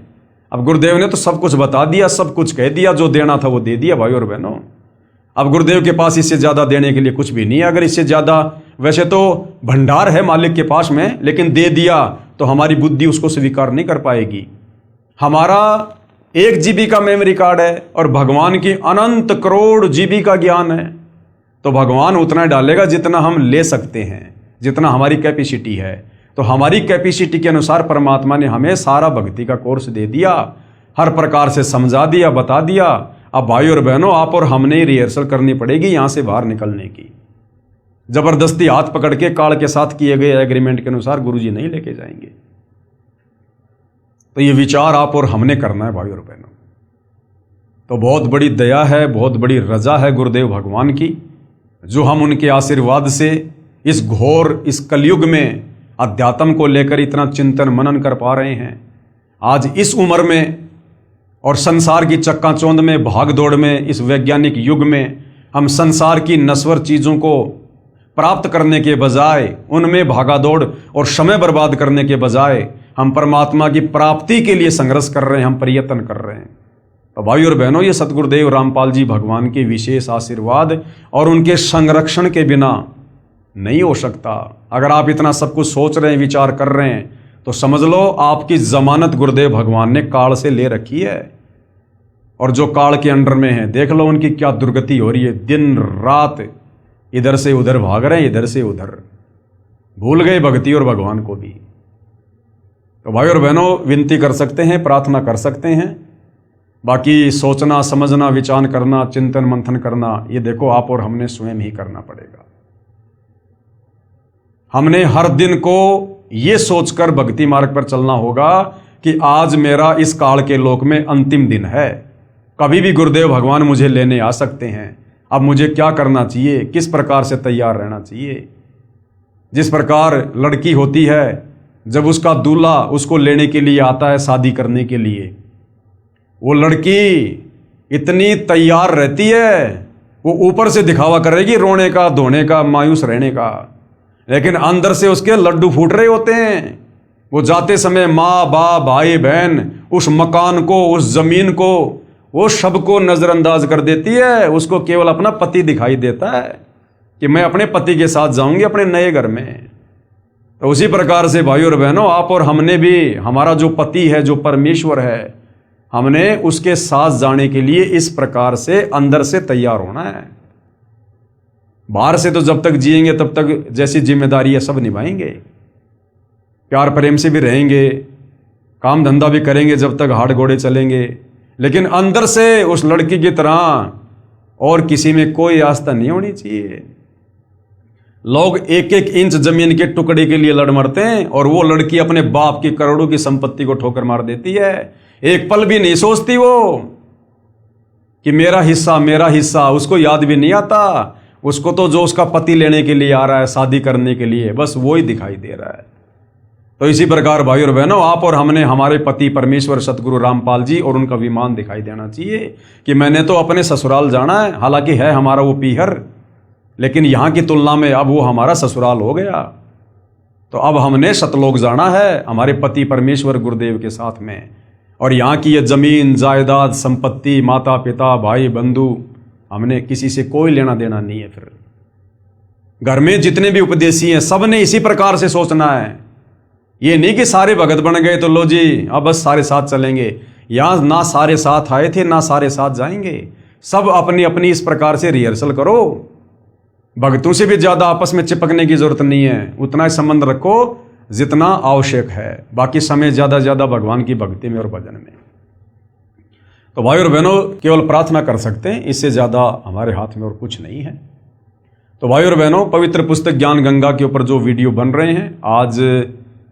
अब गुरुदेव ने तो सब कुछ बता दिया, सब कुछ कह दिया, जो देना था वो दे दिया भाई और बहनों। अब गुरुदेव के पास इससे ज्यादा देने के लिए कुछ भी नहीं है। अगर इससे ज्यादा, वैसे तो भंडार है मालिक के पास में, लेकिन दे दिया तो हमारी बुद्धि उसको स्वीकार नहीं कर पाएगी। हमारा 1 GB का मेमोरी कार्ड है और भगवान की अनंत करोड़ GB का ज्ञान है, तो भगवान उतना डालेगा जितना हम ले सकते हैं, जितना हमारी कैपेसिटी है। तो हमारी कैपेसिटी के अनुसार परमात्मा ने हमें सारा भक्ति का कोर्स दे दिया, हर प्रकार से समझा दिया, बता दिया। अब भाई और बहनों, आप और हमने रिहर्सल करनी पड़ेगी यहां से बाहर निकलने की। जबरदस्ती हाथ पकड़ के काल के साथ किए गए एग्रीमेंट के अनुसार गुरुजी नहीं लेके जाएंगे। तो ये विचार आप और हमने करना है भाई और बहनों। तो बहुत बड़ी दया है, बहुत बड़ी रजा है गुरुदेव भगवान की, जो हम उनके आशीर्वाद से इस घोर, इस कलयुग में अध्यात्म को लेकर इतना चिंतन मनन कर पा रहे हैं। आज इस उम्र में और संसार की चक्काचौंध में, भाग दौड़ में, इस वैज्ञानिक युग में हम संसार की नश्वर चीजों को प्राप्त करने के बजाय, उनमें भागा दौड़ और समय बर्बाद करने के बजाय हम परमात्मा की प्राप्ति के लिए संघर्ष कर रहे हैं, हम प्रयत्न कर रहे हैं। तो भाई और बहनों, ये सतगुरुदेव रामपाल जी भगवान के विशेष आशीर्वाद और उनके संरक्षण के बिना नहीं हो सकता। अगर आप इतना सब कुछ सोच रहे हैं, विचार कर रहे हैं, तो समझ लो आपकी जमानत गुरुदेव भगवान ने काल से ले रखी है। और जो काल के अंडर में है, देख लो उनकी क्या दुर्गति हो रही है, दिन रात इधर से उधर भाग रहे हैं, इधर से उधर, भूल गए भक्ति और भगवान को भी। तो भाई और बहनों, विनती कर सकते हैं, प्रार्थना कर सकते हैं, बाकी सोचना, समझना, विचार करना, चिंतन मंथन करना, ये देखो आप और हमने स्वयं ही करना पड़ेगा। हमने हर दिन को ये सोचकर भक्ति मार्ग पर चलना होगा कि आज मेरा इस काल के लोक में अंतिम दिन है, कभी भी गुरुदेव भगवान मुझे लेने आ सकते हैं। अब मुझे क्या करना चाहिए, किस प्रकार से तैयार रहना चाहिए। जिस प्रकार लड़की होती है, जब उसका दूल्हा उसको लेने के लिए आता है शादी करने के लिए, वो लड़की इतनी तैयार रहती है, वो ऊपर से दिखावा करेगी रोने का, धोने का, मायूस रहने का, लेकिन अंदर से उसके लड्डू फूट रहे होते हैं। वो जाते समय माँ बाप, भाई बहन, उस मकान को, उस जमीन को, वो सबको नजरअंदाज कर देती है। उसको केवल अपना पति दिखाई देता है कि मैं अपने पति के साथ जाऊंगी अपने नए घर में। तो उसी प्रकार से भाई और बहनों, आप और हमने भी, हमारा जो पति है, जो परमेश्वर है, हमने उसके साथ जाने के लिए इस प्रकार से अंदर से तैयार होना है। बाहर से तो जब तक जिएंगे तब तक जैसी जिम्मेदारी है सब निभाएंगे, प्यार प्रेम से भी रहेंगे, काम धंधा भी करेंगे जब तक हाथ घोड़े चलेंगे, लेकिन अंदर से उस लड़की की तरह और किसी में कोई आस्था नहीं होनी चाहिए। लोग 1-1 इंच जमीन के टुकड़े के लिए लड़ मरते हैं और वो लड़की अपने बाप की करोड़ों की संपत्ति को ठोकर मार देती है। एक पल भी नहीं सोचती वो कि मेरा हिस्सा, उसको याद भी नहीं आता। उसको तो जो उसका पति लेने के लिए आ रहा है, शादी करने के लिए, बस वो ही दिखाई दे रहा है। तो इसी प्रकार भाई और बहनों, आप और हमने हमारे पति परमेश्वर सतगुरु रामपाल जी और उनका विमान दिखाई देना चाहिए कि मैंने तो अपने ससुराल जाना है, हालांकि है हमारा वो पीहर, लेकिन यहाँ की तुलना में अब वो हमारा ससुराल हो गया। तो अब हमने सतलोक जाना है हमारे पति परमेश्वर गुरुदेव के साथ में। और यहाँ की ये जमीन जायदाद संपत्ति, माता पिता भाई बंधु, हमने किसी से कोई लेना देना नहीं है। फिर घर में जितने भी उपदेशी हैं सब ने इसी प्रकार से सोचना है। ये नहीं कि सारे भगत बन गए तो लो जी अब बस सारे साथ चलेंगे। यहाँ ना सारे साथ आए थे ना सारे साथ जाएंगे। सब अपनी अपनी इस प्रकार से रिहर्सल करो। भक्तों से भी ज्यादा आपस में चिपकने की जरूरत नहीं है, उतना ही संबंध रखो जितना आवश्यक है। बाकी समय ज्यादा भगवान की भक्ति में और भजन में। तो भाई और बहनों, केवल प्रार्थना कर सकते हैं, इससे ज्यादा हमारे हाथ में और कुछ नहीं है। तो भाई और बहनों, पवित्र पुस्तक ज्ञान गंगा के ऊपर जो वीडियो बन रहे हैं, आज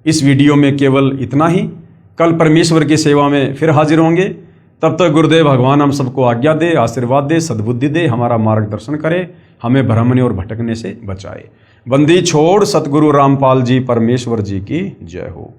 इस वीडियो में केवल इतना ही। कल परमेश्वर की सेवा में फिर हाजिर होंगे। तब तक गुरुदेव भगवान हम सबको आज्ञा दे, आशीर्वाद दे, सद्बुद्धि दे, हमारा मार्गदर्शन करे, हमें भ्रमने और भटकने से बचाए। बंदी छोड़ सतगुरु रामपाल जी परमेश्वर जी की जय हो।